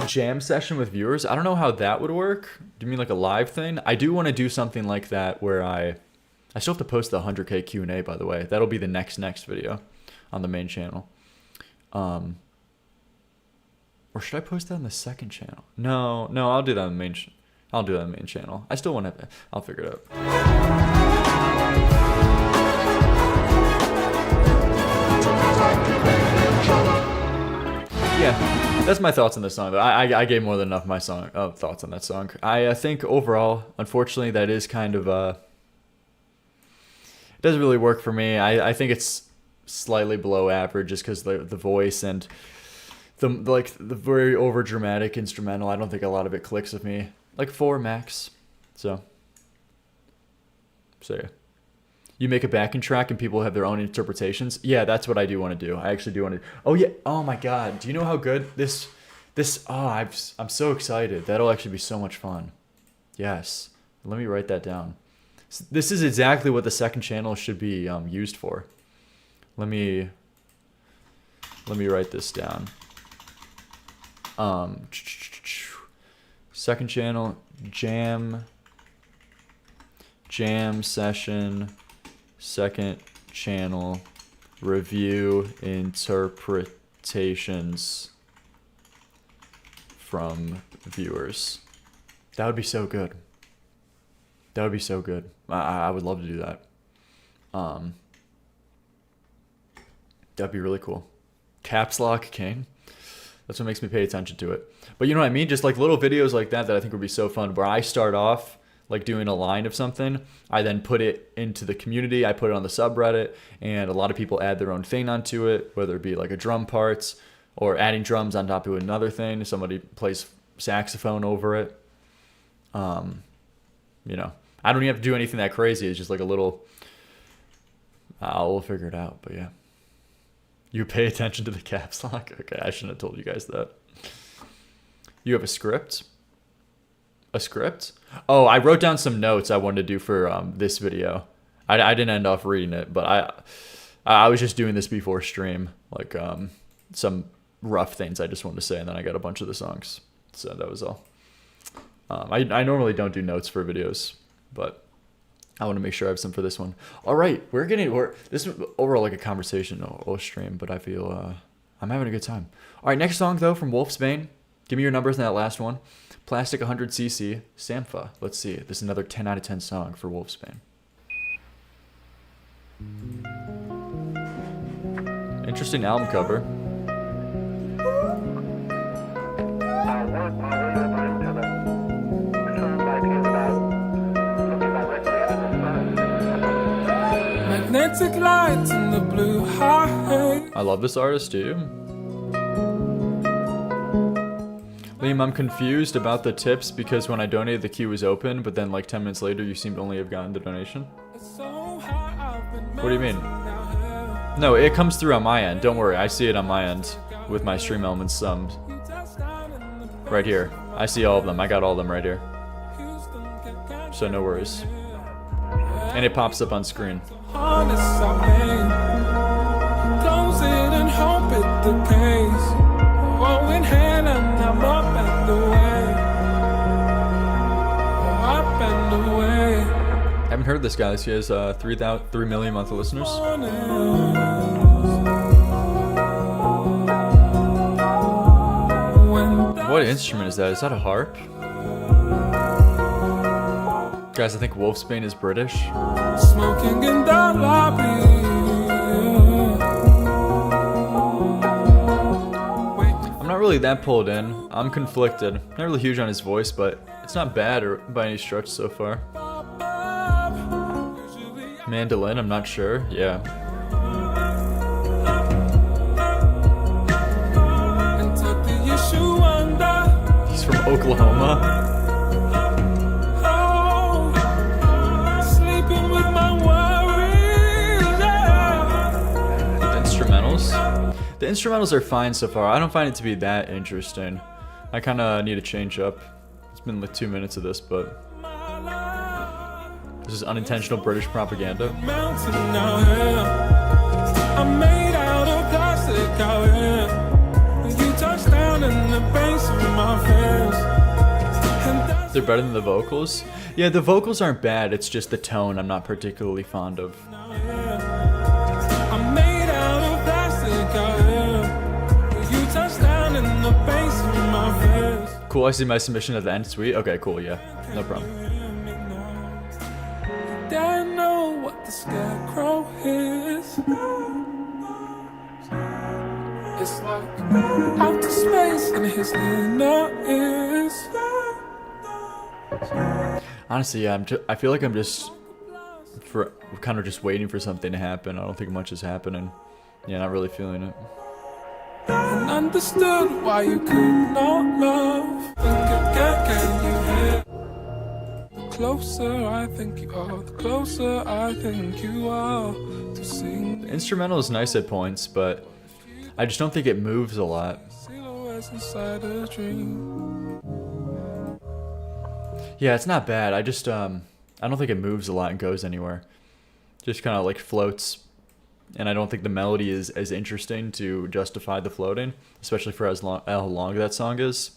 Jam session with viewers. I don't know how that would work. Do you mean like a live thing? I do want to do something like that where I still have to post the 100K Q&A, by the way. That'll be the next video on the main channel. Or should I post that on the second channel? No, I'll do that on the main I'll do that on the main channel. I still want to. I'll figure it out. Yeah, that's my thoughts on this song. I gave more than enough of my thoughts on that song. I think overall, unfortunately, that is kind of it doesn't really work for me. I think it's slightly below average just because the voice and the very over dramatic instrumental. I don't think a lot of it clicks with me. Like 4 max. So yeah. You make a backing track and people have their own interpretations. Yeah, that's what I do want to do. I actually do want to. Oh yeah. Oh my God. Do you know how good this? I'm so excited. That'll actually be so much fun. Yes. Let me write that down. This is exactly what the second channel should be used for. Let me write this down. Second channel jam session. Second channel review interpretations from viewers. That would be so good. That would be so good. I would love to do that. That'd be really cool. Caps Lock King. That's what makes me pay attention to it. But you know what I mean? Just like little videos like that I think would be so fun, where I start off like doing a line of something. I then put it into the community. I put it on the subreddit, and a lot of people add their own thing onto it, whether it be like a drum parts or adding drums on top of another thing. Somebody plays saxophone over it. You know, I don't even have to do anything that crazy. It's just like a little, we'll figure it out. But yeah, you pay attention to the caps lock. Okay, I shouldn't have told you guys that. You have a script? A script? Oh, I wrote down some notes I wanted to do for this video. I didn't end off reading it, but I was just doing this before stream, like some rough things I just wanted to say, and then I got a bunch of the songs. So that was all. I normally don't do notes for videos, but I want to make sure I have some for this one. All right, this is overall like a conversational stream, but I feel I'm having a good time. All right, next song though from Wolfsbane. Give me your numbers in that last one. Plastic 100cc, Sampha. Let's see. This is another 10 out of 10 song for Wolfsbane. Interesting album cover. Magnetic lights in the blue highway. I love this artist, do you? Liam, I'm confused about the tips because when I donated the queue was open, but then like 10 minutes later you seem to only have gotten the donation. What do you mean? No, it comes through on my end. Don't worry, I see it on my end with my stream elements right here. I see all of them. I got all of them right here. So no worries. And it pops up on screen. Close it and hope it decays. Oh, in hell and I'm up and away. Up and away. Haven't heard this guy. He has 3 million monthly listeners. What instrument is that? Is that a harp? Guys, I think Wolfsbane is British. Smoking in the lobby. I'm not really that pulled in. I'm conflicted. Not really huge on his voice, but it's not bad or by any stretch so far. Mandolin, I'm not sure. Yeah. He's from Oklahoma. The instrumentals are fine so far. I don't find it to be that interesting. I kind of need to change up. It's been like 2 minutes of this, but this is unintentional British propaganda. I'm made out of plastic out here. You touch down in the base of my face. They're better than the vocals. Yeah, the vocals aren't bad. It's just the tone I'm not particularly fond of. I'm made out of plastic out here. You touch down in the base of my face. Cool, I see my submission at the end. Sweet. Okay, cool, yeah. No problem. I know what the scarecrow is. It's like outer space and his inner is. Honestly, yeah, I feel like I'm just kind of just waiting for something to happen. I don't think much is happening. Yeah, not really feeling it. And understood why you could not love. Can you hear? The closer I think you are, the closer I think you are to sing. The instrumental is nice at points, but I just don't think it moves a lot. Silhouettes inside a dream. Yeah, it's not bad. I just I don't think it moves a lot and goes anywhere. Just kind of like floats, and I don't think the melody is as interesting to justify the floating, especially for how long that song is.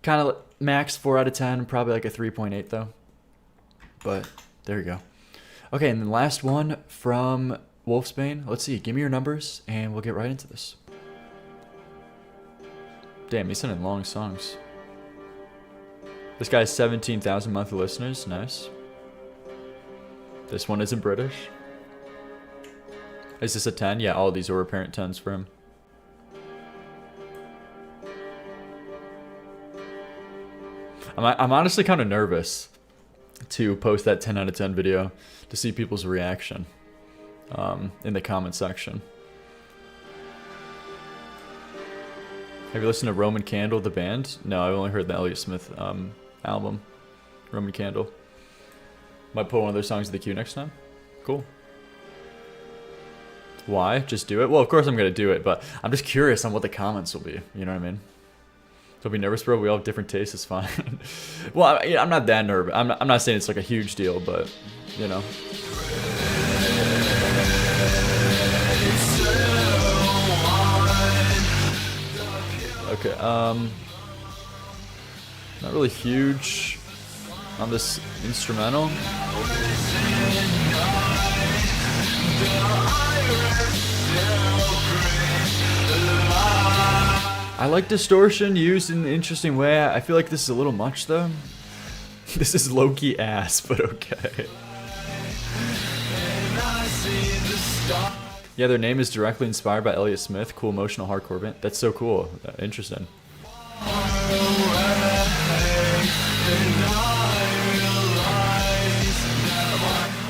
Kind of max 4 out of 10, probably like a 3.8 though. But there you go. Okay, and the last one from Wolfsbane. Let's see. Give me your numbers, and we'll get right into this. Damn, he's sending long songs. This guy has 17,000 monthly listeners. Nice. This one isn't British. Is this a 10? Yeah, all of these are apparent 10s for him. I'm honestly kind of nervous to post that 10 out of 10 video to see people's reaction in the comment section. Have you listened to Roman Candle, the band? No, I've only heard the Elliott Smith album, Roman Candle. Might put one of their songs in the queue next time. Cool. Why? Just do it? Well, of course I'm going to do it, but I'm just curious on what the comments will be. You know what I mean? Don't be nervous, bro. We all have different tastes. It's fine. Well, I'm not that nervous. I'm not saying it's like a huge deal, but, you know. Okay, not really huge on this instrumental. I like distortion used in an interesting way. I feel like this is a little much though. This is low-key ass, but okay. Yeah, their name is directly inspired by Elliott Smith. Cool emotional hardcore band. That's so cool. Interesting.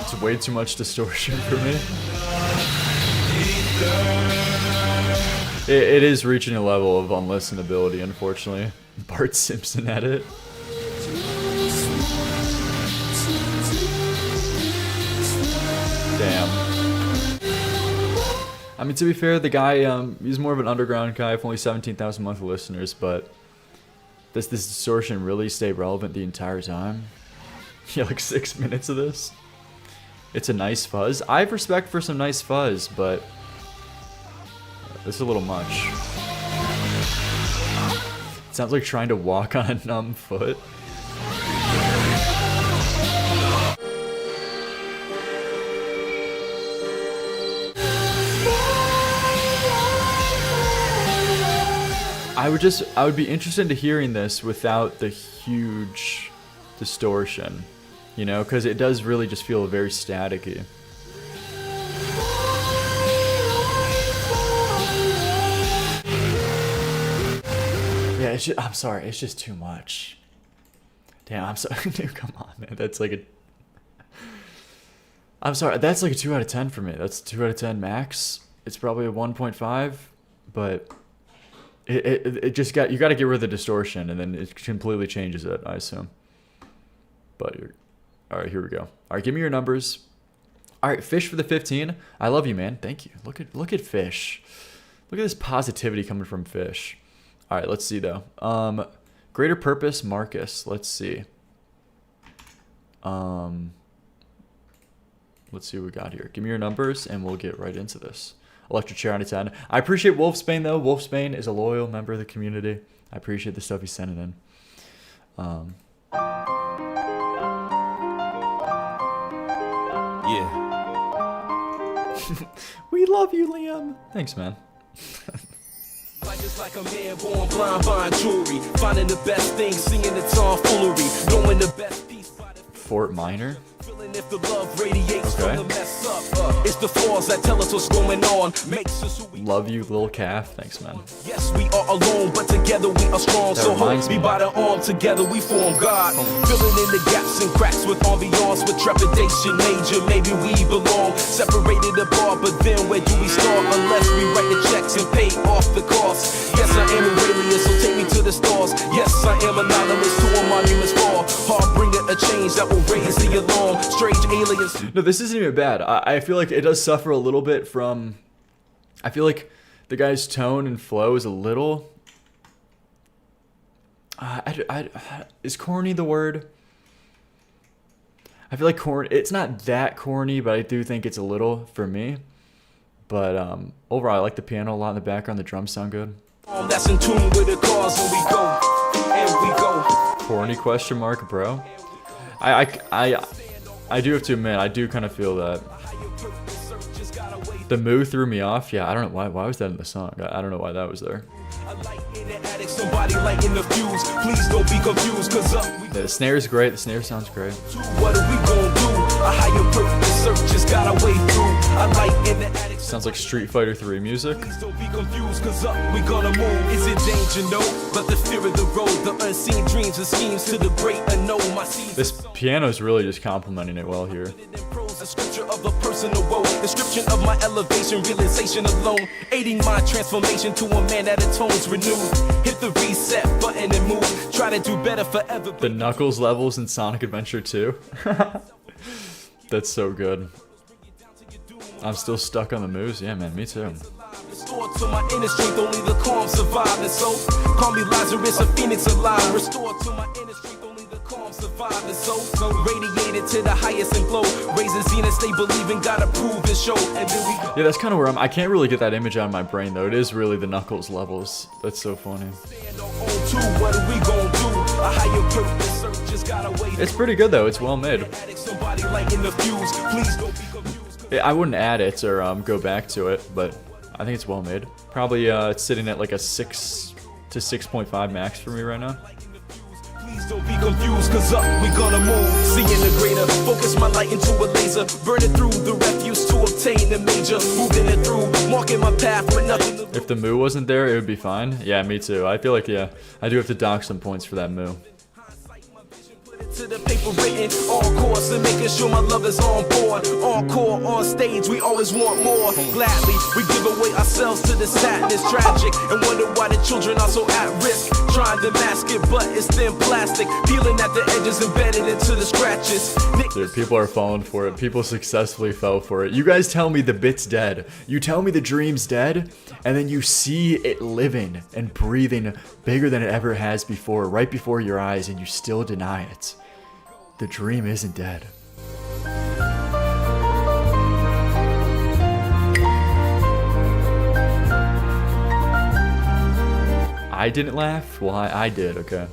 It's way too much distortion for me. It is reaching a level of unlistenability, unfortunately. Bart Simpson edit. Damn. I mean, to be fair, the guy, he's more of an underground guy with only 17,000 monthly listeners, but does this distortion really stay relevant the entire time? Yeah, like 6 minutes of this? It's a nice fuzz. I have respect for some nice fuzz, but this is a little much. It sounds like trying to walk on a numb foot. I would be interested in hearing this without the huge distortion, you know, because it does really just feel very staticky. Yeah, it's just, I'm sorry, it's just too much. Damn, I'm sorry, dude, come on, man. That's like a... I'm sorry, that's like a 2 out of 10 for me. That's 2 out of 10 max. It's probably a 1.5, but it just got... You got to get rid of the distortion, and then it completely changes it, I assume. But, all right, here we go. All right, give me your numbers. All right, Fish for the 15. I love you, man. Thank you. Look at Fish. Look at this positivity coming from Fish. All right, let's see though. Greater Purpose, Marcus. Let's see. Let's see what we got here. Give me your numbers, and we'll get right into this. Electric Chair out of 10. I appreciate Wolfsbane though. Wolfsbane is a loyal member of the community. I appreciate the stuff he's sending in. Yeah. We love you, Liam. Thanks, man. Life is like a man born blind, buying jewelry, finding the best thing, seeing the tomfoolery, knowing the best piece. Fort Minor. Feeling if the love radiates from the mess up. It's the flaws that tell us what's going on. Makes us who we Love you, Lil Calf. Thanks, man. Yes, we are alone, but together we are strong. That So reminds hold me me. by the arm, together we form God. Filling in the gaps and cracks with ambiance, with trepidation major. Maybe we belong, separated apart, but then where do we start? Unless we write the checks and pay off the cost. Yes, I am Aurelius, so take me to the stars. Yes, I am anonymous to a monument's fall. Harbinger a change that will raise the alarm. Strange aliens. No, this isn't even bad. I feel like it does suffer a little bit from... I feel like the guy's tone and flow is a little... is corny the word? I feel like it's not that corny, but I do think it's a little for me. But overall, I like the piano a lot in the background. The drums sound good. That's in tune with the cause when we go, and we go. Corny question mark, bro. I do have to admit, I do kind of feel that. The moo threw me off. Yeah, I don't know why was that in the song. I don't know why that was there. Somebody lighting the fuse. Please don't be confused, cause The snare is great. The snare sounds great. what are we gonna do? A higher purpose search just got our way through. I like in the attic. Sounds like Street Fighter 3 music. Please don't be confused, cause we gonna move. Is it danger? No, but the fear of the road, the unseen dreams and schemes to the great unknown. My seeds. This piano is really just complimenting it well here. The scripture of a personal woe, description of my elevation, realization alone, aiding my transformation to a man that atones renewed. Hit the reset button and move. Try to do better forever. The Knuckles levels in Sonic Adventure 2. That's so good. I'm still stuck on the moves. Yeah, man, me too. Restored to my inner strength, only the calm survive. And so, call me Lazarus, a phoenix alive. Restored to my inner strength, only the calm survive. Five is so radiated to the highest and flow. Raising zenith, they believe in, gotta prove and show. And then we go. Yeah, that's kind of where I can't really get that image out of my brain though. It is really the Knuckles levels. That's so funny. Stand on two, what are we gonna do? A higher purpose, search just gotta wait. It's pretty good though. It's well made. Somebody lighting the fuse. Please don't be confused. I wouldn't add it or go back to it, but I think it's well made. Probably it's sitting at like a 6 to 6.5 max for me right now. Please don't be confused, cause up we gonna move. Seeing the greater, focus my light into a laser. Burning through the refuse to obtain the major. Moving it through, marking my path with nothing to. If the moo wasn't there, it would be fine. Yeah, me too. I feel like, yeah, I do have to dock some points for that moo. To the paper written, on course, and making sure my love is on board. Encore, on stage, we always want more. Gladly, we give away ourselves to the sadness, tragic, and wonder why the children are so at risk. Trying to mask it, but it's thin plastic, peeling at the edges, embedded into the scratches. Dude, people are falling for it. People successfully fell for it. You guys tell me the bit's dead. You tell me the dream's dead, and then you see it living and breathing bigger than it ever has before, right before your eyes, and you still deny it. The dream isn't dead. I didn't laugh? Well, I did, okay.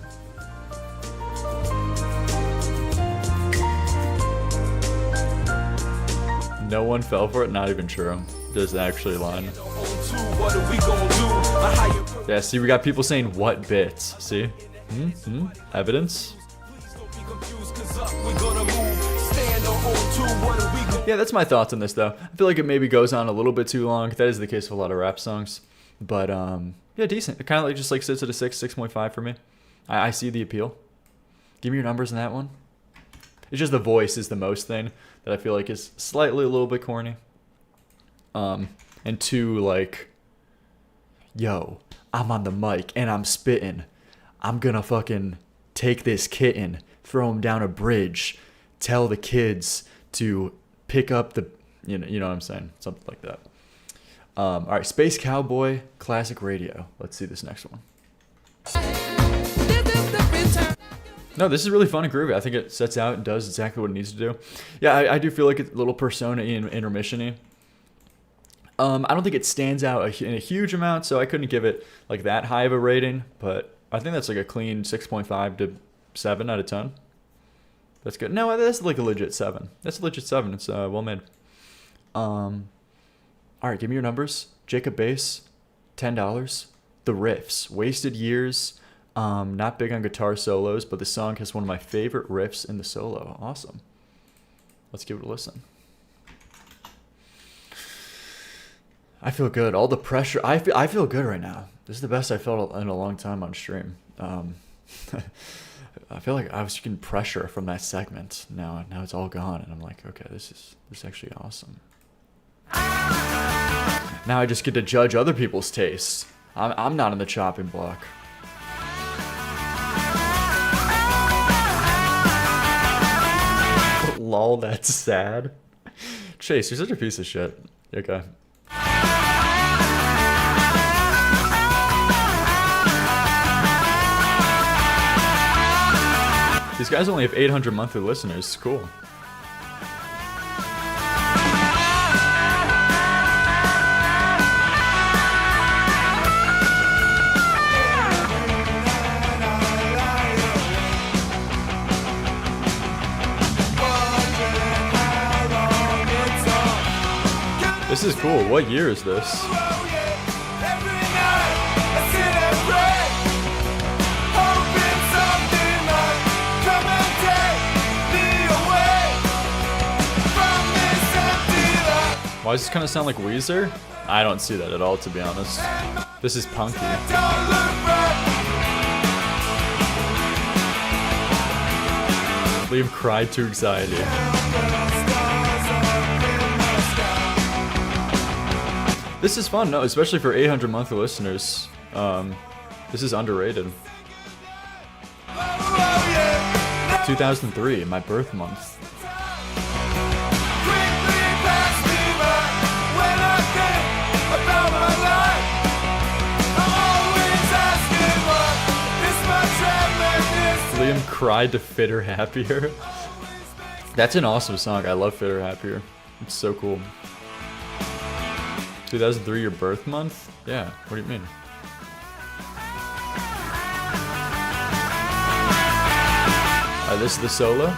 No one fell for it? Not even true. There's actually a line. Yeah, see, we got people saying what bits. See? Evidence? Yeah, that's my thoughts on this though. I feel like it maybe goes on a little bit too long. That is the case with a lot of rap songs. But yeah, decent. It kind of like just like sits at a 6.5 for me. I see the appeal. Give me your numbers in that one. It's just the voice is the most thing that I feel like is slightly a little bit corny. And two, like, yo, I'm on the mic and I'm spitting. I'm gonna fucking take this kitten, throw him down a bridge, tell the kids to pick up the, you know what I'm saying, something like that. All right, Space Cowboy, classic radio. Let's see this next one. No, this is really fun and groovy. I think it sets out and does exactly what it needs to do. Yeah, I do feel like it's a little Persona-y and intermission-y. I don't think it stands out in a huge amount, so I couldn't give it like that high of a rating, but I think that's like a clean 6.5 to 7 out of 10. That's good. No, that's like a legit 7. That's a legit 7. It's well made. All right, give me your numbers. Jacob Bass, $10. The riffs, Wasted Years. Not big on guitar solos, but the song has one of my favorite riffs in the solo. Awesome. Let's give it a listen. I feel good. All the pressure. I feel good right now. This is the best I felt in a long time on stream. I feel like I was getting pressure from that segment. Now it's all gone, and I'm like, okay, this is actually awesome. Now I just get to judge other people's tastes. I'm not on the chopping block. Lol, that's sad. Chase, you're such a piece of shit. Okay. These guys only have 800 monthly listeners. Cool. This is cool. What year is this? Why does this kind of sound like Weezer? I don't see that at all, to be honest. This is punky. Liam cried to anxiety. This is fun, no, especially for 800 monthly listeners. This is underrated. 2003, my birth month. Liam Cried to Fitter Happier. That's an awesome song. I love Fitter Happier. It's so cool. 2003, your birth month? Yeah, what do you mean? This is the solo?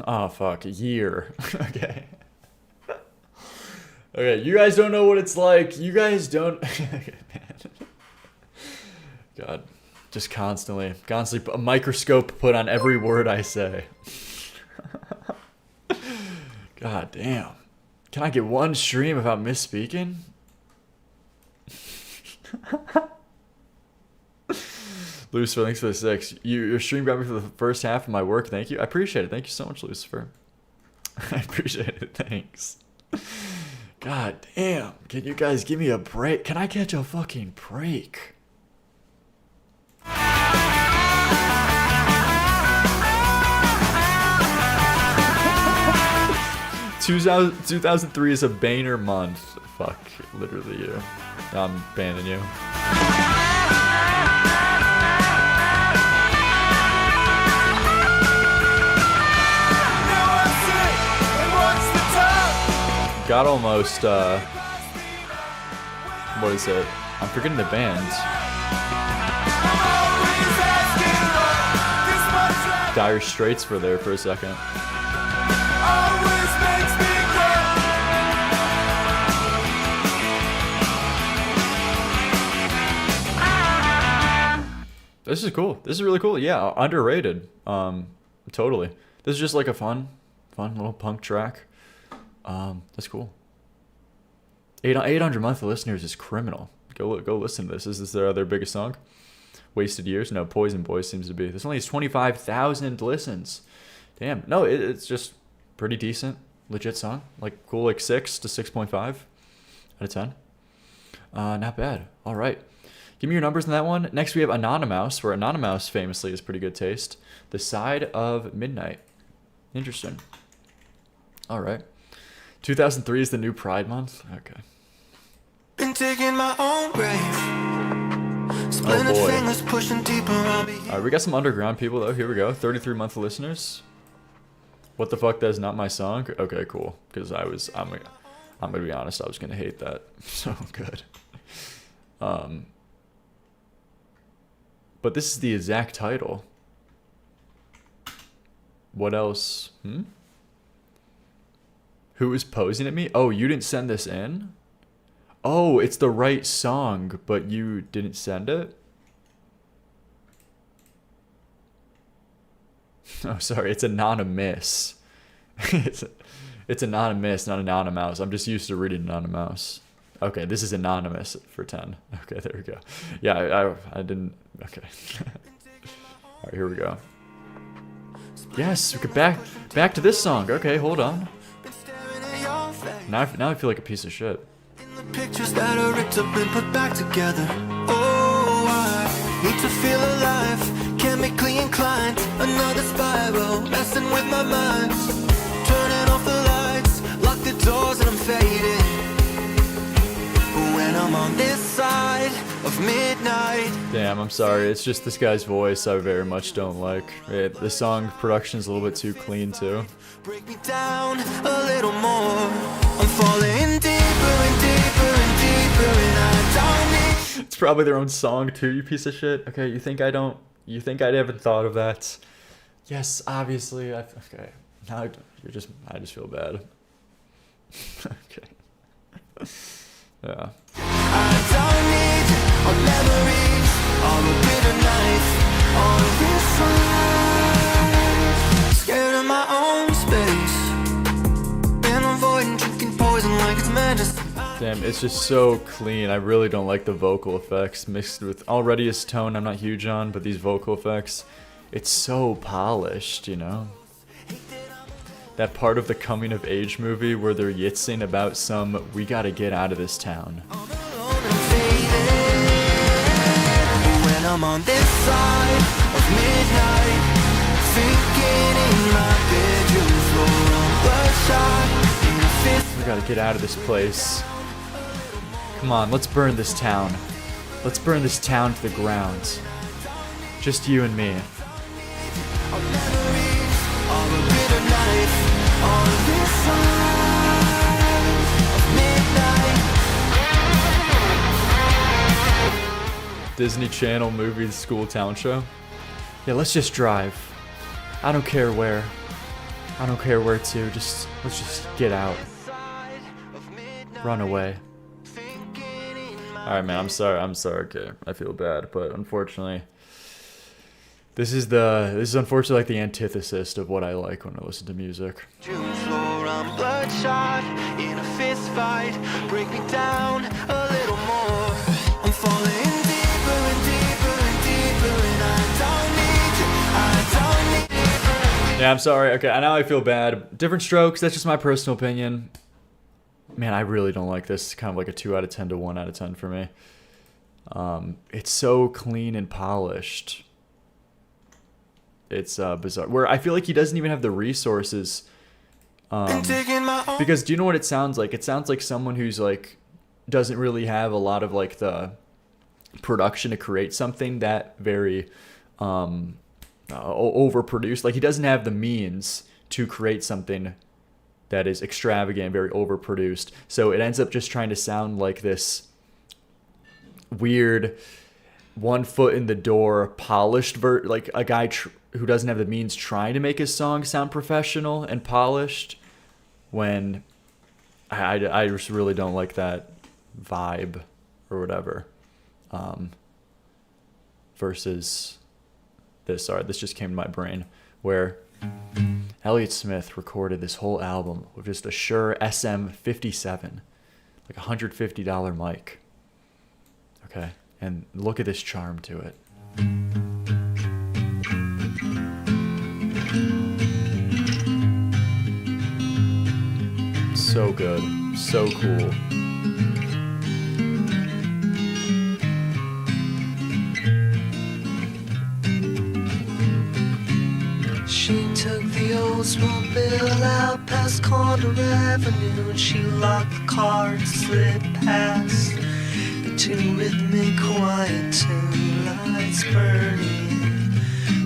Oh, fuck. A year. Okay. Okay, you guys don't know what it's like. You guys don't... God. Just constantly a microscope put on every word I say. God damn. Can I get one stream without misspeaking? Lucifer, thanks for the 6. Your stream got me for the first half of my work. Thank you. I appreciate it. Thank you so much, Lucifer. I appreciate it. Thanks. God damn. Can you guys give me a break? Can I catch a fucking break? 2003 is a banner month. Fuck, literally you. I'm banning you. Got almost, what is it? I'm forgetting the band. Dire Straits were there for a second. This is cool. This is really cool. Yeah, underrated. Totally. This is just like a fun little punk track. That's cool. 800 monthly listeners is criminal. Go listen to this. Is this their biggest song? Wasted Years? No, Poison Boys seems to be. This only has 25,000 listens. Damn. No, it's just pretty decent, legit song. Like cool, like 6 to 6.5 out of 10. Not bad. All right. Give me your numbers on that one. Next we have Anonymous, where Anonymous famously has pretty good taste. The Side of Midnight. Interesting. All right. 2003 is the new Pride month. Okay. Been taking my own grave. Splintered fingers pushing deeper. All right, we got some underground people though. Here we go. 33 monthly listeners. What the fuck? That's not my song. Okay, cool. Because I'm gonna be honest. I was gonna hate that. So good. But this is the exact title. What else? Who is posing at me? Oh, you didn't send this in? Oh, it's the right song, but you didn't send it? Oh, sorry, it's anonymous. It's anonymous, not anonymous. I'm just used to reading anonymous. Okay, this is anonymous for 10. Okay, there we go. Yeah, I didn't... Okay. All right, here we go. Yes, we get back to this song. Okay, hold on. Now I feel like a piece of shit. the pictures that are ripped up and put back together. Oh, I need to feel alive, chemically inclined. Another spiral, messing with my mind. Turning off the lights, lock the doors and I'm faded. When I'm on this side of midnight. Damn, I'm sorry. It's just this guy's voice I very much don't like. The song production's a little bit too clean too. Break me down a little more. I'm falling deeper and deeper and deeper and I don't need. It's probably their own song too, you piece of shit. Okay, you think I haven't thought of that? Yes, obviously. Okay. Now I just feel bad. Okay. Yeah. I don't need all memories, all a bitter knife, all this life. Scared of my own space. Been avoiding drinking poison like it's medicine. Damn, it's just so clean. I really don't like the vocal effects mixed with already his tone I'm not huge on, but these vocal effects, it's so polished, you know? That part of the coming of age movie where they're yitzing about some we gotta get out of this town. When I'm on this side of midnight, sinking in my bedroom floor, bloodshot in a fist. We gotta get out of this place. Come on, let's burn this town. Let's burn this town to the ground. Just you and me. Our memories are a bitter night on this side of midnight. Disney Channel movie, The School Town Show. Yeah, let's just drive. I don't care where. I don't care where to. Let's just get out. Run away. Alright, man, I'm sorry. Okay, I feel bad, but unfortunately, this is unfortunately like the antithesis of what I like when I listen to music. June floor, I'm bloodshot in a fist fight. Break me down a little more. I'm falling deeper and deeper and deeper, and I don't need you. Yeah, I'm sorry. Okay, I know I feel bad. Different strokes. That's just my personal opinion. Man, I really don't like this. It's kind of like a 2 out of 10 to 1 out of 10 for me. It's so clean and polished. It's bizarre. Where I feel like he doesn't even have the resources. Because do you know what it sounds like? It sounds like someone who's like doesn't really have a lot of like the production to create something that very overproduced. Like he doesn't have the means to create something that is extravagant, very overproduced. So it ends up just trying to sound like this weird, 1 foot in the door, polished like a guy who doesn't have the means trying to make his song sound professional and polished. When I just really don't like that vibe or whatever. Versus this. Sorry, this just came to my brain where Elliott Smith recorded this whole album with just a Shure SM57, like $150 mic. Okay, and look at this charm to it. So good, so cool. She took the Oldsmobile out past Corner Avenue, and she locked the car and slid past the two rhythmic quiet tune lights burning,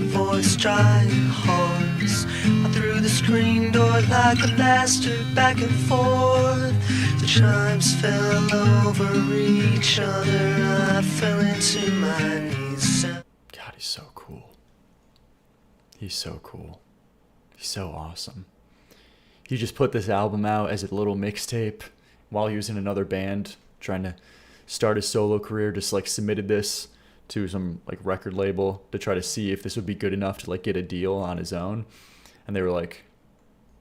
voice dry and hoarse. I threw the screen door like a bastard back and forth. The chimes fell over each other. I fell into my knees. God, he's so cool. He's so cool. He's so awesome. He just put this album out as a little mixtape while he was in another band trying to start his solo career. Just like submitted this to some like record label to try to see if this would be good enough to like get a deal on his own. And they were like,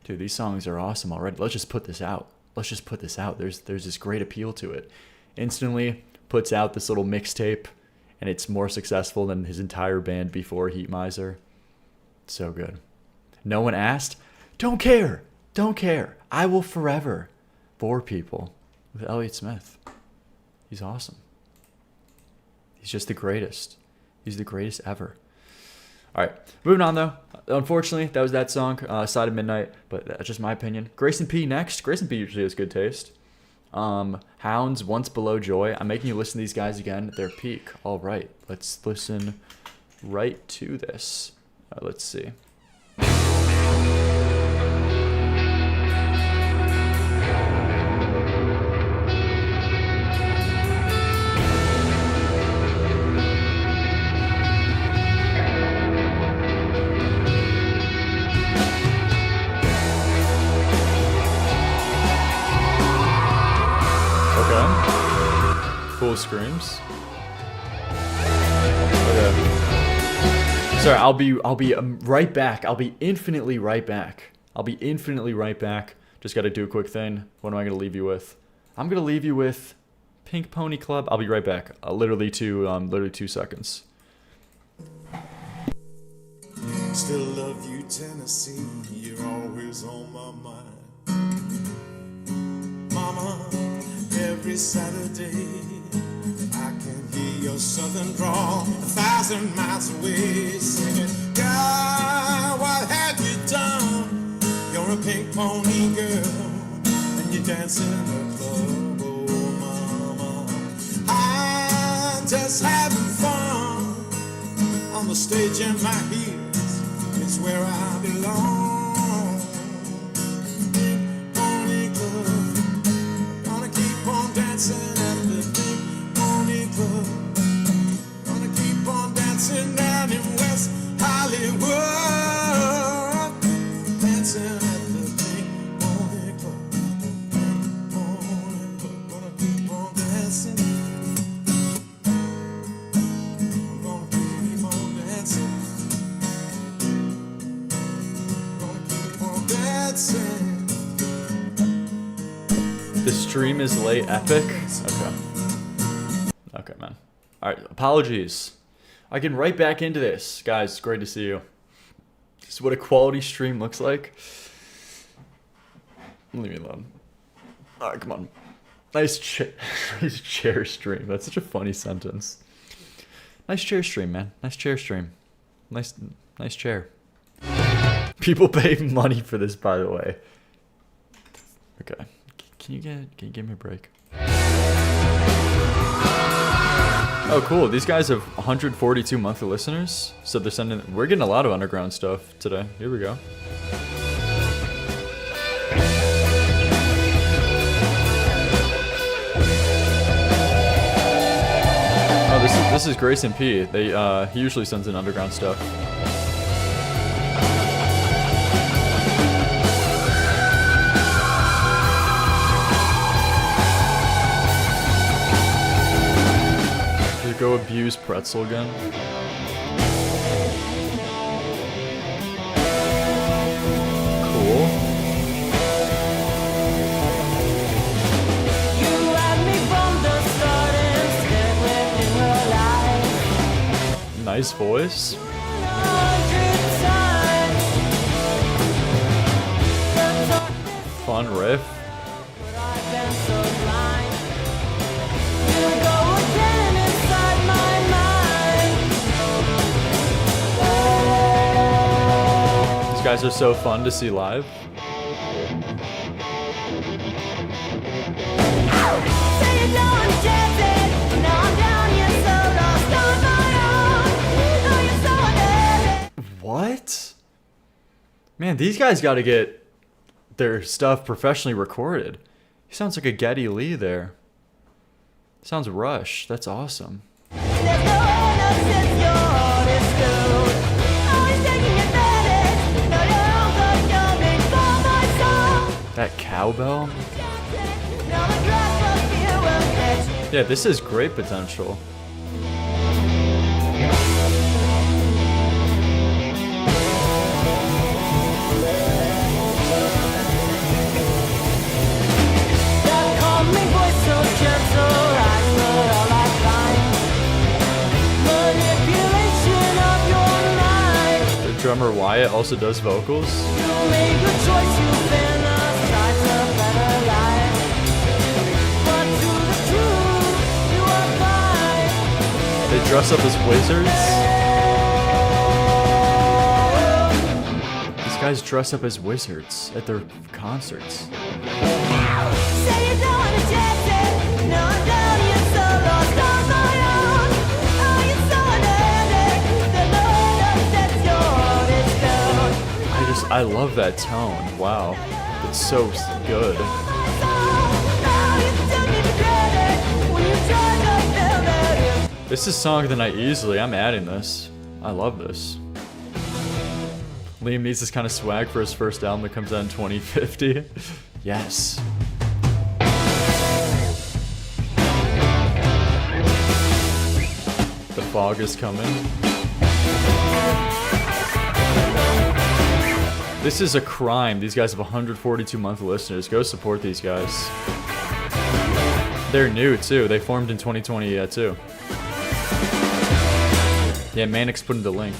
dude, these songs are awesome already. Let's just put this out. Let's just put this out. There's this great appeal to it. Instantly puts out this little mixtape, and it's more successful than his entire band before Heat Miser. So good. No one asked. Don't care. Don't care. I will forever bore people with Elliott Smith. He's awesome. He's just the greatest. He's the greatest ever. All right, moving on though. Unfortunately, that was that song, Side of Midnight, but that's just my opinion. Grayson P next. Grayson P usually has good taste. Hounds, Once Below Joy. I'm making you listen to these guys again at their peak. All right, let's listen right to this. Let's see. Full screams. Okay. Sorry, I'll be right back. I'll be infinitely right back. Just got to do a quick thing. What am I gonna leave you with? I'm gonna leave you with Pink Pony Club. I'll be right back. Literally 2 seconds. Still love you, Tennessee. You're always on my mind, Mama. Every Saturday I can hear your southern drawl 1,000 miles away, singing, God, what have you done? You're a pink pony girl, and you dance in the club, oh mama. I'm just having fun on the stage in my heels. It's where I belong. Big Pony Club, gonna keep on dancing at the Big Pony Club. Gonna keep on dancing down in West Hollywood. Dancing at the Big Pony Club. Big Pony Club, gonna keep on dancing. Gonna keep on dancing. Gonna keep on dancing. The stream is late epic. Okay. Okay, man. Alright, apologies. I can right back into this. Guys, it's great to see you. This is what a quality stream looks like. Leave me alone. Alright, come on. Nice chair stream. That's such a funny sentence. Nice chair stream, man. Nice chair stream. Nice chair. People pay money for this, by the way. Okay. Can you give me a break? Oh, cool. These guys have 142 monthly listeners. So they're sending... We're getting a lot of underground stuff today. Here we go. Oh, this is Grayson P. He usually sends in underground stuff. Go abuse Pretzel again. Cool. Nice voice. Fun riff. These guys are so fun to see live. What? Man, these guys got to get their stuff professionally recorded. He sounds like a Geddy Lee there. Sounds Rush. That's awesome. That cowbell? Yeah, this is great potential. The drummer Wyatt also does vocals. They dress up as wizards. These guys dress up as wizards at their concerts. I love that tone. Wow. It's so good. This is Song of the Night easily. I'm adding this. I love this. Liam needs this kind of swag for his first album that comes out in 2050. Yes. The fog is coming. This is a crime. These guys have 142 monthly listeners. Go support these guys. They're new too. They formed in 2020 too. Yeah, Manix put in the link.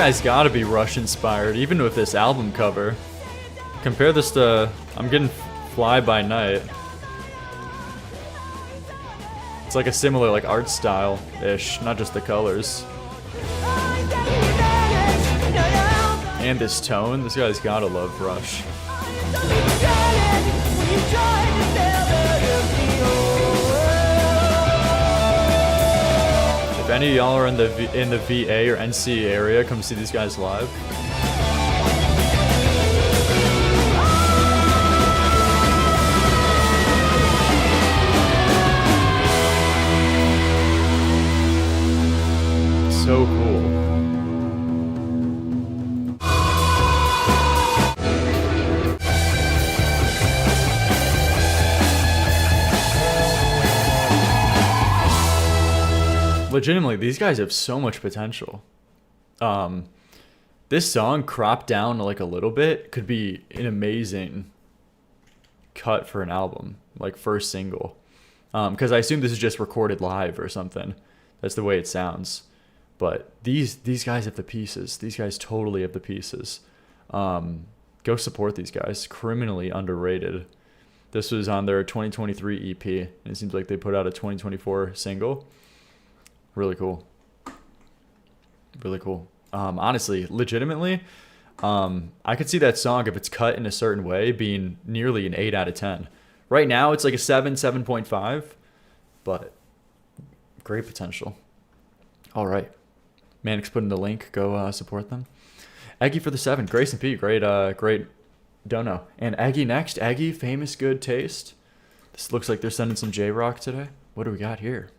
guy's gotta be Rush inspired, even with this album cover. Compare this to, I'm getting Fly By Night. It's like a similar like art style-ish, not just the colors. And this tone, this guy's gotta love Rush. If any of y'all are in the VA or NC area, come see these guys live. So cool. Legitimately, these guys have so much potential. This song cropped down like a little bit could be an amazing cut for an album, like first single. Because I assume this is just recorded live or something. That's the way it sounds. But these guys have the pieces. These guys totally have the pieces. Go support these guys. Criminally underrated. This was on their 2023 EP, and it seems like they put out a 2024 single. Really cool. Really cool. Honestly, legitimately, I could see that song, if it's cut in a certain way, being nearly an 8 out of 10. Right now, it's like a 7, 7.5, but great potential. All right. Manic's putting the link. Go support them. Eggy for the 7. Grace and Pete. Great dono. And Eggy next. Eggy, famous good taste. This looks like they're sending some J-Rock today. What do we got here?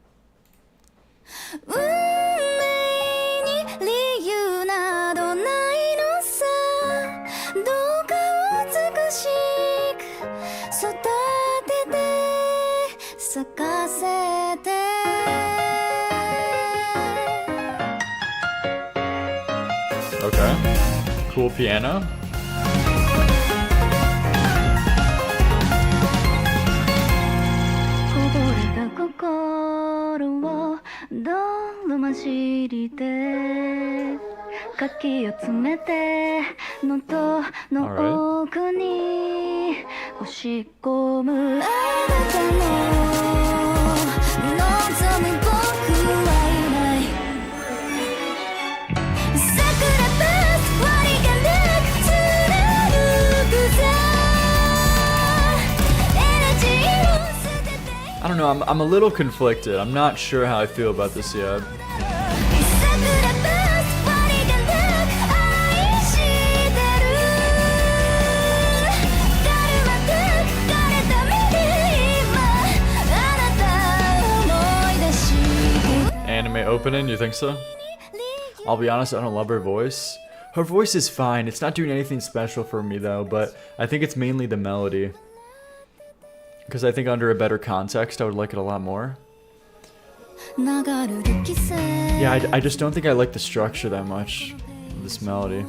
Okay. Cool piano. I don't know, I'm a little conflicted. I'm not sure how I feel about this yet. Anime opening, you think so? I'll be honest, I don't love her voice. Her voice is fine. It's not doing anything special for me though, but I think it's mainly the melody. Because I think under a better context, I would like it a lot more. Yeah, I just don't think I like the structure that much of this melody.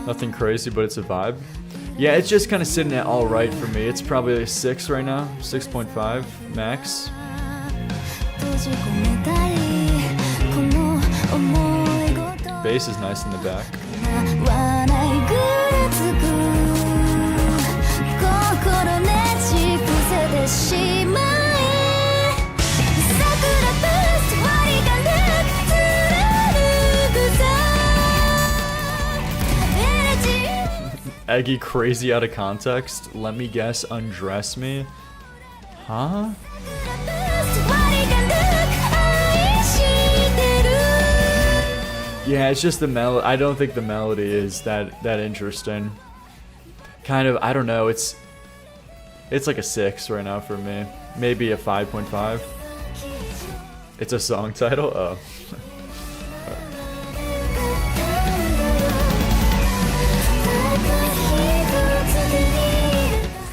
Nothing crazy, but it's a vibe. Yeah, it's just kind of sitting at all right for me. It's probably a 6 right now, 6.5 max. Bass is nice in the back. Eggy crazy out of context. Let me guess, undress me. Huh? Yeah, it's just the melody. I don't think the melody is that interesting. Kind of, I don't know. It's like a 6 right now for me. Maybe a 5.5. It's a song title. Oh.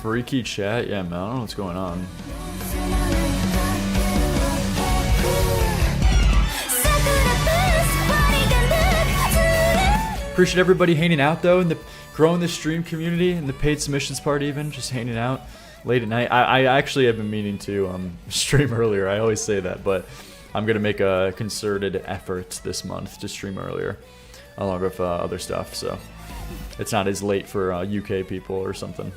Freaky chat. Yeah, man. I don't know what's going on. Appreciate everybody hanging out though, and growing the stream community and the paid submissions part, even just hanging out. late at night. I actually have been meaning to stream earlier. I always say that, but I'm gonna make a concerted effort this month to stream earlier, along with other stuff. So it's not as late for UK people or something.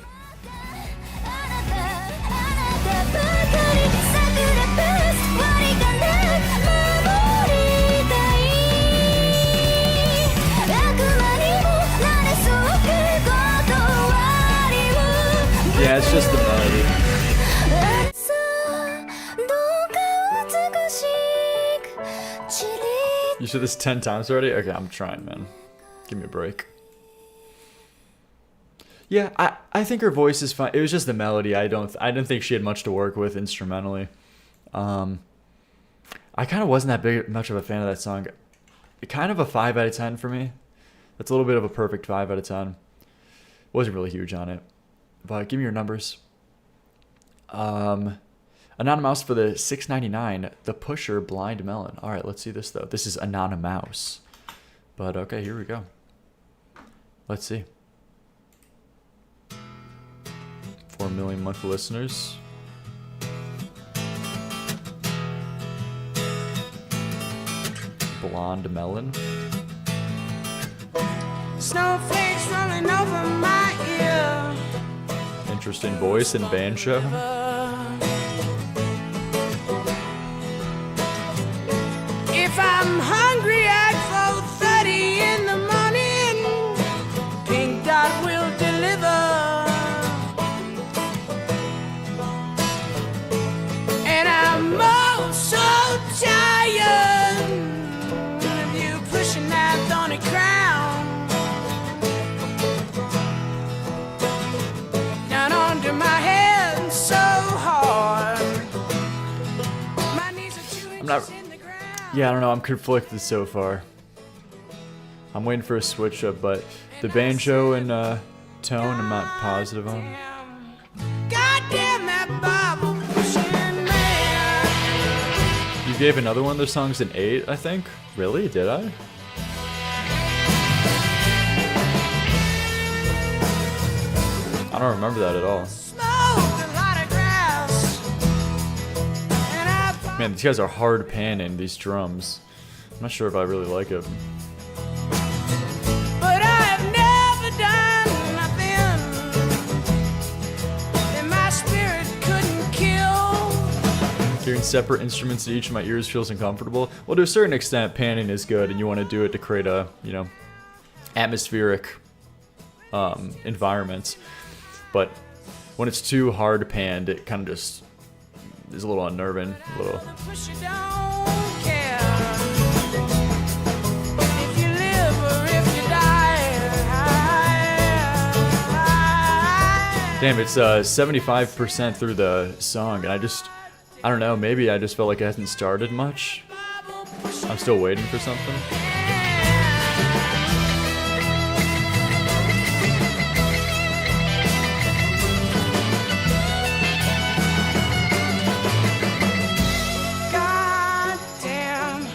Yeah, it's just the melody. You said this 10 times already? Okay, I'm trying, man. Give me a break. Yeah, I think her voice is fine. It was just the melody. I didn't think she had much to work with instrumentally. I kind of wasn't that much of a fan of that song. Kind of a 5 out of 10 for me. That's a little bit of a perfect 5 out of 10. Wasn't really huge on it. But give me your numbers. Anonymous for the $6.99. The Pusher Blind Melon. All right, let's see this though. This is Anonymous. But okay, here we go. Let's see. 4 million monthly listeners. Blonde Melon. Snowflakes rolling over my ear. Interesting voice and banjo. If I'm hungry at 4:30 in the morning, Pink Dot will deliver. And I'm oh so tired of you pushing that thorny crown down under my head so hard. My knees are 2 I'm not. inches in the ground. Yeah, I don't know. I'm conflicted so far. I'm waiting for a switch up, but the banjo and tone, I'm not positive on. Goddamn that Bible pushing man. You gave another one of those songs an 8, I think. Really? Did I? I don't remember that at all. Smoked a lot of grass. And I Man, these guys are hard panning these drums. I'm not sure if I really like it. But I have never done nothing that my spirit couldn't kill. Hearing separate instruments to each of my ears feels uncomfortable. Well, to a certain extent, panning is good, and you want to do it to create a, you know, atmospheric environment. But when it's too hard panned, it kind of just is a little unnerving. A little. Push you don't care if you live or if you die. Damn, it's 75% through the song, and I don't know, maybe I just felt like it hasn't started much. I'm still waiting for something. Goddamn.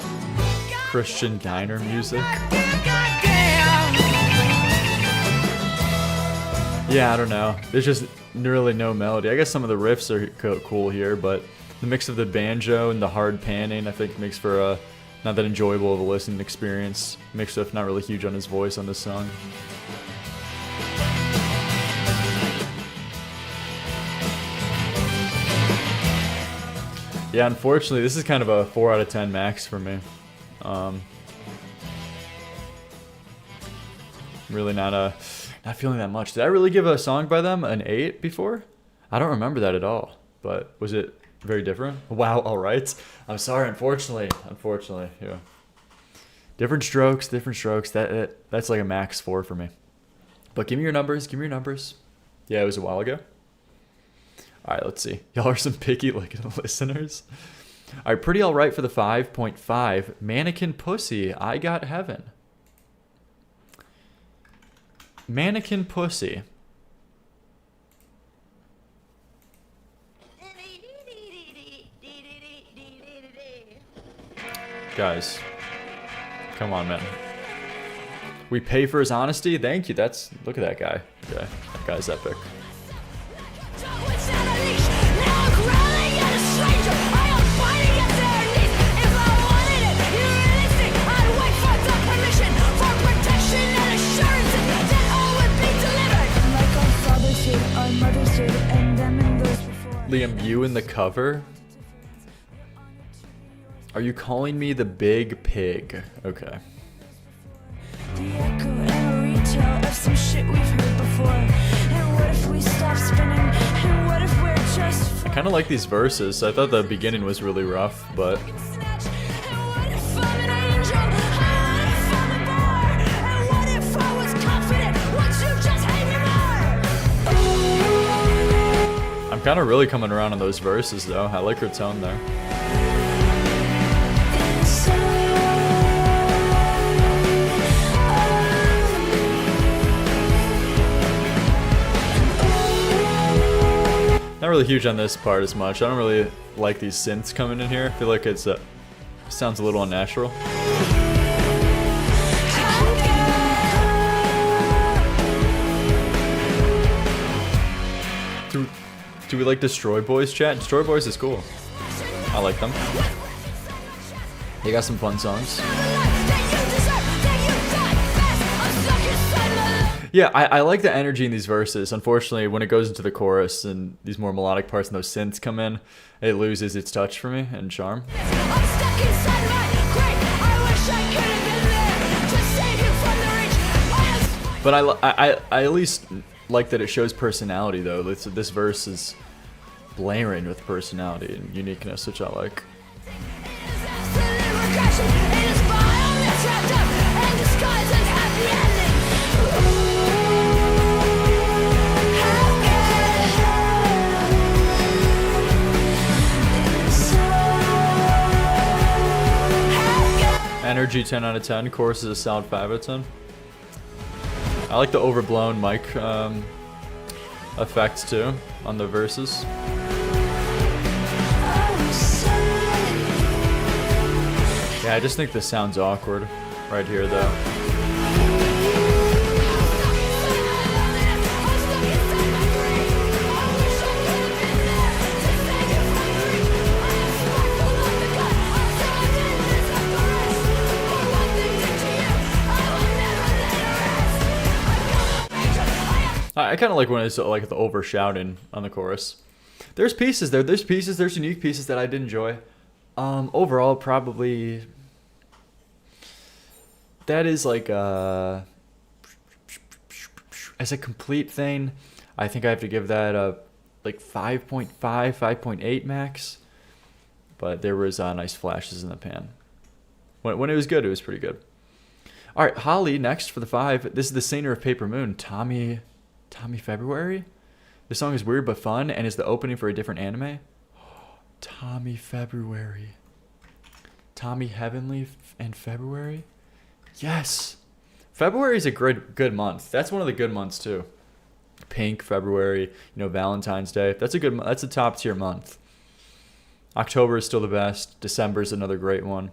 Christian diner music. Yeah, I don't know. There's just really no melody. I guess some of the riffs are cool here, but the mix of the banjo and the hard panning, I think, makes for a not that enjoyable of a listening experience. Mixed with not really huge on his voice on this song. Yeah, unfortunately, this is kind of a 4 out of 10 max for me. Really not feeling that much. Did I really give a song by them an 8 before? I don't remember that at all. But was it very different? Wow, all right. I'm sorry, unfortunately, yeah. Different strokes. That's like a max 4 for me. But give me your numbers. Yeah, it was a while ago. All right, let's see. Y'all are some picky listeners. All right, pretty all right for the 5.5. Mannequin Pussy, I Got Heaven. Mannequin Pussy. Guys, come on, man. We pay for his honesty. Thank you. Look at that guy. Okay, that guy's epic. What's that? Liam, you in the cover? Are you calling me the big pig? Okay. The echo and retell of some shit we've heard before. And what if we stop spinning? And what if we're just I kind of like these verses. I thought the beginning was really rough, but snatch? And what if I'm an angel? What if I'm a bar? And what if I was confident? Would you just hate me more? I'm kind of really coming around on those verses, though. I like her tone there. Not really huge on this part as much. I don't really like these synths coming in here. I feel like it's sounds a little unnatural. Do we like Destroy Boys, chat? Destroy Boys is cool. I like them. They got some fun songs. Yeah, I like the energy in these verses. Unfortunately, when it goes into the chorus and these more melodic parts and those synths come in, it loses its touch for me and charm. But I at least like that it shows personality, though. This verse is blaring with personality and uniqueness, which I like. Energy 10 out of 10. Chorus is a solid 5 out of 10. I like the overblown mic effects too on the verses. Yeah, I just think this sounds awkward right here though. I kind of like when it's like the over shouting on the chorus. There's pieces there. There's unique pieces that I did enjoy. Overall, probably that is like as a complete thing, I think I have to give that a like 5.5, 5.8 max. But there was nice flashes in the pan. When it was good, it was pretty good. All right, Holly next for the 5. This is the singer of Paper Moon, Tommy February. This song is weird but fun and is the opening for a different anime. Tommy February. Tommy Heavenly and February. Yes. February is a good month. That's one of the good months too. Pink, February, Valentine's Day. That's a top tier month. October is still the best. December is another great one.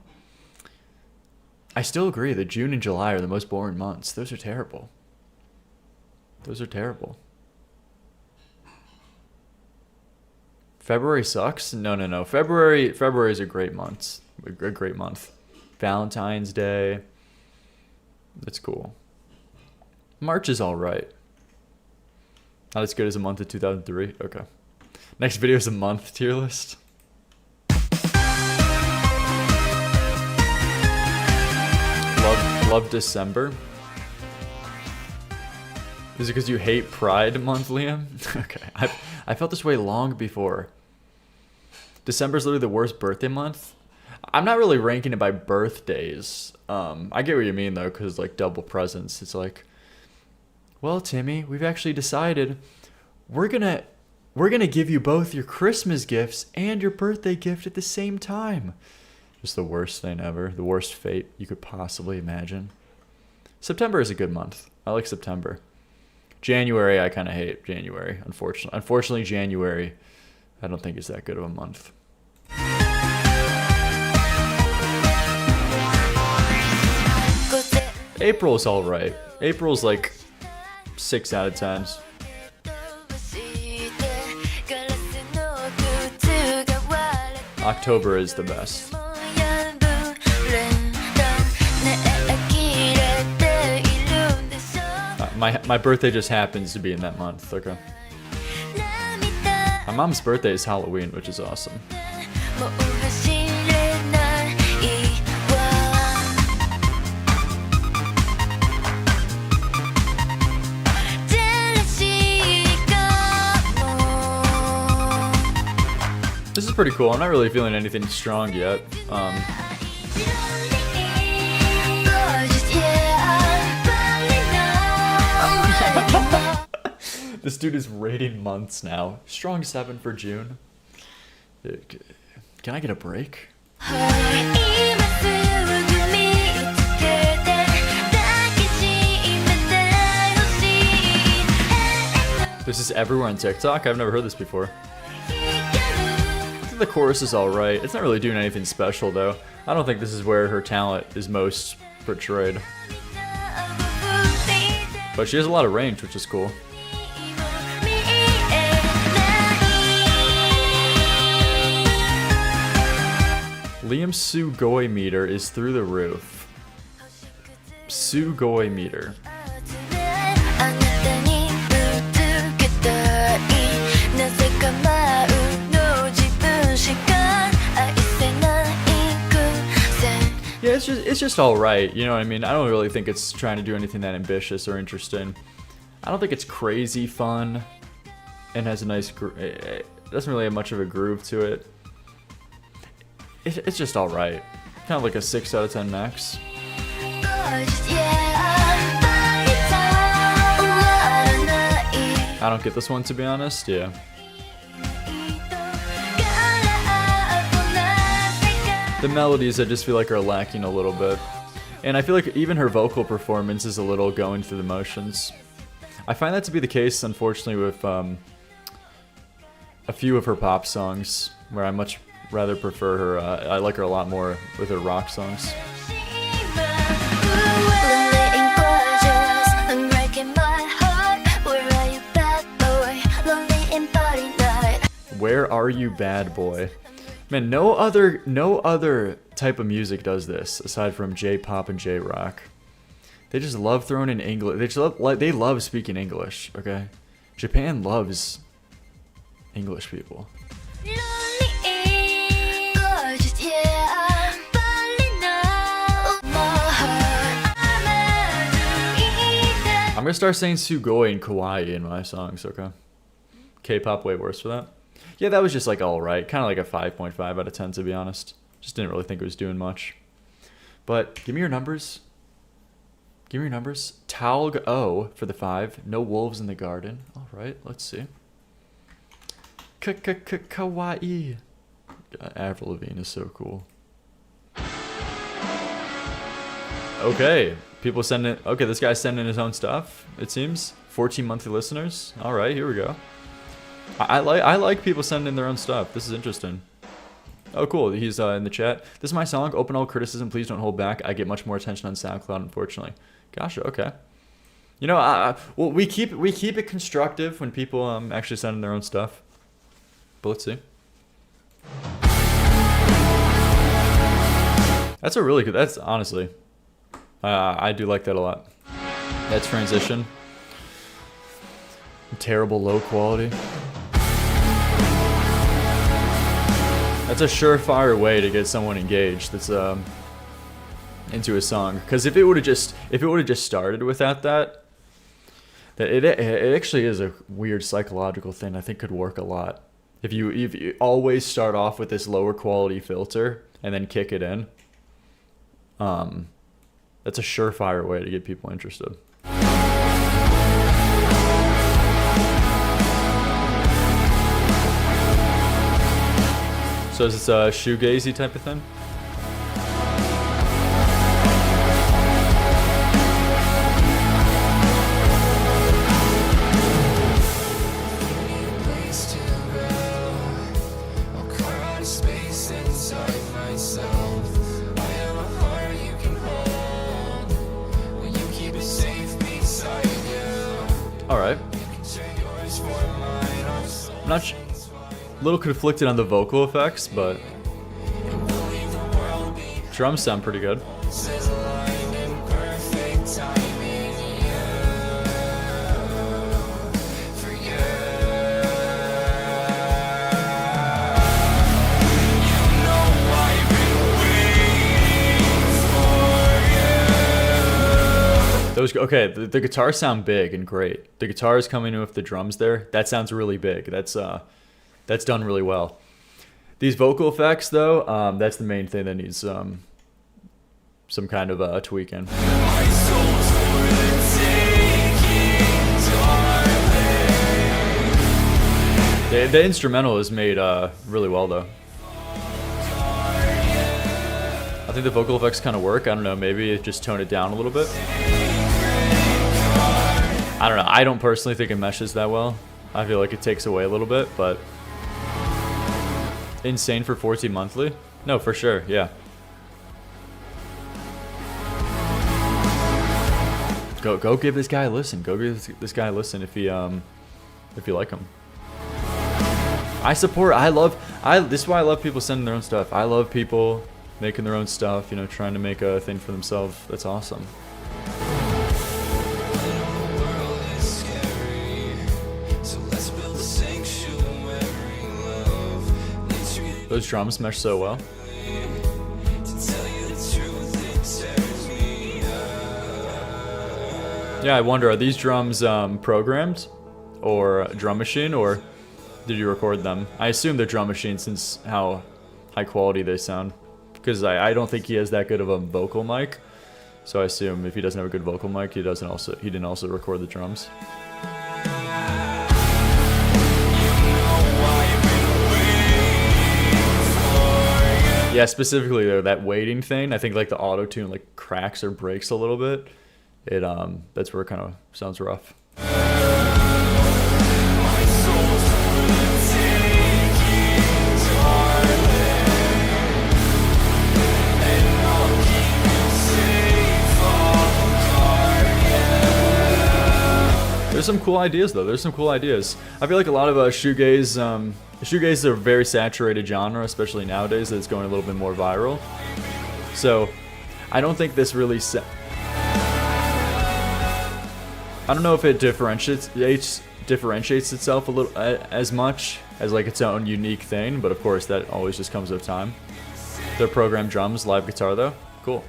I still agree that June and July are the most boring months. Those are terrible. February sucks? No. February is a great month. A great month. Valentine's Day. That's cool. March is all right. Not as good as a month of 2003. Okay. Next video is a month tier list. Love December. Is it because you hate Pride Month, Liam? Okay. I felt this way long before. December's literally the worst birthday month. I'm not really ranking it by birthdays. I get what you mean, though, because, like, double presents. It's like, well, Timmy, we've actually decided we're gonna give you both your Christmas gifts and your birthday gift at the same time. Just the worst thing ever. The worst fate you could possibly imagine. September is a good month. I like September. January, I kind of hate January, unfortunately. Unfortunately, January, I don't think is that good of a month. April's all right. April's like 6 out of 10. October is the best. My birthday just happens to be in that month. Okay. My mom's birthday is Halloween, which is awesome. This is pretty cool. I'm not really feeling anything strong yet. This dude is rating months now. Strong 7 for June. Can I get a break? This is everywhere on TikTok? I've never heard this before. I think the chorus is alright. It's not really doing anything special though. I don't think this is where her talent is most portrayed. But she has a lot of range, which is cool. Liam's Sugoi meter is through the roof. Sugoi meter. Yeah, it's just all right. You know what I mean? I don't really think it's trying to do anything that ambitious or interesting. I don't think it's crazy fun, and has a nice. It doesn't really have much of a groove to it. It's just all right. Kind of like a 6 out of 10 max. I don't get this one, to be honest. Yeah. The melodies, I just feel like, are lacking a little bit. And I feel like even her vocal performance is a little going through the motions. I find that to be the case, unfortunately, with a few of her pop songs, where I much rather prefer her. I like her a lot more with her rock songs. Where are you, bad boy? Man, no other type of music does this aside from J-pop and J-rock. They just love throwing in English. They love speaking English. Okay, Japan loves English people. I'm gonna start saying Sugoi and Kawaii in my songs. Okay, K-pop way worse for that. Yeah, that was just like alright. Kind of like a 5.5 out of 10, to be honest. Just didn't really think it was doing much. But give me your numbers. Give me your numbers. Talg O for the 5. No wolves in the garden. Alright, let's see. Kawaii. Avril Lavigne is so cool. Okay. People sending. Okay, this guy's sending his own stuff, it seems. 14 monthly listeners. Alright, here we go. I like people sending their own stuff. This is interesting. Oh, cool. He's in the chat. This is my song. Open all criticism. Please don't hold back. I get much more attention on SoundCloud, unfortunately. Gotcha. Okay. You know, well, we keep it constructive when people actually send in their own stuff. But let's see. That's a really good. That's honestly, I do like that a lot. That transition. Terrible low quality. That's a surefire way to get someone engaged. That's into a song. Because if it would have just started without that it actually is a weird psychological thing. I think could work a lot. If you always start off with this lower quality filter and then kick it in, that's a surefire way to get people interested. So is this a shoegazy type of thing? Alright. I'm not sure. A little conflicted on the vocal effects, but drums sound pretty good. Those okay. The guitars sound big and great. The guitars coming in with the drums there. That sounds really big. That's done really well. These vocal effects though, that's the main thing that needs some kind of tweaking. The instrumental is made really well though. I think the vocal effects kind of work. I don't know, maybe just tone it down a little bit. I don't know. I don't personally think it meshes that well. I feel like it takes away a little bit, but insane for 14 monthly? No, for sure. Yeah. Go give this guy a listen. Go give this guy a listen if you like him. This is why I love people sending their own stuff. I love people making their own stuff, you know, trying to make a thing for themselves. That's awesome. Those drums mesh so well. Yeah, I wonder, are these drums programmed or drum machine, or did you record them? I assume they're drum machine since how high quality they sound. Because I don't think he has that good of a vocal mic. So I assume if he doesn't have a good vocal mic, he didn't also record the drums. Yeah, specifically though, that waiting thing, I think like the auto tune like cracks or breaks a little bit. That's where it kind of sounds rough. There's some cool ideas though. There's some cool ideas. I feel like a lot of shoegaze is a very saturated genre, especially nowadays that it's going a little bit more viral. So I don't think this really I don't know if it differentiates itself a little as much as like its own unique thing, but of course that always just comes with time. They're programmed drums, live guitar though. Cool.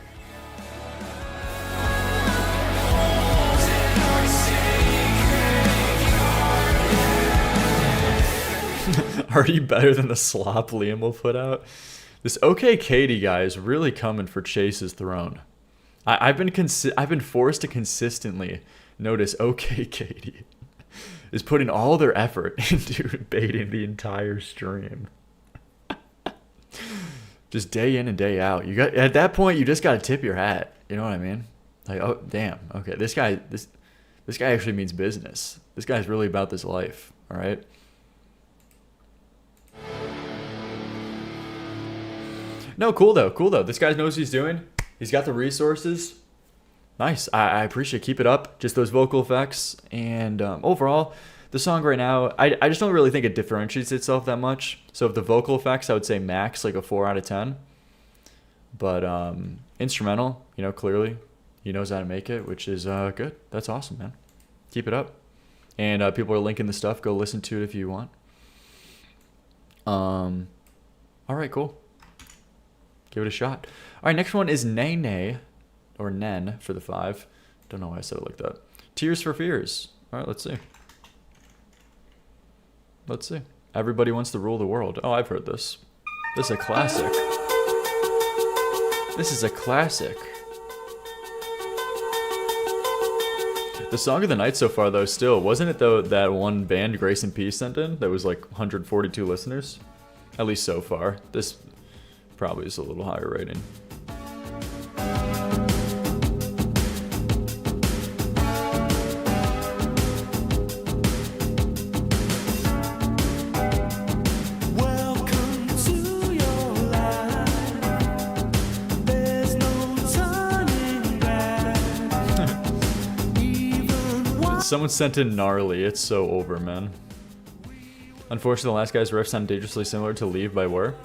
Already better than the slop Liam will put out. This OK Katie guy is really coming for Chase's throne. I've been forced to consistently notice OK Katie is putting all their effort into baiting the entire stream. Just day in and day out. You got at that point you just gotta tip your hat. You know what I mean? Like, oh damn, okay, this guy actually means business. This guy's really about this life, alright? No, cool though. This guy knows what he's doing. He's got the resources. Nice. I appreciate it. Keep it up. Just those vocal effects. And overall, the song right now, I just don't really think it differentiates itself that much. So if the vocal effects, I would say max like a 4 out of 10. But instrumental, you know, clearly he knows how to make it, which is good. That's awesome, man. Keep it up. And people are linking the stuff. Go listen to it if you want. All right, cool. Give it a shot. All right, next one is Nene, or Nen for the 5. Don't know why I said it like that. Tears for Fears. All right, let's see. Let's see. Everybody Wants to Rule the World. Oh, I've heard this. This is a classic. This is a classic. The song of the night so far, though, still, wasn't it, though, that one band, Grace and Peace, sent in? That was like 142 listeners? At least so far. This probably is a little higher rating. Someone sent in Gnarly. It's so over, man. Unfortunately, the last guy's riff sound dangerously similar to Leave by Where.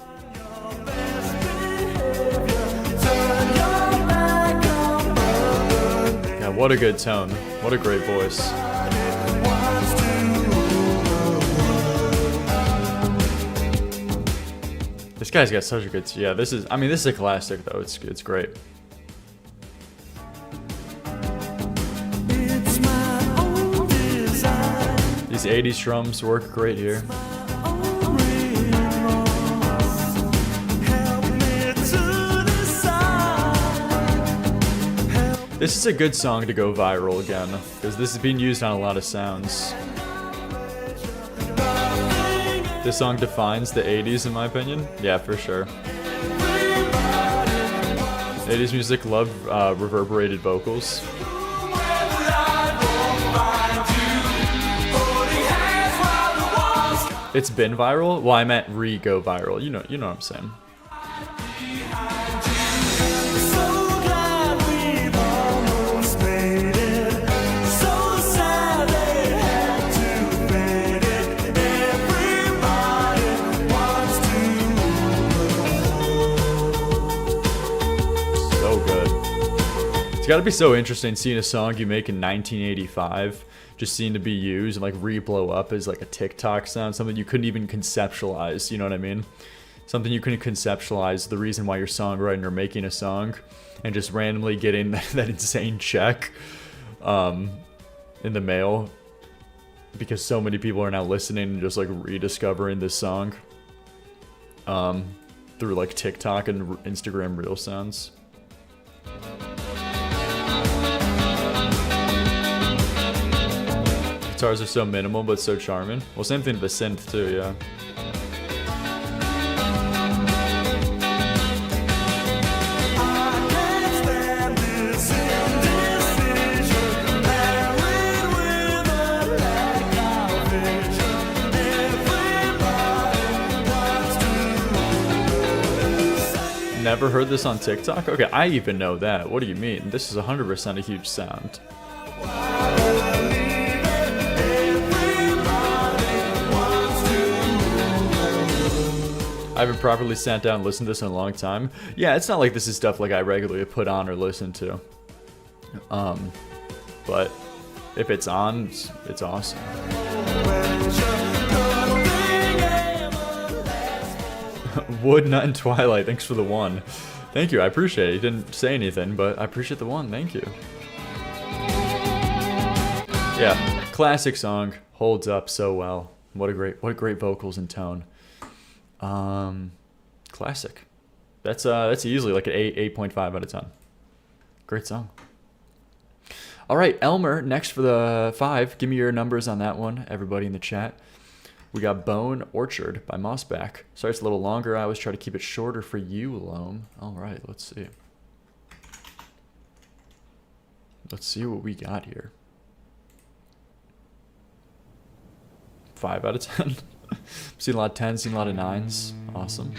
Yeah, what a good tone. What a great voice. This guy's got such a good... Yeah, this is a classic, though. It's great. These 80s drums work great here. This is a good song to go viral again, because this is being used on a lot of sounds. This song defines the 80s in my opinion. Yeah, for sure. 80s music loved reverberated vocals. It's been viral? Well, I meant re-go viral. You know what I'm saying. Gotta be so interesting seeing a song you make in 1985 just seen to be used and like re-blow up as like a TikTok sound, something you couldn't even conceptualize, you know what I mean? Something you couldn't conceptualize, the reason why you're songwriting or making a song, and just randomly getting that insane check in the mail because so many people are now listening and just like rediscovering this song through like TikTok and Instagram reel sounds. Guitars are so minimal but so charming. Well, same thing to the synth too, yeah. Never heard this on TikTok? Okay, I even know that. What do you mean? This is 100% a huge sound. I haven't properly sat down and listened to this in a long time. Yeah, it's not like this is stuff like I regularly put on or listen to. But if it's on, it's awesome. Wood, Nut, and Twilight, thanks for the one. Thank you, I appreciate it. You didn't say anything, but I appreciate the one, thank you. Yeah, classic song, holds up so well. What a great vocals and tone. Classic. That's easily like an 8.5 out of 10. Great song. All right, Elmer, next for the 5. Give me your numbers on that one, everybody in the chat. We got Bone Orchard by Mossback. Sorry it's a little longer. I always try to keep it shorter for you, Loam. All right, let's see. Let's see what we got here. 5 out of 10. Seen a lot of 10s, seen a lot of 9s. Awesome.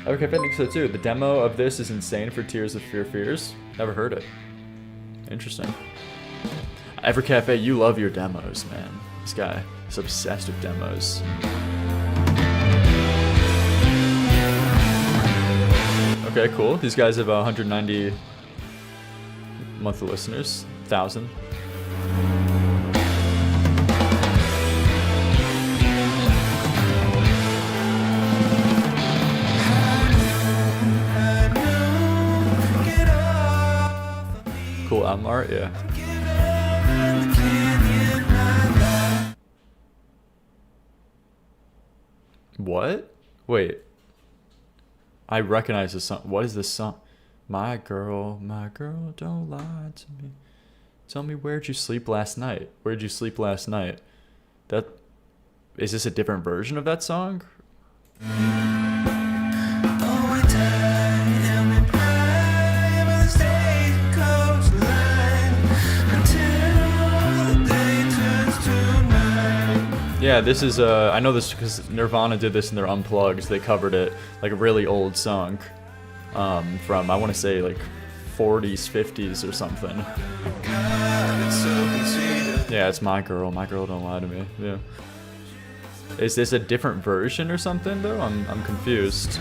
Okay, I think so too. The demo of this is insane for Tears of Fears. Never heard it. Interesting. Evercafe, you love your demos, man. This guy is obsessed with demos. Okay, cool. These guys have 190 monthly listeners. 1,000. Cool album art, yeah. What? Wait. I recognize this song. What is this song? My girl, don't lie to me. Tell me, where'd you sleep last night? Where'd you sleep last night? That is this a different version of that song? Yeah, this is, I know this because Nirvana did this in their Unplugged. They covered it, like a really old song from, I want to say, like 40s, 50s or something. Yeah, it's My Girl Don't Lie to Me, yeah. Is this a different version or something, though? I'm confused.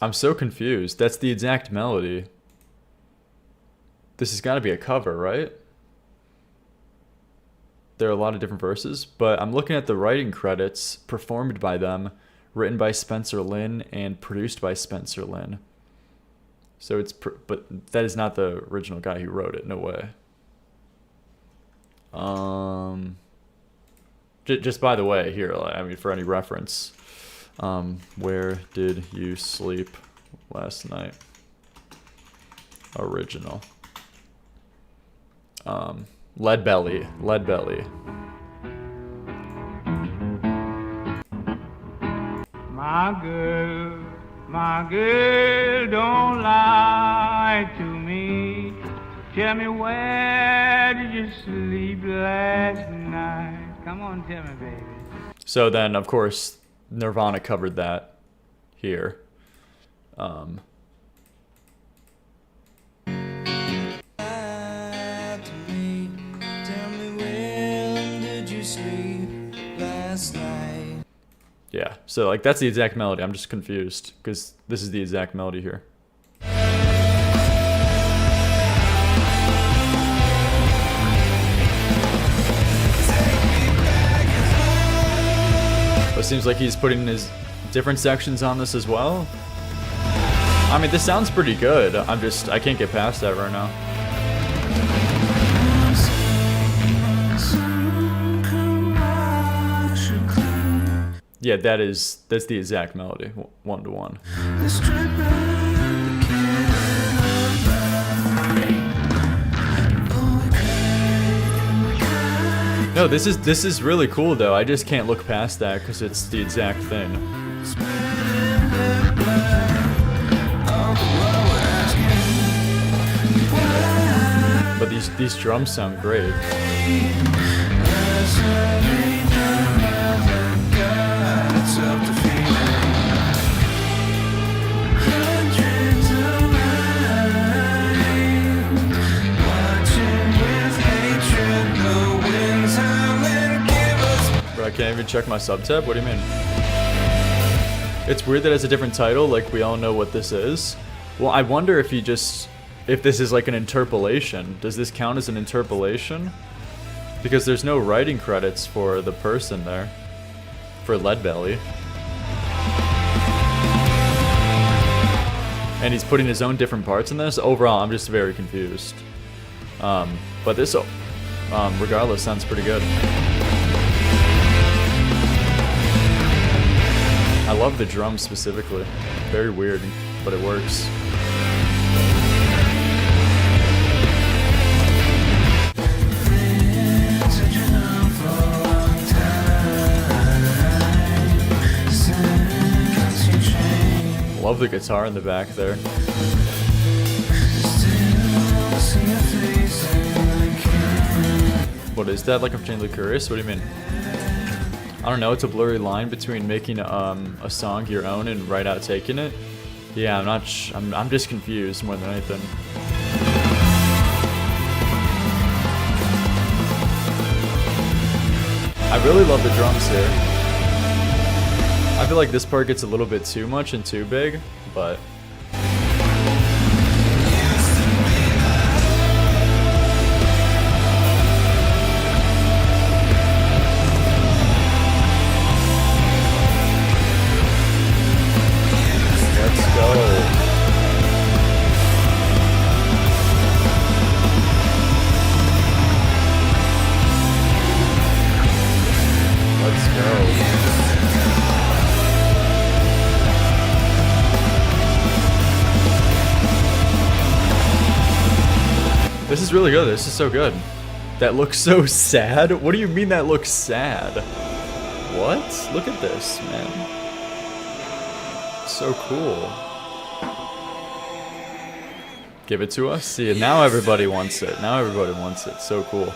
I'm so confused. That's the exact melody. This has got to be a cover, right? There are a lot of different verses, but I'm looking at the writing credits performed by them. written by Spencer Lin and produced by Spencer Lin. So it's, but that is not the original guy who wrote it. No way. Just by the way, here, I mean, for any reference, where did you sleep last night? Original. Lead Belly. My girl, don't lie to me. Tell me, where did you sleep last night? Come on, tell me, baby. So then, of course, Nirvana covered that here. Yeah, so like that's the exact melody. I'm just confused because this is the exact melody here. It seems like he's putting his different sections on this as well. I mean, this sounds pretty good. I can't get past that right now. Yeah, that's the exact melody, 1-to-1. No, this is really cool though. I just can't look past that because it's the exact thing. But these drums sound great. Bro, I can't even check my sub tab? What do you mean? It's weird that it's a different title, like we all know what this is. Well, I wonder if if this is like an interpolation. Does this count as an interpolation? Because there's no writing credits for the person there. For Lead Belly. And he's putting his own different parts in this. Overall, I'm just very confused. But this, regardless, sounds pretty good. I love the drums specifically. Very weird, but it works. Love the guitar in the back there. What is that? Like I'm genuinely curious. What do you mean? I don't know. It's a blurry line between making a song your own and right out taking it. Yeah, I'm just confused more than anything. I really love the drums here. I feel like this part gets a little bit too much and too big, but let's go. Let's go. This is really good. This is so good. That looks so sad. What do you mean that looks sad? What? Look at this, man. So cool. Give it to us. See, now everybody wants it. Now everybody wants it. So cool.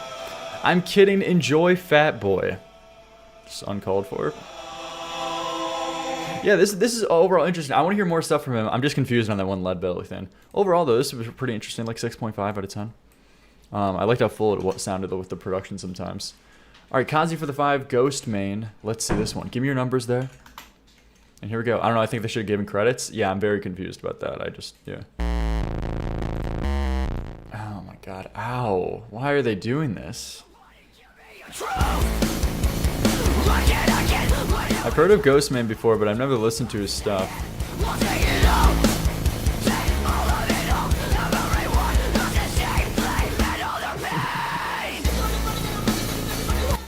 I'm kidding. Enjoy Fat Boy. Just uncalled for. Yeah, this is overall interesting. I want to hear more stuff from him. I'm just confused on that one Lead Belly thing. Overall, though, this was pretty interesting. Like 6.5 out of 10. I liked how full it sounded with the production sometimes. All right, Kazi for the 5, Ghost Main. Let's see this one. Give me your numbers there. And here we go. I don't know. I think they should have given credits. Yeah, I'm very confused about that. Yeah. Oh my God. Ow. Why are they doing this? I've heard of Ghostman before, but I've never listened to his stuff.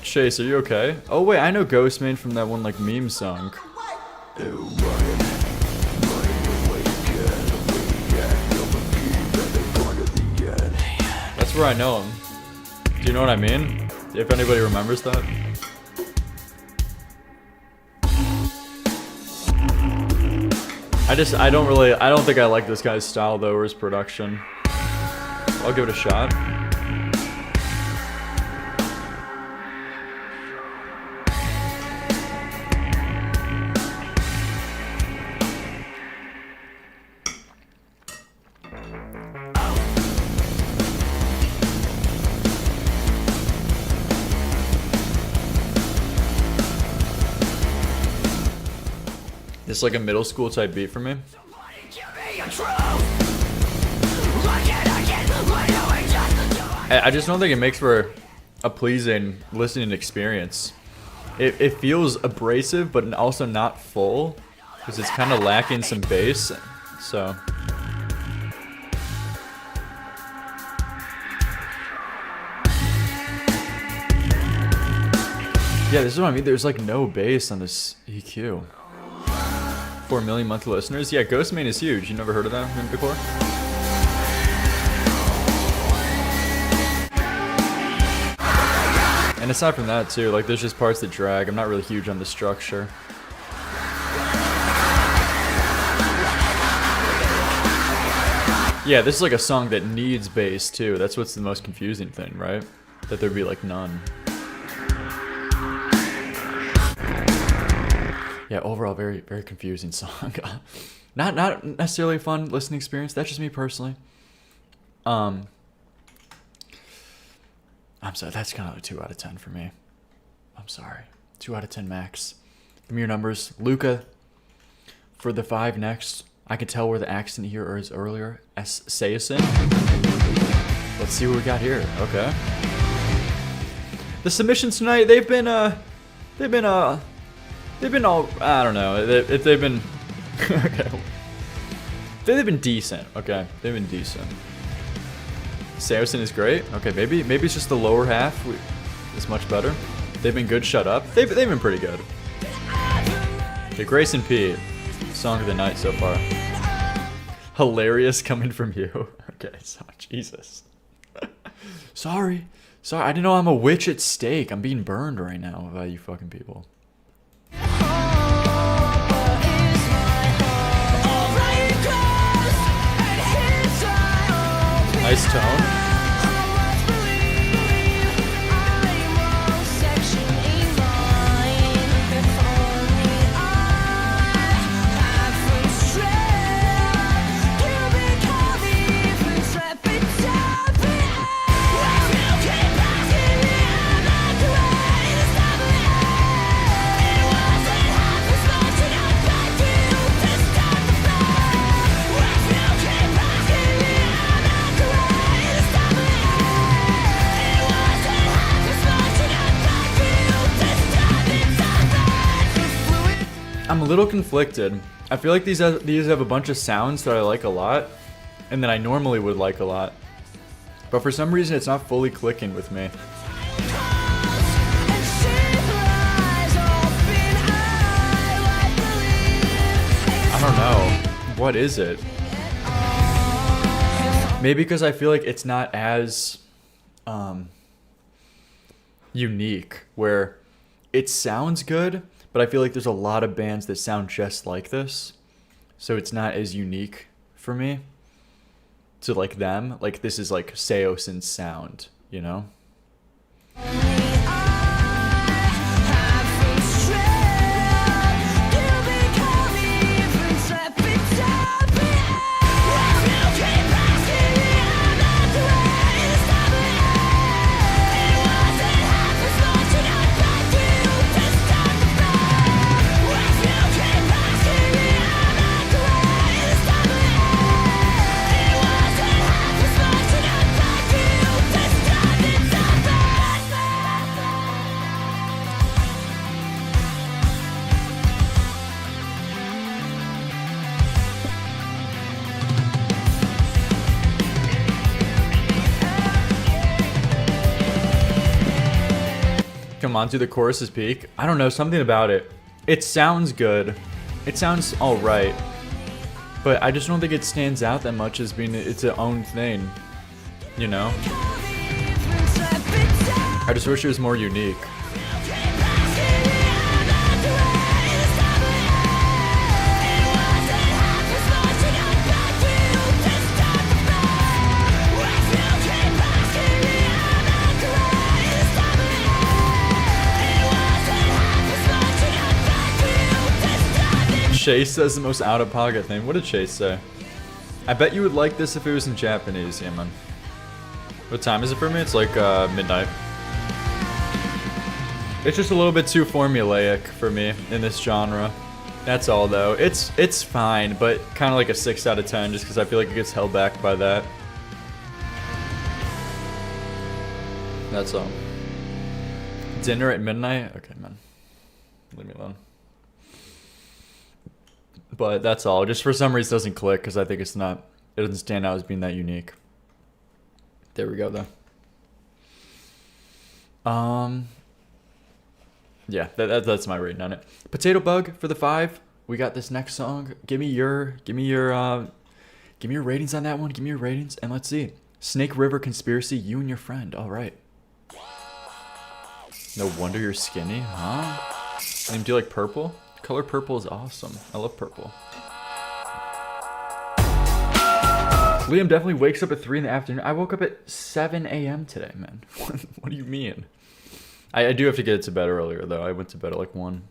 Chase, are you okay? Oh wait, I know Ghostman from that one like meme song. That's where I know him. Do you know what I mean? If anybody remembers that. I don't think I like this guy's style though, or his production. I'll give it a shot. It's like a middle school type beat for me. I just don't think it makes for a pleasing listening experience. It feels abrasive, but also not full, because it's kind of lacking some bass. So yeah, this is what I mean. There's like no bass on this EQ. 4 million monthly listeners. Yeah, Ghostman is huge. You never heard of that him before? And aside from that too, like there's just parts that drag. I'm not really huge on the structure. Yeah, this is like a song that needs bass too. That's what's the most confusing thing, right? That there'd be like none. Yeah, overall, very, very confusing song. Not necessarily a fun listening experience. That's just me personally. I'm sorry. That's kind of a 2 out of 10 for me. I'm sorry. 2 out of 10 max. Give me your numbers. Luca, for the 5 next. I can tell where the accent here is earlier. Sayasin. Let's see what we got here. Okay. The submissions tonight, they've been all, I don't know, if they've been, okay. They've been decent, okay, they've been decent. Saracen is great, okay, maybe it's just the lower half is much better. They've been good, shut up. They've been pretty good. Okay, Grace and P, song of the night so far. Hilarious coming from you. Okay, so, Jesus. Sorry, I didn't know I'm a witch at stake. I'm being burned right now by you fucking people. Nice tone. I'm a little conflicted. I feel like these have a bunch of sounds that I like a lot, and that I normally would like a lot. But for some reason, it's not fully clicking with me. I don't know. What is it? Maybe because I feel like it's not as unique, where it sounds good, but I feel like there's a lot of bands that sound just like this. So it's not as unique for me to like them. Like this is like Seosin's sound, you know? come on to the chorus is peak. I don't know, something about it. It sounds good. It sounds alright. But I just don't think it stands out that much as being its own thing. You know? I just wish it was more unique. Chase says the most out-of-pocket thing. What did Chase say? I bet you would like this if it was in Japanese. Yeah, man. What time is it for me? It's like midnight. It's just a little bit too formulaic for me in this genre. That's all, though. It's fine, but kind of like a 6 out of 10 just because I feel like it gets held back by that. That's all. Dinner at midnight? Okay, man. Leave me alone. But that's all. Just for some reason it doesn't click because I think it doesn't stand out as being that unique. There we go though. Yeah, that's my rating on it. Potato Bug for the 5. We got this next song. Give me your ratings on that one. Give me your ratings and let's see. Snake River Conspiracy, You and Your Friend. All right. No wonder you're skinny, huh? And do you like purple? Color purple is awesome. I love purple. Liam definitely wakes up at 3 in the afternoon. I woke up at 7 a.m. today, man. What do you mean? I do have to get to bed earlier, though. I went to bed at like 1.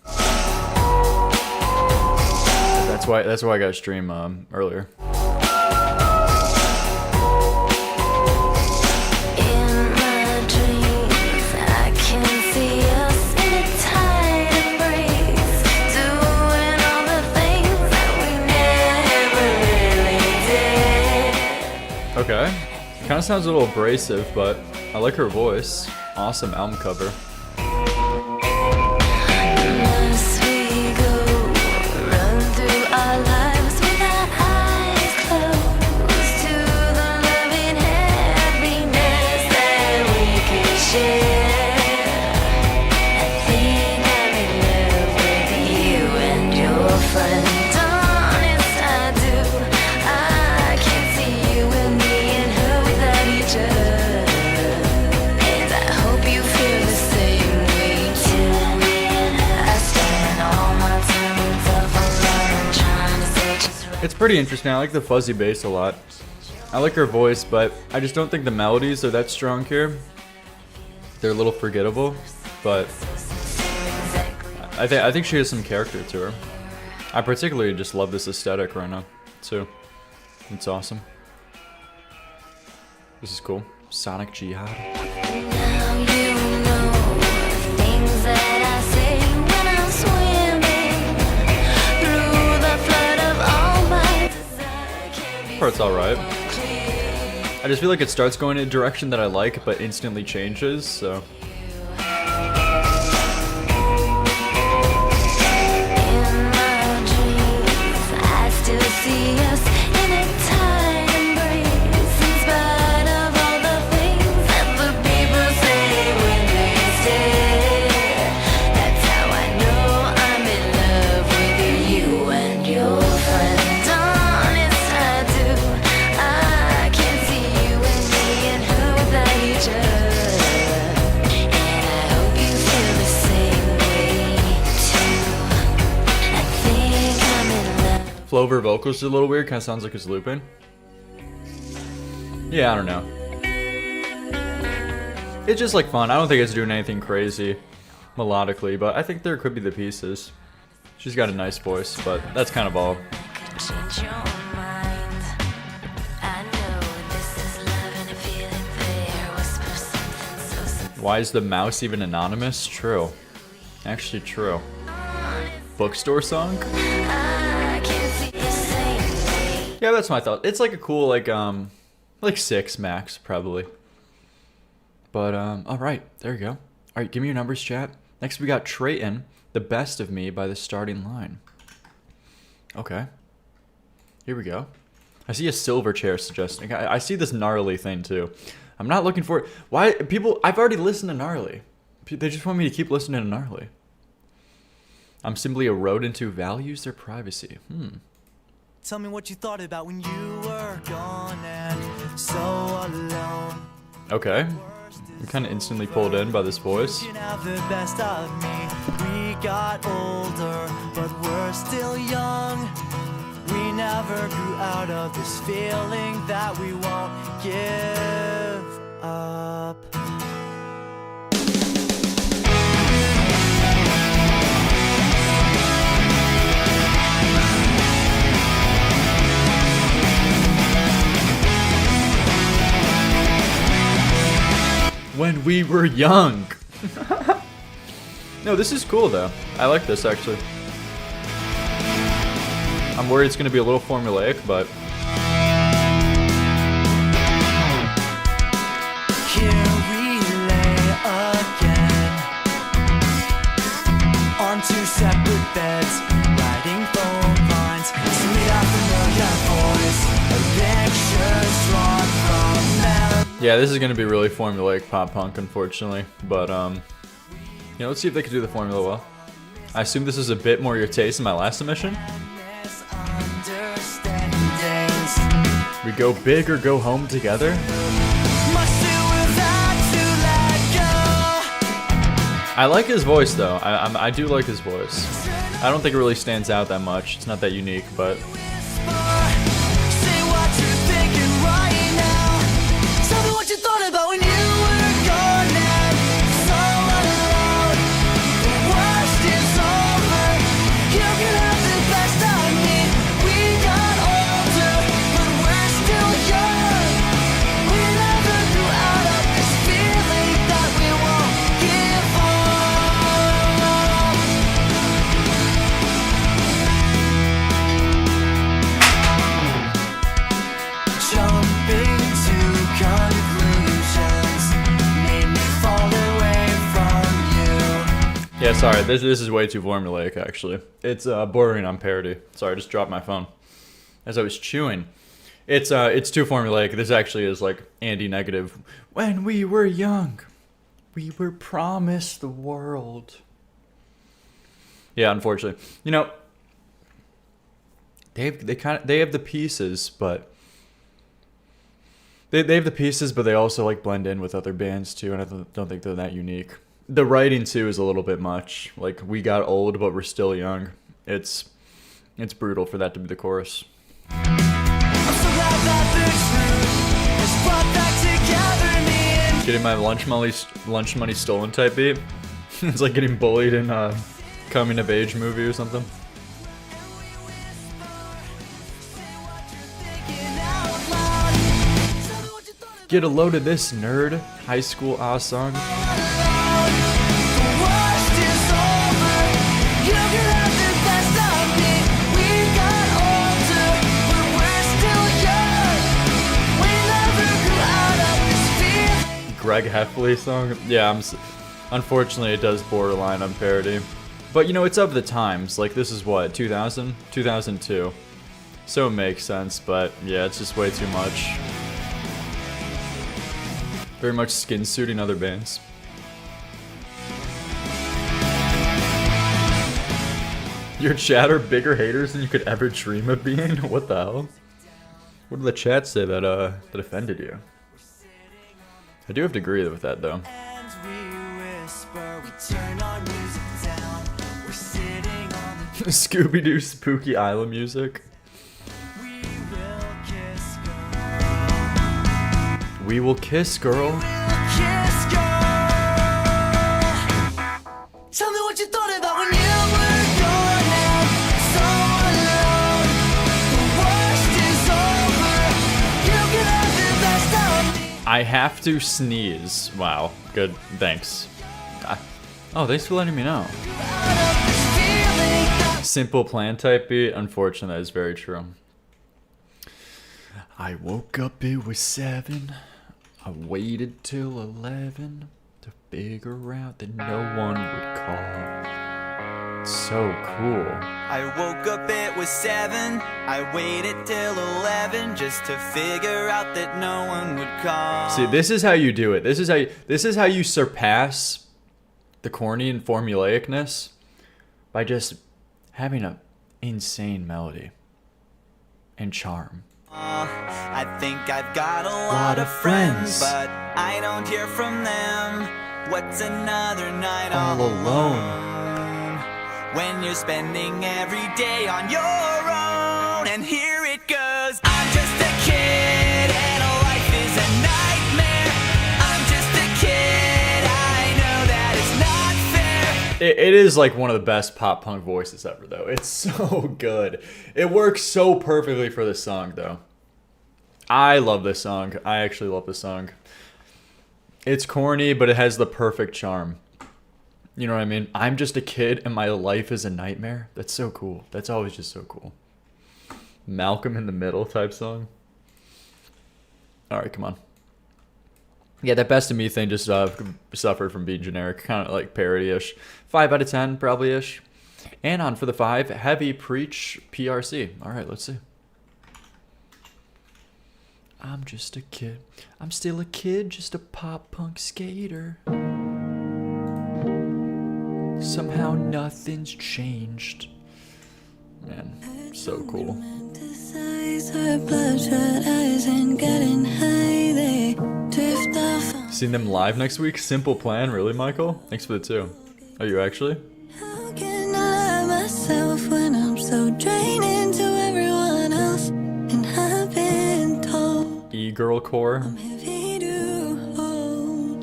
That's why I got to stream earlier. Okay. Kind of sounds a little abrasive, but I like her voice. Awesome album cover. It's pretty interesting. I like the fuzzy bass a lot. I like her voice, but I just don't think the melodies are that strong here. They're a little forgettable, but I think she has some character to her. I particularly just love this aesthetic right now, too. It's awesome. This is cool. Sonic Jihad. Part's alright. I just feel like it starts going in a direction that I like, but instantly changes, so. Flow of her vocals is a little weird, kind of sounds like it's looping. Yeah, I don't know. It's just like fun. I don't think it's doing anything crazy melodically, but I think there could be the pieces. She's got a nice voice, but that's kind of all. Why is the mouse even anonymous? True. Actually true. Bookstore song? Yeah, that's my thought. It's like a cool, like 6 max, probably. But, alright, there you go. Alright, give me your numbers, chat. Next we got Trayton, The Best of Me by The Starting Line. Okay. Here we go. I see a silver chair suggesting. I see this gnarly thing, too. I'm not looking for it. Why, people, I've already listened to gnarly. They just want me to keep listening to gnarly. I'm simply a rodent who values their privacy. Tell me what you thought about when you were gone and so alone. Okay. I'm kind of instantly pulled in by this voice. You have the best of me. We got older, but we're still young. We never grew out of this feeling that we won't give up. When we were young. No, this is cool though. I like this actually. I'm worried it's going to be a little formulaic, but Here we lay again on two separate beds, writing phone lines, sweet out familiar voice, a picture drawn from memory. yeah, this is going to be really formulaic pop punk, unfortunately. But let's see if they can do the formula well. I assume this is a bit more your taste than my last submission. We go big or go home together. I like his voice though. I do like his voice. I don't think it really stands out that much. It's not that unique, but yeah, sorry, this is way too formulaic, actually. It's bordering on parody. Sorry, I just dropped my phone as I was chewing. It's too formulaic. This actually is like anti-negative. When we were young, we were promised the world. Yeah, unfortunately, they have the pieces, but they have the pieces, but they also like blend in with other bands too, and I don't think they're that unique. The writing too is a little bit much. Like, we got old, but we're still young. It's brutal for that to be the chorus. Getting my lunch money stolen type beat. It's like getting bullied in a coming of age movie or something. Get a load of this, nerd. High school song. Greg Heffley song. Yeah, unfortunately it does borderline on parody. But it's of the times. Like, this is what, 2000? 2002. So it makes sense, but yeah, it's just way too much. Very much skin suiting other bands. Your chat are bigger haters than you could ever dream of being? What the hell? What did the chat say that offended you? I do have to agree with that though. Scooby-Doo Spooky Island music. We will kiss, girl. Tell me what you thought about when you were gone and so alone. The worst is over. You can have the best of me. I have to sneeze. Wow. Good. Thanks. Oh, thanks for letting me know. Simple plan type beat. Unfortunately, that is very true. I woke up, it was 7. I waited till 11 to figure out that no one would call. So cool. I woke up, it was 7. I waited till 11 just to figure out that no one would call. See, this is how you do it. This is how you surpass the corny and formulaicness by just having an insane melody and charm. I think I've got a lot of friends, but I don't hear from them. What's another night all alone? When you're spending every day on your own. And here it goes. I'm just a kid and life is a nightmare. I'm just a kid, I know that is not fair. It is like one of the best pop punk voices ever, though. It's so good. It works so perfectly for this song, though. I love this song. I actually love this song. It's corny, but it has the perfect charm. You know what I mean? I'm just a kid and my life is a nightmare. That's so cool. That's always just so cool. Malcolm in the Middle type song. All right, come on. Yeah, that Best of Me thing just suffered from being generic, kind of like parody-ish. 5 out of 10, probably-ish. And on for the 5, Heavy Preach PRC. All right, let's see. I'm just a kid. I'm still a kid, just a pop punk skater. Somehow nothing's changed. Man, so cool. Seen them live next week? Simple Plan, really, Michael? Thanks for the 2. Are you actually? How can I lie myself when I'm so drained into everyone else? And I've been told E-girl core. heavy to hold.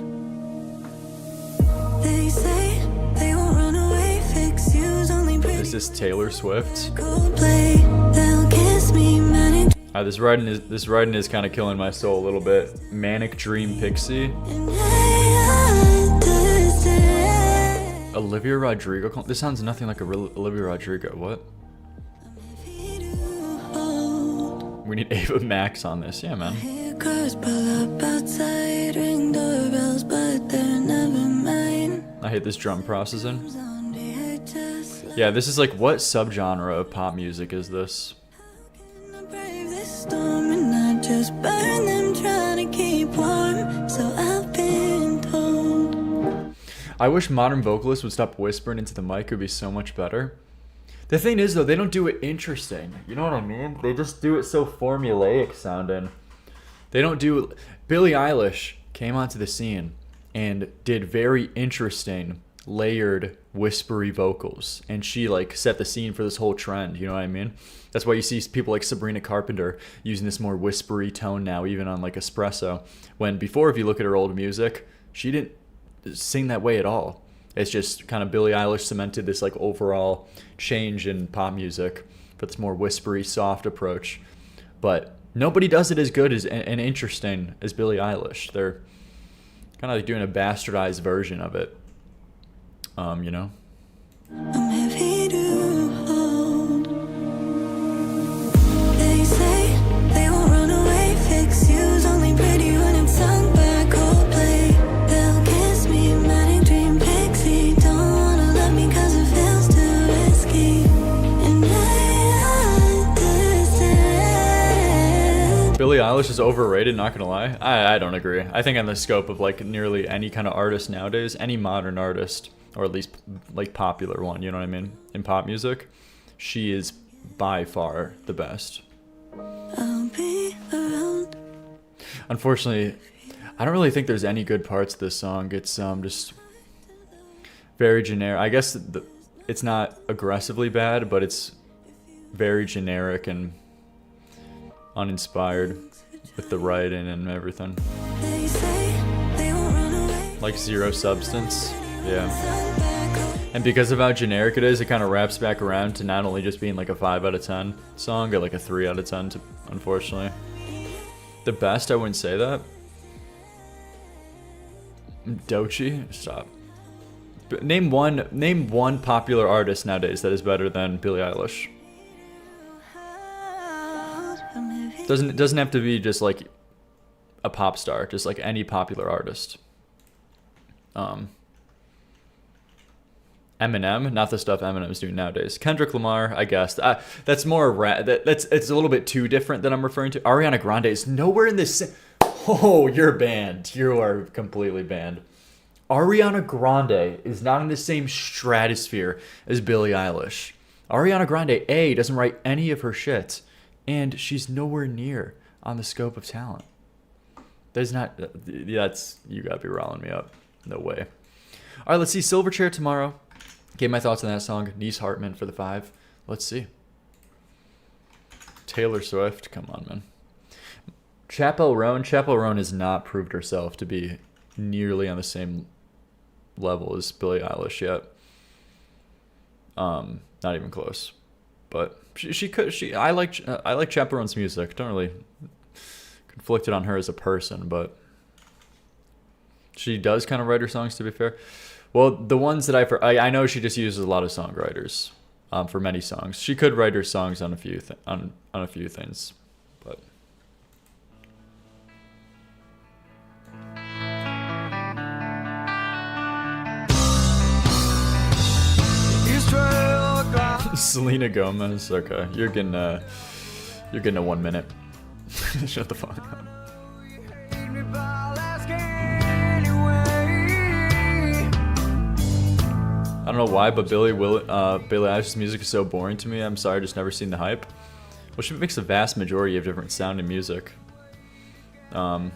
They say they won't run away, fix you's only pretty. Is this Taylor Swift? Play, they'll kiss me manic. This writing is kind of killing my soul a little bit. Manic Dream Pixie. Olivia Rodrigo. This sounds nothing like a real Olivia Rodrigo. What? We need Ava Max on this. Yeah, man. Cars pull up outside, ring doorbells, but they're never mine. I hate this drum processing. Yeah, this is like, what subgenre of pop music is this? Brave this storm and I just burn them trying to keep warm. So I've been told. I wish modern vocalists would stop whispering into the mic. It would be so much better. The thing is, though, they don't do it interesting. You know what I mean? They just do it so formulaic sounding. They don't do... Billie Eilish came onto the scene and did very interesting, layered, whispery vocals. And she, like, set the scene for this whole trend. You know what I mean? That's why you see people like Sabrina Carpenter using this more whispery tone now, even on, like, Espresso. When before, if you look at her old music, she didn't sing that way at all. It's just kind of Billie Eilish cemented this like overall change in pop music for this more whispery, soft approach. But nobody does it as good as and interesting as Billie Eilish. They're kind of like doing a bastardized version of it. You know? I'm heavy to hold. They say they won't run away, fix you's only pretty when it's sung by Coldplay. They'll kiss me, manic dream pixie. Don't wanna love me cause it feels too risky. And I understand. Billie Eilish is overrated, not gonna lie. I don't agree. I think on the scope of like nearly any kind of artist nowadays, any modern artist, or at least like popular one, you know what I mean, in pop music, she is by far the best. I'll be around. Unfortunately, I don't really think there's any good parts of this song. It's just very generic. I guess it's not aggressively bad, but it's very generic and uninspired with the writing and everything. They say they won't run away. Like zero substance. Yeah. And because of how generic it is, it kind of wraps back around to not only just being like a 5 out of 10 song, but like a 3 out of 10, unfortunately. The best, I wouldn't say that. Doechii? Stop. Name one popular artist nowadays that is better than Billie Eilish. Doesn't have to be just like a pop star, just like any popular artist. Eminem, not the stuff Eminem's doing nowadays. Kendrick Lamar, I guess. That's more it's a little bit too different than I'm referring to. Ariana Grande is nowhere in this. Oh, you're banned. You are completely banned. Ariana Grande is not in the same stratosphere as Billie Eilish. Ariana Grande, A, doesn't write any of her shit, and she's nowhere near on the scope of talent. There's not, that's, you gotta be riling me up. No way. All right, let's see. Silverchair tomorrow. Gave my thoughts on that song. Niece Hartman for the 5. Let's see. Taylor Swift. Come on, man. Chappell Roan. Chappell Roan has not proved herself to be nearly on the same level as Billie Eilish yet. Not even close. But she could. I like Chappell Roan's music. Don't really conflicted on her as a person, but she does kind of write her songs, to be fair. Well, the ones that I know she just uses a lot of songwriters for many songs. She could write her songs on a few on a few things, but Selena Gomez. Okay, you're getting a 1 minute. Shut the fuck up. I don't know why, but Billie Eilish's music is so boring to me. I'm sorry, I've just never seen the hype. Well, she makes a vast majority of different sounding music. I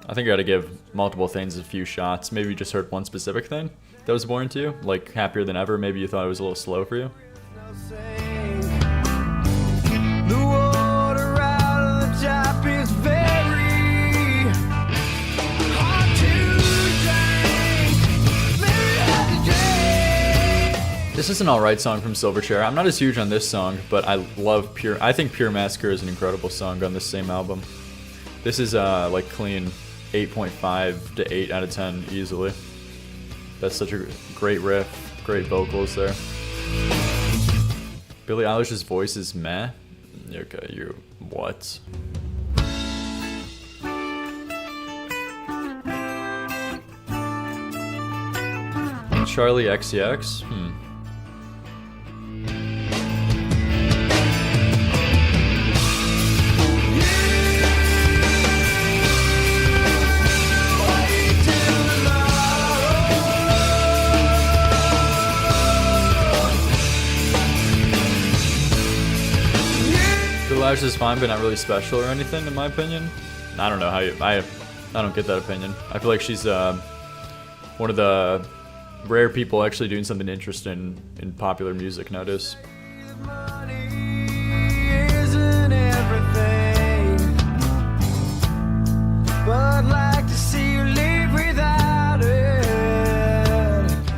think you gotta give multiple things a few shots. Maybe you just heard one specific thing that was boring to you, like Happier Than Ever. Maybe you thought it was a little slow for you. This is an alright song from Silverchair. I'm not as huge on this song, but I think Pure Massacre is an incredible song on this same album. This is like clean 8.5 to 8 out of 10 easily. That's such a great riff, great vocals there. Billie Eilish's voice is meh. Okay, you what? Charlie XCX? Eilish is fine, but not really special or anything, in my opinion. I don't know how you. I don't get that opinion. I feel like she's one of the rare people actually doing something interesting in popular music nowadays.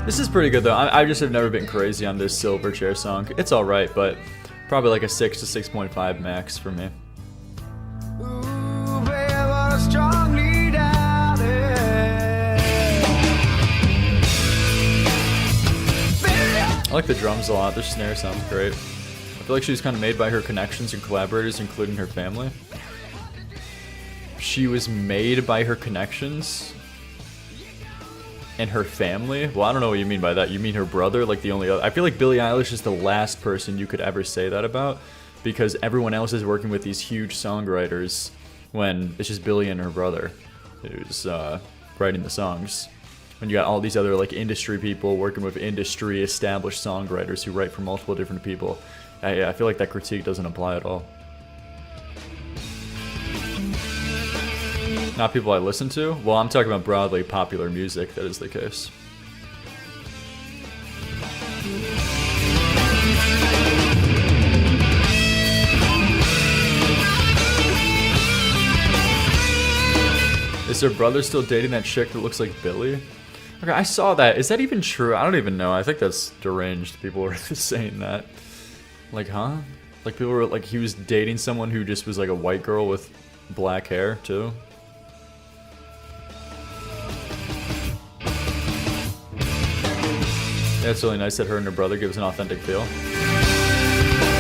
This is pretty good though. I just have never been crazy on this Silverchair song. It's alright, but probably like a 6 to 6.5 max for me. I like the drums a lot. The snare sounds great. I feel like she was kind of made by her connections and collaborators, including her family. She was made by her connections and her family? Well, I don't know what you mean by that. You mean her brother? Like the only other? I feel like Billie Eilish is the last person you could ever say that about, because everyone else is working with these huge songwriters when it's just Billie and her brother who's writing the songs. When you got all these other like industry people working with industry established songwriters who write for multiple different people. I feel like that critique doesn't apply at all. Not people I listen to? Well, I'm talking about broadly popular music, that is the case. Is her brother still dating that chick that looks like Billie? Okay, I saw that. Is that even true? I don't even know. I think that's deranged. People were saying that. Like, huh? Like, people were like, he was dating someone who just was like a white girl with black hair, too? Yeah, it's really nice that her and her brother gives an authentic feel.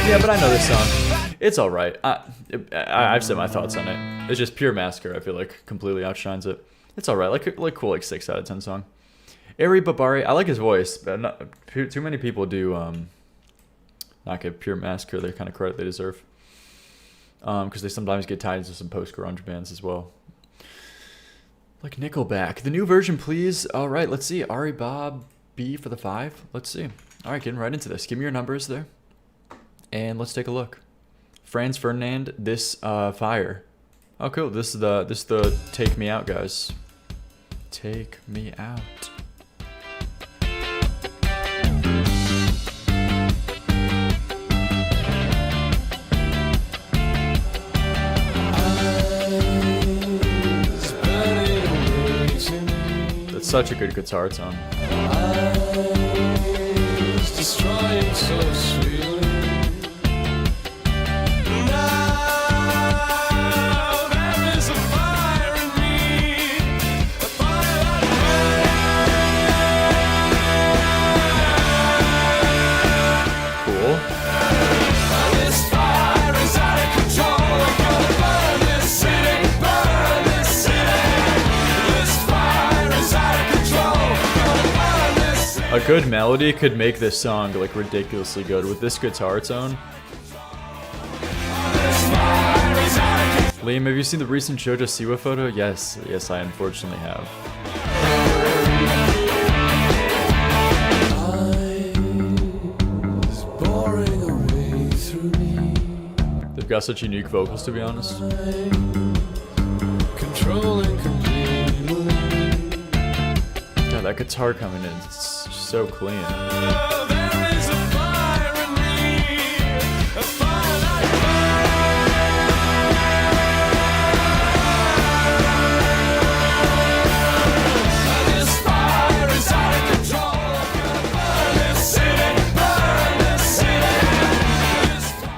Yeah, but I know this song. It's alright. I've said my thoughts on it. It's just Pure Massacre, I feel like, completely outshines it. It's alright. Like cool, like 6 out of 10 song. Ari Babari, I like his voice, but not, too many people do not give Pure Massacre the kind of credit they deserve. Because they sometimes get tied into some post-grunge bands as well. Like Nickelback. The new version, please. All right, let's see. Ari Bob B for the 5. Let's see. All right, getting right into this. Give me your numbers there. And let's take a look. Franz Ferdinand, this fire. Oh, cool. This is the Take Me Out, guys. Take Me Out. That's such a good guitar tone. Destroying so sweetly. A good melody could make this song like ridiculously good with this guitar tone. Liam, have you seen the recent JoJo Siwa photo? Yes, I unfortunately have. They've got such unique vocals, to be honest. Controlling completely. God, that guitar coming in, it's so clean.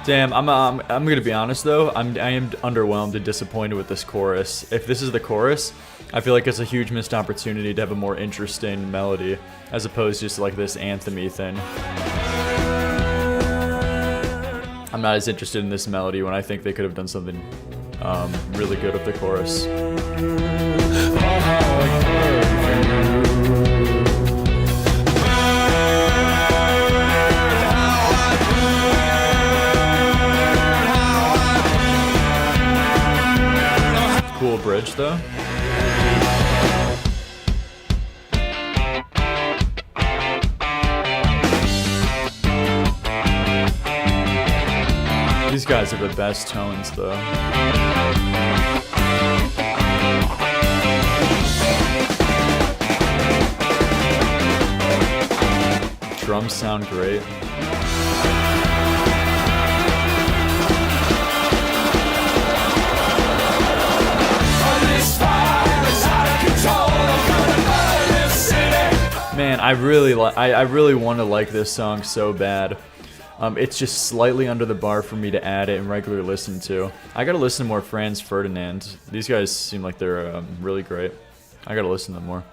Damn, I'm gonna be honest though. I am underwhelmed and disappointed with this chorus. If this is the chorus, I feel like it's a huge missed opportunity to have a more interesting melody, as opposed to just like this anthem-y thing. I'm not as interested in this melody when I think they could have done something really good with the chorus. Cool bridge though. These guys have the best tones though. Drums sound great. Man, I really want to like this song so bad. It's just slightly under the bar for me to add it and regularly listen to. I gotta listen to more Franz Ferdinand. These guys seem like they're really great. I gotta listen to them more.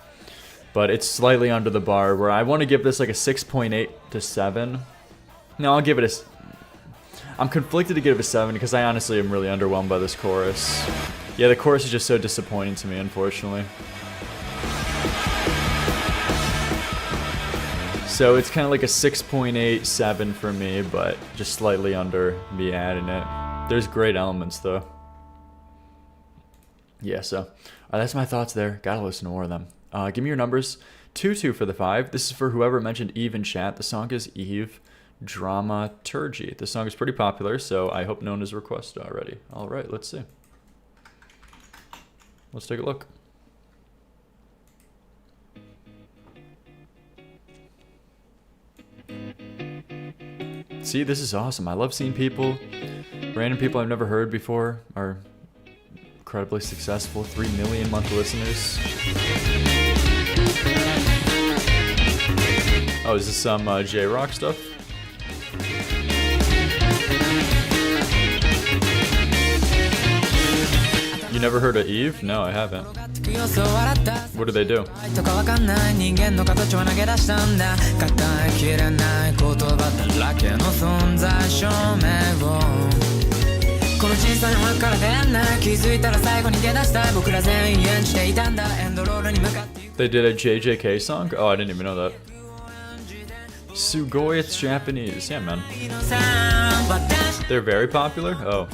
But it's slightly under the bar where I want to give this like a 6.8 to 7. No, I'll give it a... I'm conflicted to give it a 7 because I honestly am really underwhelmed by this chorus. Yeah, the chorus is just so disappointing to me, unfortunately. So it's kind of like a 6.8, 7 for me, but just slightly under me adding it. There's great elements though. Yeah, so that's my thoughts there. Gotta listen to more of them. Give me your numbers. 2-2 for the 5. This is for whoever mentioned Eve in chat. The song is Eve Dramaturgy. This song is pretty popular, so I hope no one has requested already. All right, let's see. Let's take a look. See, this is awesome. I love seeing random people I've never heard before are incredibly successful. 3 million monthly listeners. Oh, is this some J-Rock stuff? You never heard of Eve? No, I haven't. What do they do? They did a JJK song? Oh, I didn't even know that. Sugoi, it's Japanese. Yeah, man. They're very popular? Oh.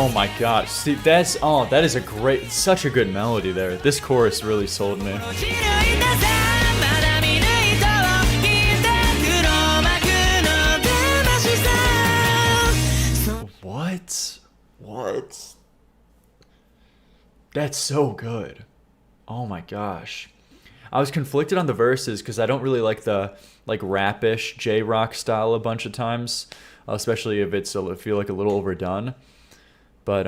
Oh my god. See, that is a great, such a good melody there. This chorus really sold me. What? That's so good. Oh my gosh. I was conflicted on the verses because I don't really like the rapish J-rock style a bunch of times, especially if I feel like a little overdone. But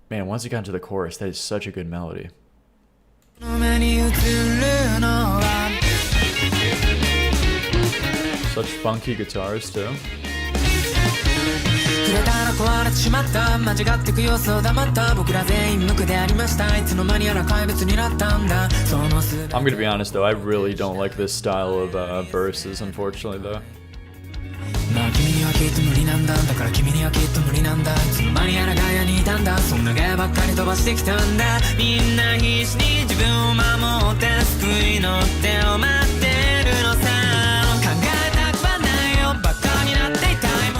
man, once it got into the chorus, that is such a good melody. Such funky guitars too. I'm gonna be honest though, I really don't like this style of verses, unfortunately though.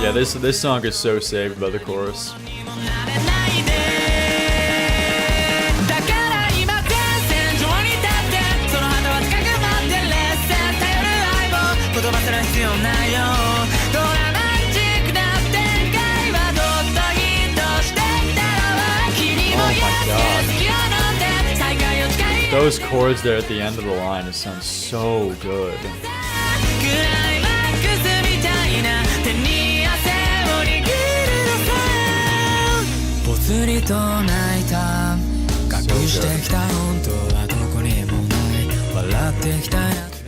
Yeah, this song is so saved by the chorus. Those chords there at the end of the line, it sounds so good.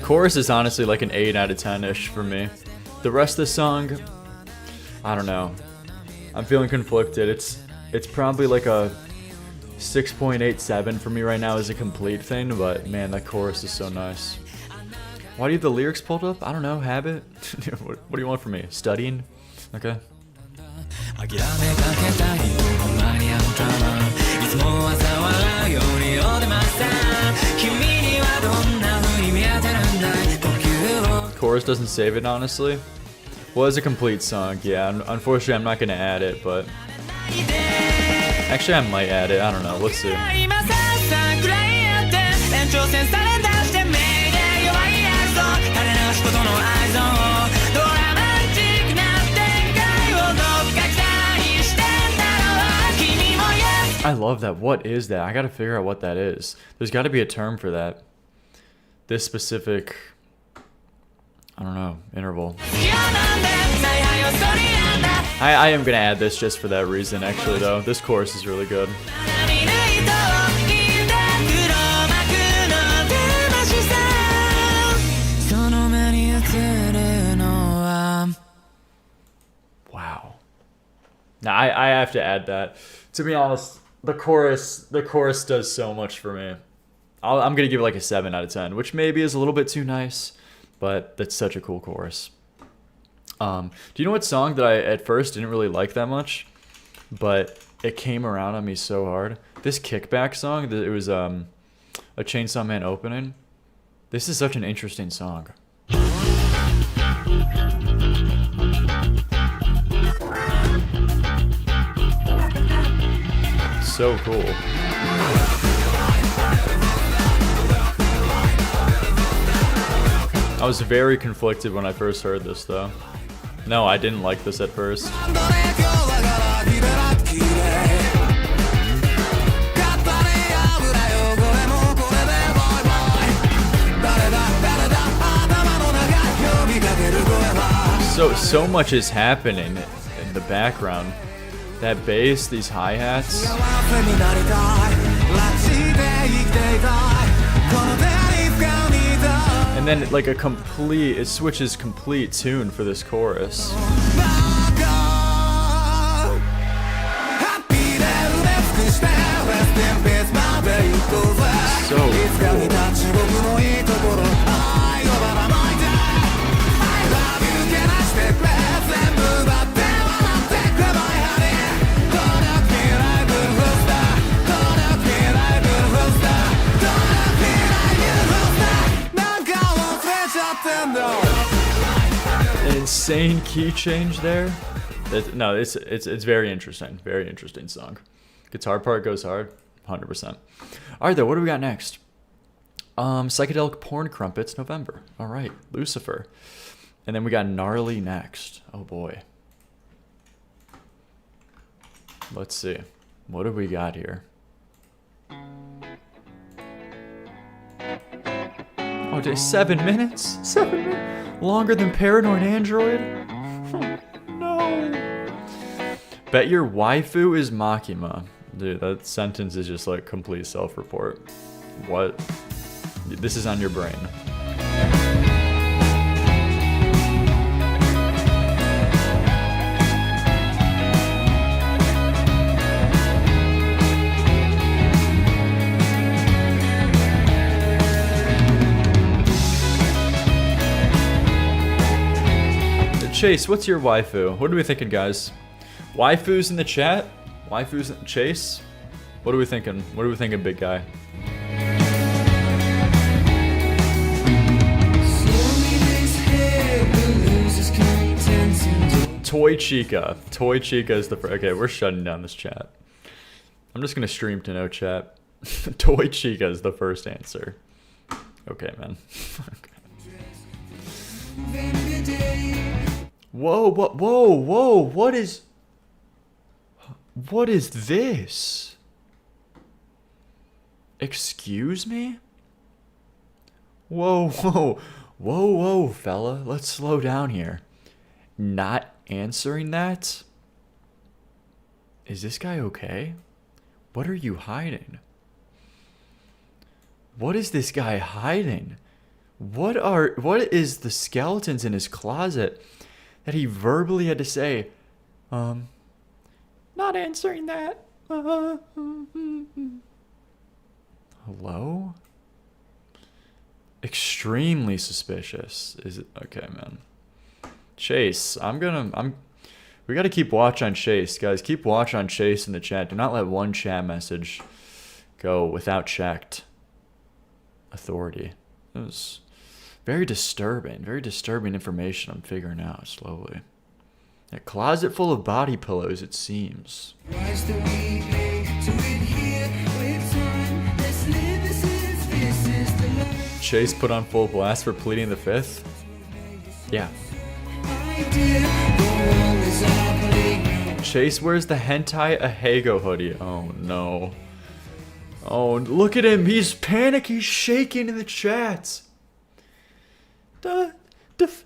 Chorus is honestly like an 8 out of 10-ish for me. The rest of the song, I don't know. I'm feeling conflicted. It's probably like a 6.87 for me right now as a complete thing, but man, that chorus is so nice. Why do you have the lyrics pulled up? I don't know, habit? What do you want from me? Studying? Okay. Chorus doesn't save it, honestly. Well, it's a complete song, yeah. Unfortunately, I'm not going to add it, but... Actually, I might add it. I don't know. Let's see. I love that. What is that? I gotta figure out what that is. There's gotta be a term for that. This specific, I don't know, interval. I am gonna add this just for that reason, actually, though. This chorus is really good. Wow. Now, I have to add that. To be honest, the chorus does so much for me. I'm gonna give it like a 7 out of 10, which maybe is a little bit too nice, but that's such a cool chorus. Do you know what song that I at first didn't really like that much, but it came around on me so hard? This Kickback song. It was a Chainsaw Man opening. This is such an interesting song. So cool. I was very conflicted when I first heard this, though. No, I didn't like this at first. So much is happening in the background. That bass, these hi-hats. And then like it switches complete tune for this chorus. So cool. An insane key change there. No, it's very interesting. Very interesting song. Guitar part goes hard, 100%. All right, though, what do we got next? Psychedelic Porn Crumpets, November. All right, Lucifer. And then we got Gnarly next. Oh, boy. Let's see. What do we got here? Oh, just 7 minutes? 7 minutes? Longer than Paranoid Android? No. Bet your waifu is Makima. Dude, that sentence is just like complete self-report. What? This is on your brain. Chase, what's your waifu? What are we thinking, guys? Waifus in the chat? Waifus in Chase? What are we thinking? What are we thinking, big guy? Toy Chica. Toy Chica is the first. Okay, we're shutting down this chat. I'm just gonna stream to no chat. Toy Chica is the first answer. Okay, man. Whoa, whoa, what is this? Excuse me? Whoa, fella, let's slow down here. Not answering that? Is this guy okay? What are you hiding? What is this guy hiding? What is the skeletons in his closet that he verbally had to say, not answering that. Hello? Extremely suspicious. Is it okay, man? Chase, we gotta keep watch on Chase, guys. Keep watch on Chase in the chat. Do not let one chat message go without checked authority. It was very disturbing information I'm figuring out slowly. A closet full of body pillows, it seems. Chase put on full blast for pleading the fifth? Yeah. Chase wears the hentai Ahego hoodie. Oh no. Oh, look at him. He's panicked. He's shaking in the chat.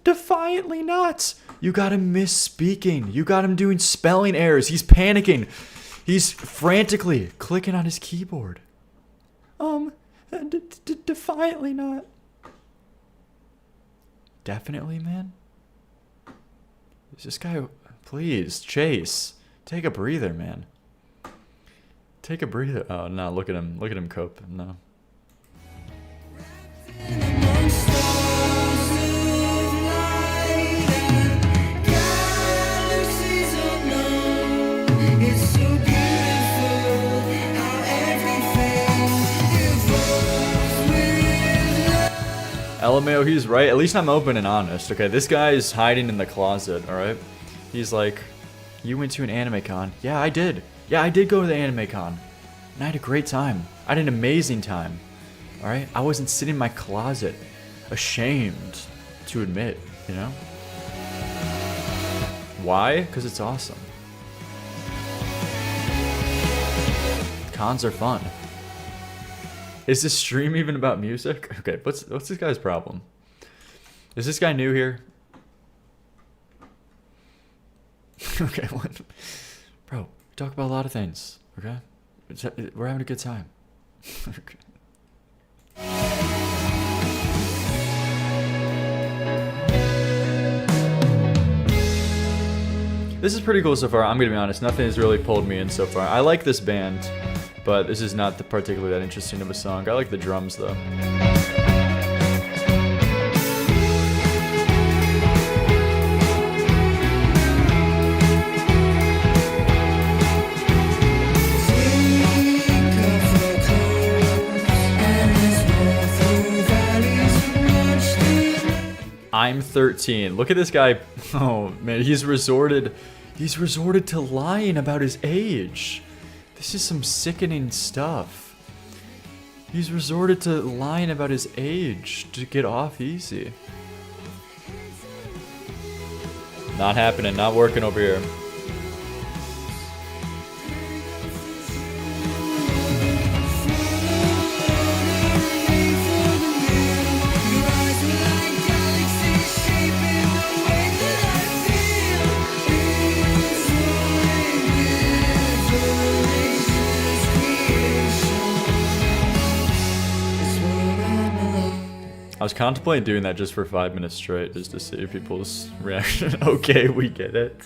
Defiantly not. You got him misspeaking. You got him doing spelling errors. He's panicking. He's frantically clicking on his keyboard. Defiantly not. Definitely, man. Is this guy... Please, Chase. Take a breather, man. Take a breather. Oh, no, look at him. Look at him cope. No. LMAO, he's right. At least I'm open and honest. Okay, this guy is hiding in the closet, alright? He's like, you went to an anime con. Yeah, I did. Yeah, I did go to the anime con. And I had a great time. I had an amazing time. Alright? I wasn't sitting in my closet, ashamed to admit, you know? Why? Because it's awesome. Cons are fun. Is this stream even about music? Okay, what's this guy's problem? Is this guy new here? Okay, what? Bro, we talk about a lot of things, okay? We're having a good time. Okay. This is pretty cool so far. I'm gonna be honest, nothing has really pulled me in so far. I like this band, but this is not particularly that interesting of a song. I like the drums though. I'm 13. Look at this guy. Oh man, he's resorted He's resorted to lying about his age. This is some sickening stuff. He's resorted to lying about his age to get off easy. Not happening, not working over here. I was contemplating doing that just for 5 minutes straight, just to see people's reaction. Okay, we get it.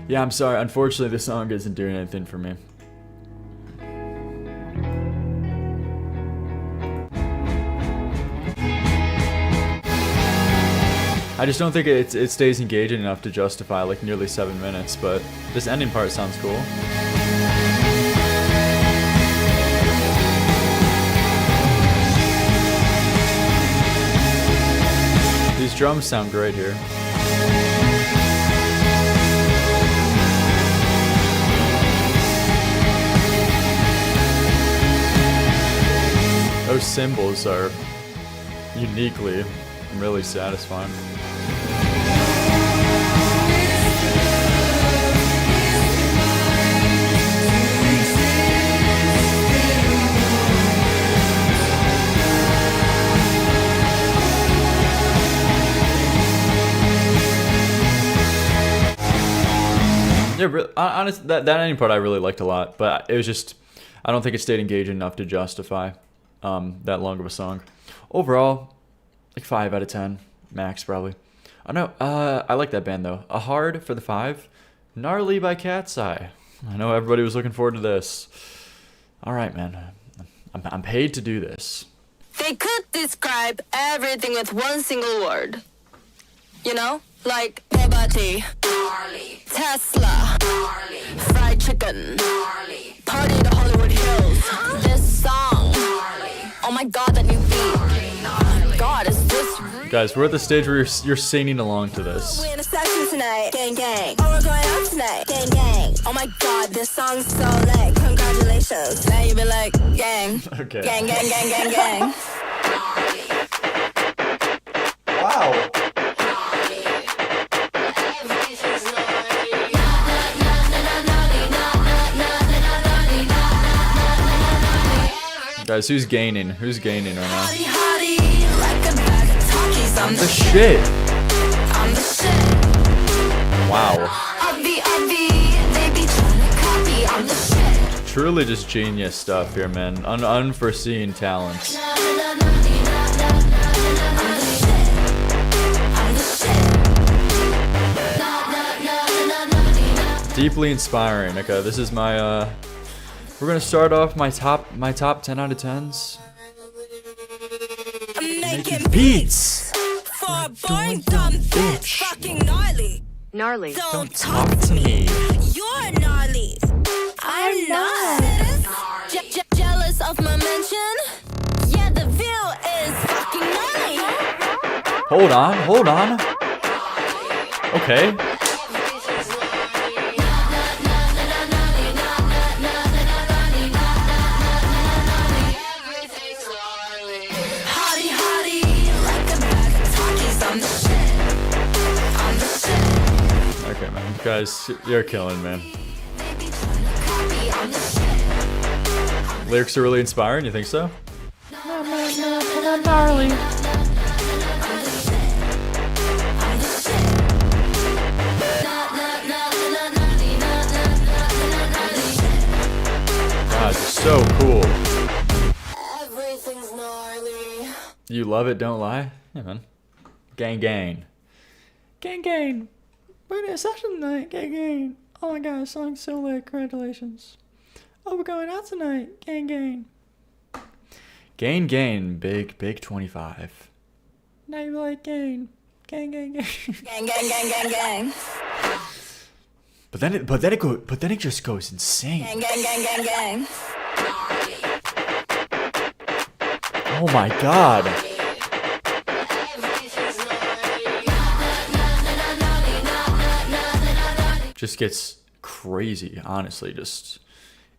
Yeah, I'm sorry. Unfortunately, this song isn't doing anything for me. I just don't think it stays engaging enough to justify like nearly 7 minutes, but this ending part sounds cool. These drums sound great here. Those cymbals are uniquely really satisfying. Yeah, honestly, that ending part I really liked a lot, but it was just, I don't think it stayed engaging enough to justify that long of a song. Overall, like 5 out of 10, max probably. I know, I like that band though. A hard for the 5, Gnarly by Cat's Eye. I know everybody was looking forward to this. All right, man, I'm paid to do this. They could describe everything with one single word. You know? Like Bugatti, Tesla, fried chicken, party in the Hollywood Hills. This song, oh my god, that new beat. Oh my god, is this real? Guys, we're at the stage where you're singing along to this. We're in a session tonight, gang gang. Oh, we're going out tonight, gang gang. Oh my god, this song's so lit. Congratulations. Now you be like, gang, Okay. gang, gang, gang, gang, gang. Wow. Guys, who's gaining? Who's gaining right now? The shit. Wow. Truly just genius stuff here, man. Unforeseen talent. Deeply inspiring. Okay, this is my we're gonna start off my top 10 out of 10s. I'm making beats for a boring dumb bitch. Fucking gnarly. Gnarly. Don't Talk to me. You're gnarly. I'm not. Jealous of my mention? Yeah, the view is fucking gnarly. Hold on. Okay. Okay, man. Guys, you're killing, man. Lyrics are really inspiring, you think so? Gnarly. God, so cool. Everything's gnarly. You love it, don't lie? Yeah, man. Gang, gang. Gang, gang. We're in a session tonight. Gang, gang. Oh my god, song's so lit. Congratulations. Oh, we're going out tonight. Gang, gang. Gain, gain. Big 25. Now you like gain. Gang, gang, gang. Gang, gang, gang, gang, gang. But then it just goes insane. Gang, gang, gang, gang, gang. Oh my god. just gets crazy, honestly, just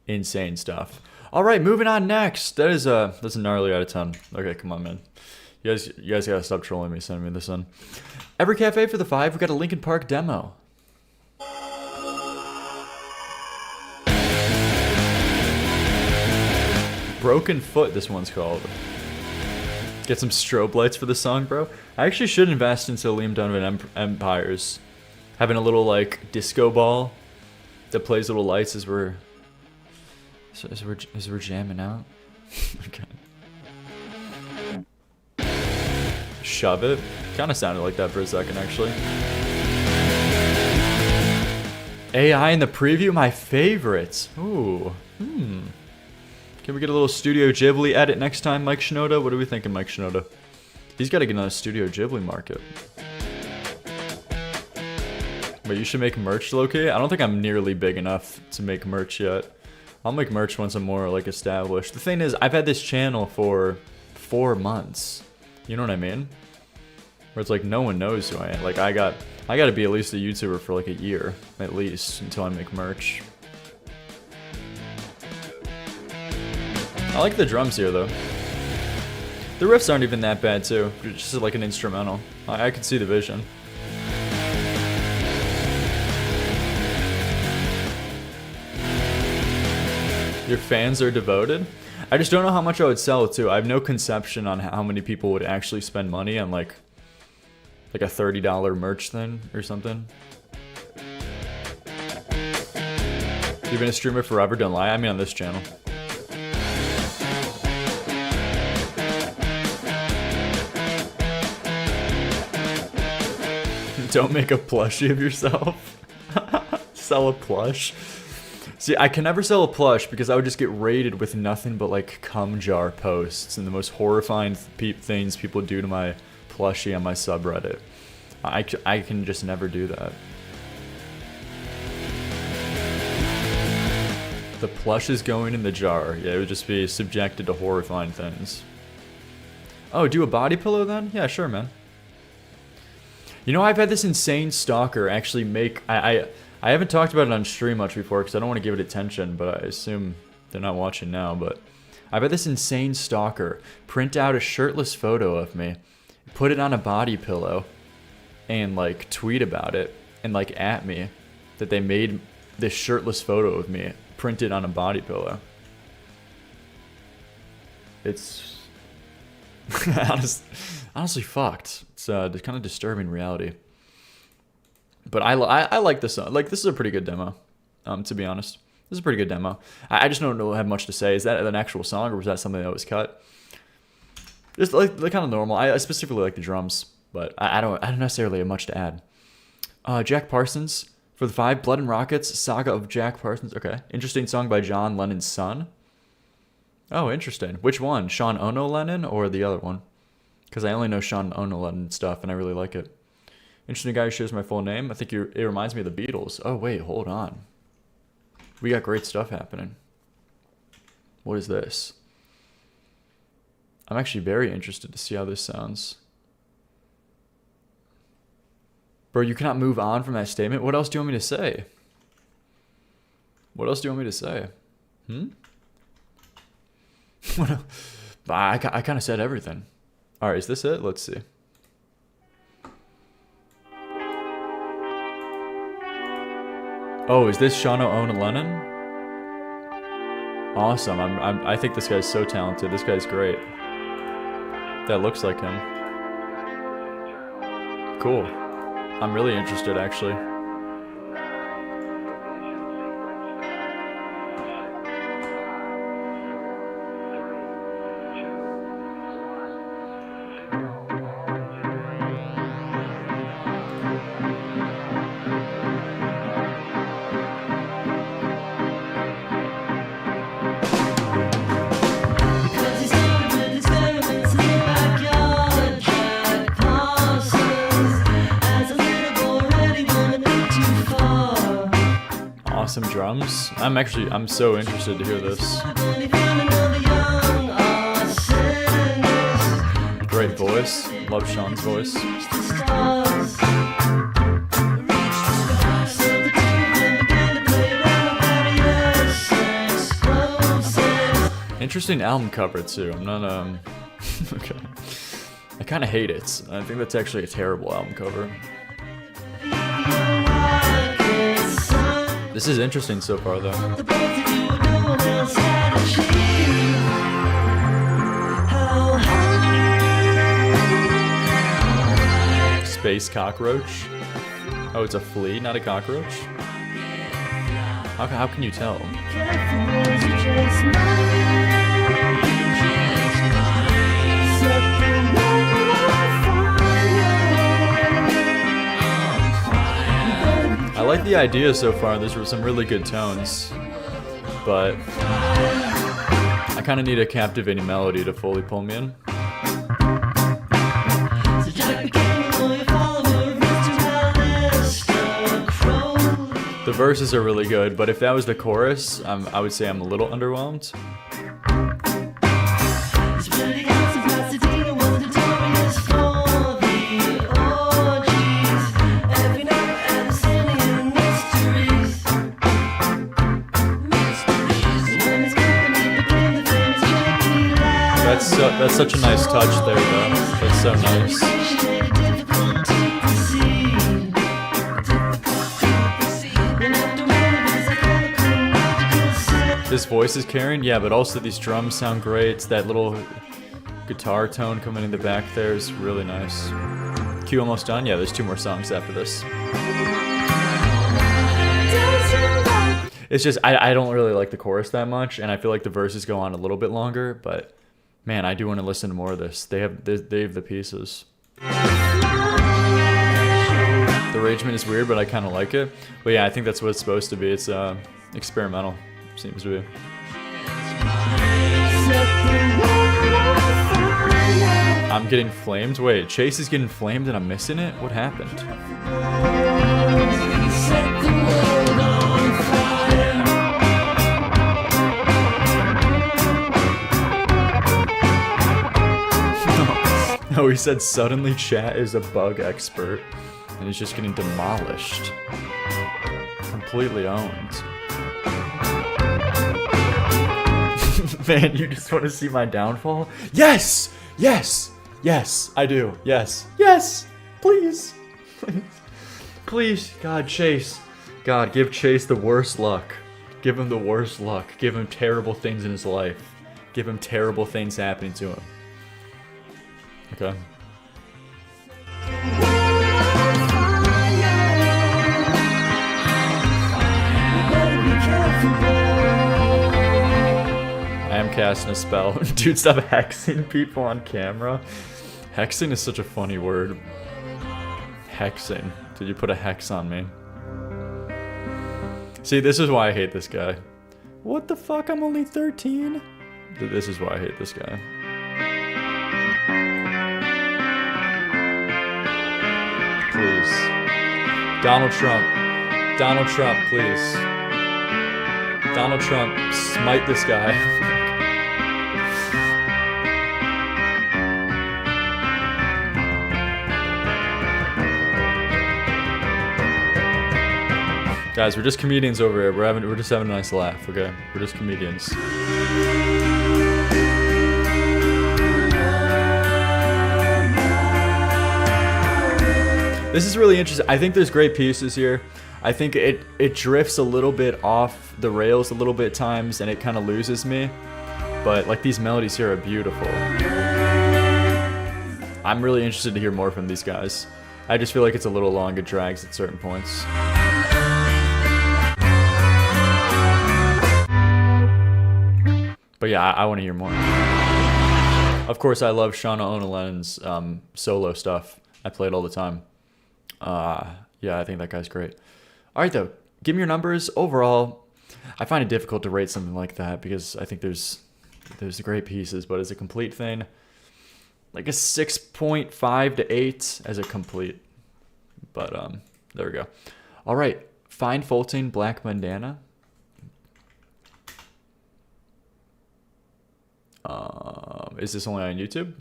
insane stuff. All right, moving on next. That's a gnarly out of 10. Okay, come on, man. You guys gotta stop trolling me, sending me this in. Every cafe for the 5, we got a Linkin Park demo. Broken Foot, this one's called. Get some strobe lights for the song, bro. I actually should invest into Liam Donovan Empires. Having a little, like, disco ball that plays little lights as we're jamming out. Okay. Shove It. Kind of sounded like that for a second, actually. AI in the preview, my favorites. Ooh. Can we get a little Studio Ghibli edit next time, Mike Shinoda? What are we thinking, Mike Shinoda? He's got to get on a Studio Ghibli market. But you should make merch, Loki. I don't think I'm nearly big enough to make merch yet. I'll make merch once I'm more, like, established. The thing is, I've had this channel for 4 months. You know what I mean? Where it's like, no one knows who I am. Like, I got to be at least a YouTuber for, like, a year, at least, until I make merch. I like the drums here, though. The riffs aren't even that bad, too. It's just like an instrumental. I can see the vision. Your fans are devoted? I just don't know how much I would sell it to. I have no conception on how many people would actually spend money on, like a $30 merch thing or something. You've been a streamer forever, don't lie. I mean, on this channel. Don't make a plushie of yourself. Sell a plush. See, I can never sell a plush because I would just get raided with nothing but like cum jar posts and the most horrifying things people do to my plushie on my subreddit. I can just never do that. The plush is going in the jar. Yeah, it would just be subjected to horrifying things. Oh, do a body pillow then? Yeah, sure, man. You know, I've had this insane stalker actually make... I haven't talked about it on stream much before because I don't want to give it attention, but I assume they're not watching now. But I've had this insane stalker print out a shirtless photo of me, put it on a body pillow, and like tweet about it and like at me that they made this shirtless photo of me printed on a body pillow. It's honestly fucked. It's kind of disturbing reality. But I like this song. Like, this is a pretty good demo, to be honest. This is a pretty good demo. I just don't have much to say. Is that an actual song, or was that something that was cut? Just like kind of normal. I specifically like the drums, but I don't necessarily have much to add. Jack Parsons for the 5, Blood and Rockets, Saga of Jack Parsons. Okay, interesting song by John Lennon's son. Oh, interesting. Which one? Sean Ono Lennon or the other one? Because I only know Sean Ono Lennon stuff, and I really like it. Interesting guy who shares my full name. I think it reminds me of the Beatles. Oh, wait, hold on. We got great stuff happening. What is this? I'm actually very interested to see how this sounds. Bro, you cannot move on from that statement? What else do you want me to say? What else do you want me to say? I kind of said everything. All right, is this it? Let's see. Oh, is this Sean Ono Lennon? Awesome. I think this guy's so talented. This guy's great. That looks like him. Cool. I'm really interested, actually. Awesome drums. I'm so interested to hear this. Great voice. Love Sean's voice. Interesting album cover too. I'm not okay. I kind of hate it. I think that's actually a terrible album cover. This is interesting so far though. Space cockroach. Oh, it's a flea, not a cockroach. How can you tell? I like the idea so far. There's some really good tones, but I kind of need a captivating melody to fully pull me in. The verses are really good, but if that was the chorus, I would say I'm a little underwhelmed. That's such a nice touch there, though. That's so nice. This voice is carrying, yeah, but also these drums sound great. That little guitar tone coming in the back there is really nice. Q almost done? Yeah, there's 2 more songs after this. It's just, I don't really like the chorus that much, and I feel like the verses go on a little bit longer, but man, I do want to listen to more of this. They have the pieces. The arrangement is weird, but I kind of like it. But yeah, I think that's what it's supposed to be. It's experimental, seems to be. I'm getting flamed? Wait, Chase is getting flamed and I'm missing it? What happened? No, he said suddenly chat is a bug expert and he's just getting demolished. Completely owned. Man, you just want to see my downfall? Yes! Yes! Yes, I do. Yes. Yes! Please! Please, God, Chase. God, give Chase the worst luck. Give him the worst luck. Give him terrible things in his life. Give him terrible things happening to him. Okay. I am casting a spell. Dude, stop hexing people on camera. Hexing is such a funny word. Hexing. Did you put a hex on me? See, this is why I hate this guy. What the fuck? I'm only 13? This is why I hate this guy. Please. Donald Trump. Donald Trump, please. Donald Trump, smite this guy. Guys, we're just comedians over here. We're just having a nice laugh, okay? We're just comedians. This is really interesting. I think there's great pieces here. I think it drifts a little bit off the rails a little bit at times, and it kind of loses me. But like these melodies here are beautiful. I'm really interested to hear more from these guys. I just feel like it's a little long. It drags at certain points. But yeah, I want to hear more. Of course, I love Shauna O'Len's solo stuff. I play it all the time. Yeah, I think that guy's great. All right, though, give me your numbers. Overall, I find it difficult to rate something like that because I think there's great pieces, but as a complete thing, like a 6.5 to 8 as a complete. But there we go. All right, Fine Folting Black Bandana. Is this only on YouTube?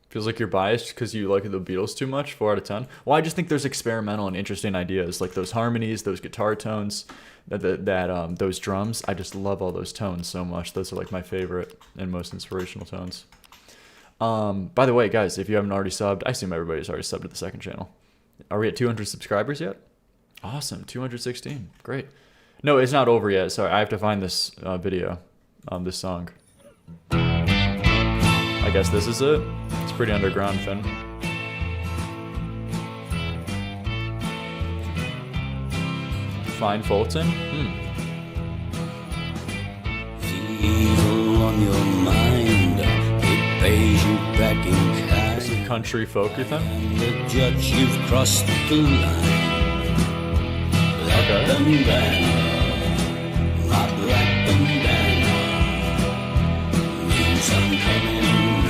Feels like you're biased because you like the Beatles too much. 4 out of 10. Well, I just think there's experimental and interesting ideas, like those harmonies, those guitar tones, those drums. I just love all those tones so much. Those are like my favorite and most inspirational tones. By the way, guys, if you haven't already subbed, I assume everybody's already subbed to the second channel. Are we at 200 subscribers yet? Awesome, 216. Great. No, it's not over yet. Sorry, I have to find this video, this song. I guess this is it. It's pretty underground, Finn. Find Fulton? Evil on your mind, it pays you back in kind. Some country folk, you think? And the judge, you've crossed the line. Black bandana, my black bandana, means I'm coming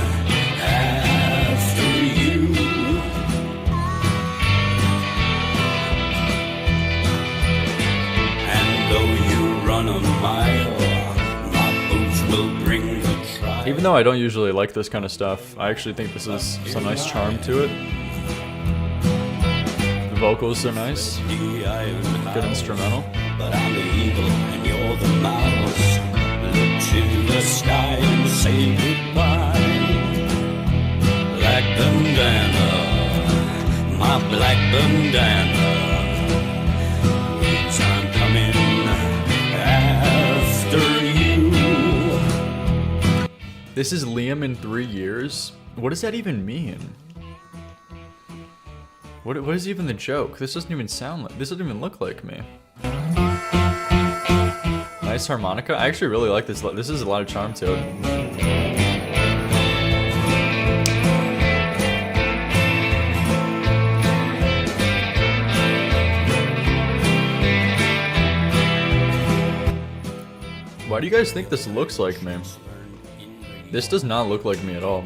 after you. And though you run a mile, my boots will bring the trial. Even though I don't usually like this kind of stuff, I actually think this is some nice charm to it. The vocals are nice. Good instrumental. But I'm the eagle and you're the mouse. Look to the sky and say goodbye. Black bandana, my black bandana, means I'm coming after you. This is Liam in 3 years? What does that even mean? What is even the joke? This doesn't even sound like, this doesn't even look like me. Nice harmonica. I actually really like this. This is a lot of charm to it. Why do you guys think this looks like me? This does not look like me at all.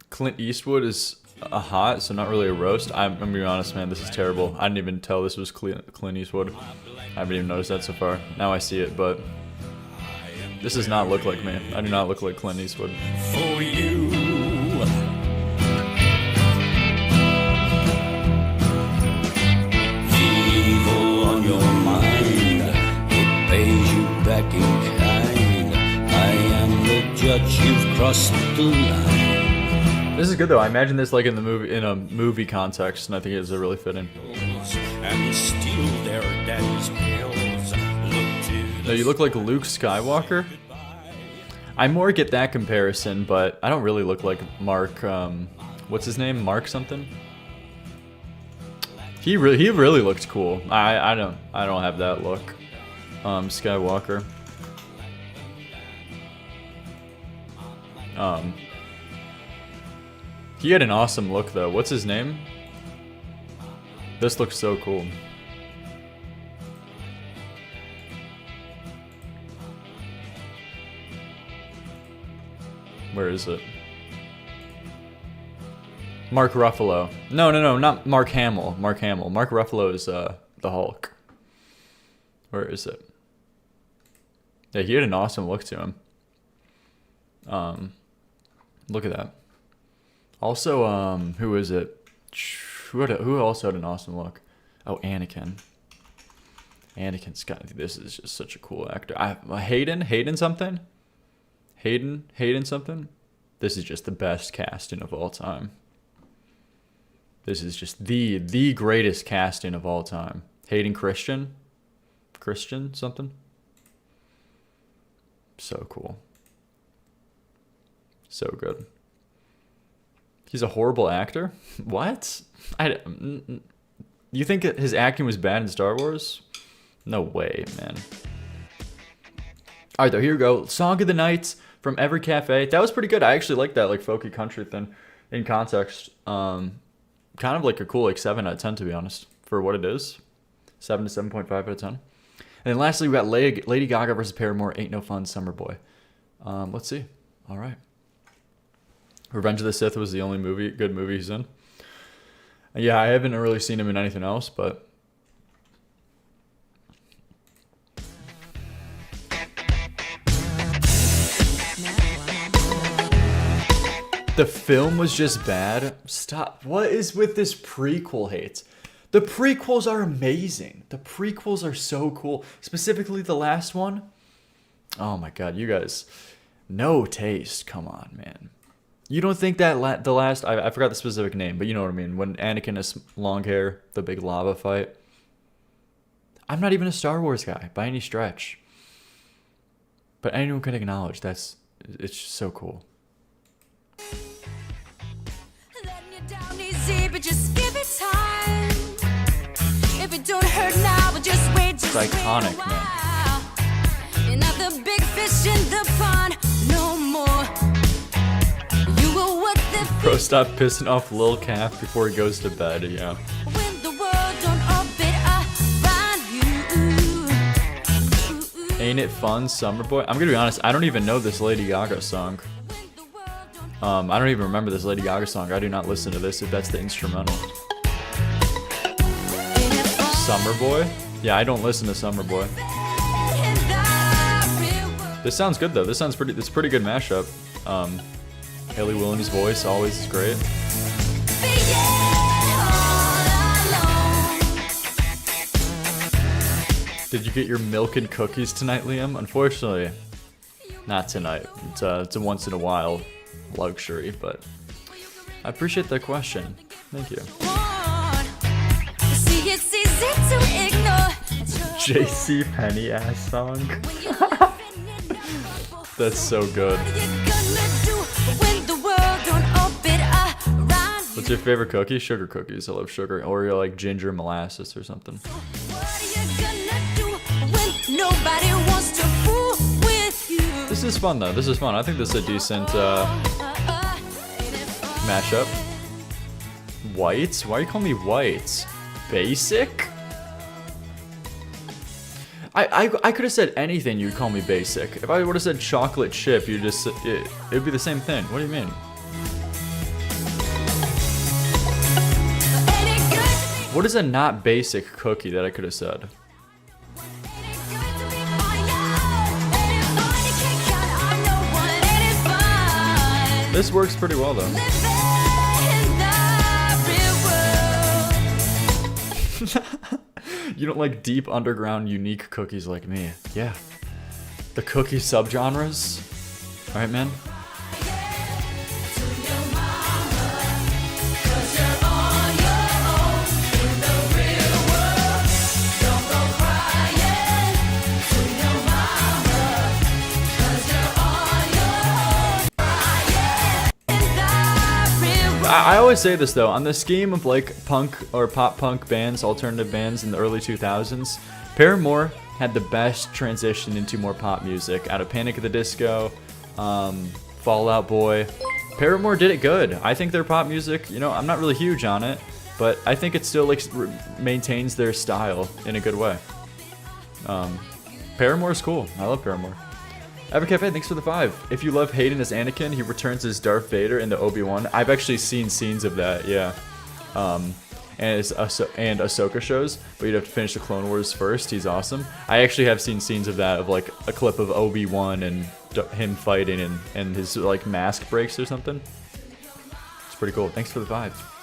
Clint Eastwood is a hot, so not really a roast. I'm gonna be honest, man, this is terrible. I didn't even tell this was Clint Eastwood. I haven't even noticed that so far. Now I see it, but this does not look like me. I do not look like Clint Eastwood. For you. Evil on your mind, it pays you back in kind. I am the judge, you've crossed the line. This is good though. I imagine this like in a movie context, and I think it is a really fitting. And steal their daddy's pills. No, you look like Luke Skywalker. I more get that comparison, but I don't really look like Mark. What's his name? Mark something. He really looks cool. I don't have that look. Skywalker. He had an awesome look though. What's his name? This looks so cool. Where is it? Mark Ruffalo. No, not Mark Hamill. Mark Hamill. Mark Ruffalo is the Hulk. Where is it? Yeah, he had an awesome look to him. Look at that. Also, who is it? Who also had an awesome look? Oh, Anakin. Anakin's got. This is just such a cool actor. Hayden something. Hayden something. This is just the best casting of all time. This is just the greatest casting of all time. Hayden Christian something. So cool. So good. He's a horrible actor? What? You think his acting was bad in Star Wars? No way, man. Alright, though, here we go. Song of the Night from Every Cafe. That was pretty good. I actually like that, like, folky country thing in context. Kind of like a cool, like, 7 out of 10, to be honest, for what it is. 7 to 7.5 out of 10. And then lastly, we got Lady Gaga versus Paramore, Ain't No Fun, Summer Boy. Let's see. Alright. Revenge of the Sith was the only good movie he's in. Yeah, I haven't really seen him in anything else, but The film was just bad. Stop. What is with this prequel hate? The prequels are amazing. The prequels are so cool. Specifically the last one. Oh my god, you guys. No taste. Come on, man. You don't think that the last... I forgot the specific name, but you know what I mean. When Anakin has long hair, the big lava fight. I'm not even a Star Wars guy by any stretch. But anyone can acknowledge it's just so cool. Easy, but just give it time. If it don't hurt now, but just wait. It's iconic, man. You're not the big fish in the pond no more. You will work the Bro, stop pissing off Lil Calf before he goes to bed, yeah. when the world don't orbit around you. Ain't It Fun, Summer Boy? I'm gonna be honest, I don't even know this Lady Gaga song. I don't even remember this Lady Gaga song. I do not listen to this if that's the instrumental. Summer Boy? Yeah, I don't listen to Summer Boy. This sounds good though. This sounds pretty. It's a pretty good mashup. Haley Williams' voice always is great. Did you get your milk and cookies tonight, Liam? Unfortunately, not tonight. It's a once in a while luxury, but I appreciate the question. Thank you. JC Penny ass song. That's so good. What's your favorite cookie? Sugar cookies. I love sugar. Or you're like ginger molasses or something. This is fun though. This is fun. I think this is a decent mashup. Whites? Why you call me whites? Basic? I could have said anything. You'd call me basic. If I would have said chocolate chip, you just it'd be the same thing. What do you mean? What is a not basic cookie that I could have said? This works pretty well though. You don't like deep underground unique cookies like me. Yeah. The cookie subgenres. Alright, man? I always say this though, on the scheme of like punk or pop punk bands, alternative bands in the early 2000s, Paramore had the best transition into more pop music. Out of Panic at the Disco, Fall Out Boy. Paramore did it good. I think their pop music, you know, I'm not really huge on it, but I think it still like maintains their style in a good way. Paramore's cool. I love Paramore. Evercafe, thanks for the 5. If you love Hayden as Anakin, he returns as Darth Vader in the Obi-Wan. I've actually seen scenes of that, yeah. And Ahsoka shows, but you'd have to finish the Clone Wars first. He's awesome. I actually have seen scenes of that, of like a clip of Obi-Wan and him fighting and his like mask breaks or something. It's pretty cool. Thanks for the 5.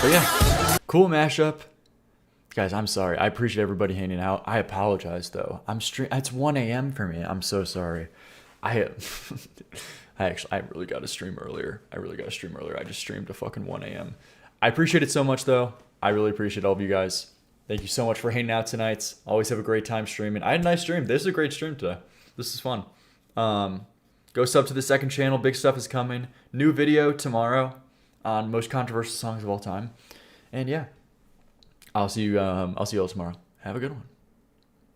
But yeah, cool mashup. Guys, I'm sorry. I appreciate everybody hanging out. I apologize though. It's 1 a.m. for me. I'm so sorry. I really got to stream earlier. I just streamed to fucking 1 a.m. I appreciate it so much though. I really appreciate all of you guys. Thank you so much for hanging out tonight. Always have a great time streaming. I had a nice stream. This is a great stream today. This is fun. Go sub to the second channel. Big stuff is coming. New video tomorrow on most controversial songs of all time. And yeah. I'll see you all tomorrow. Have a good one.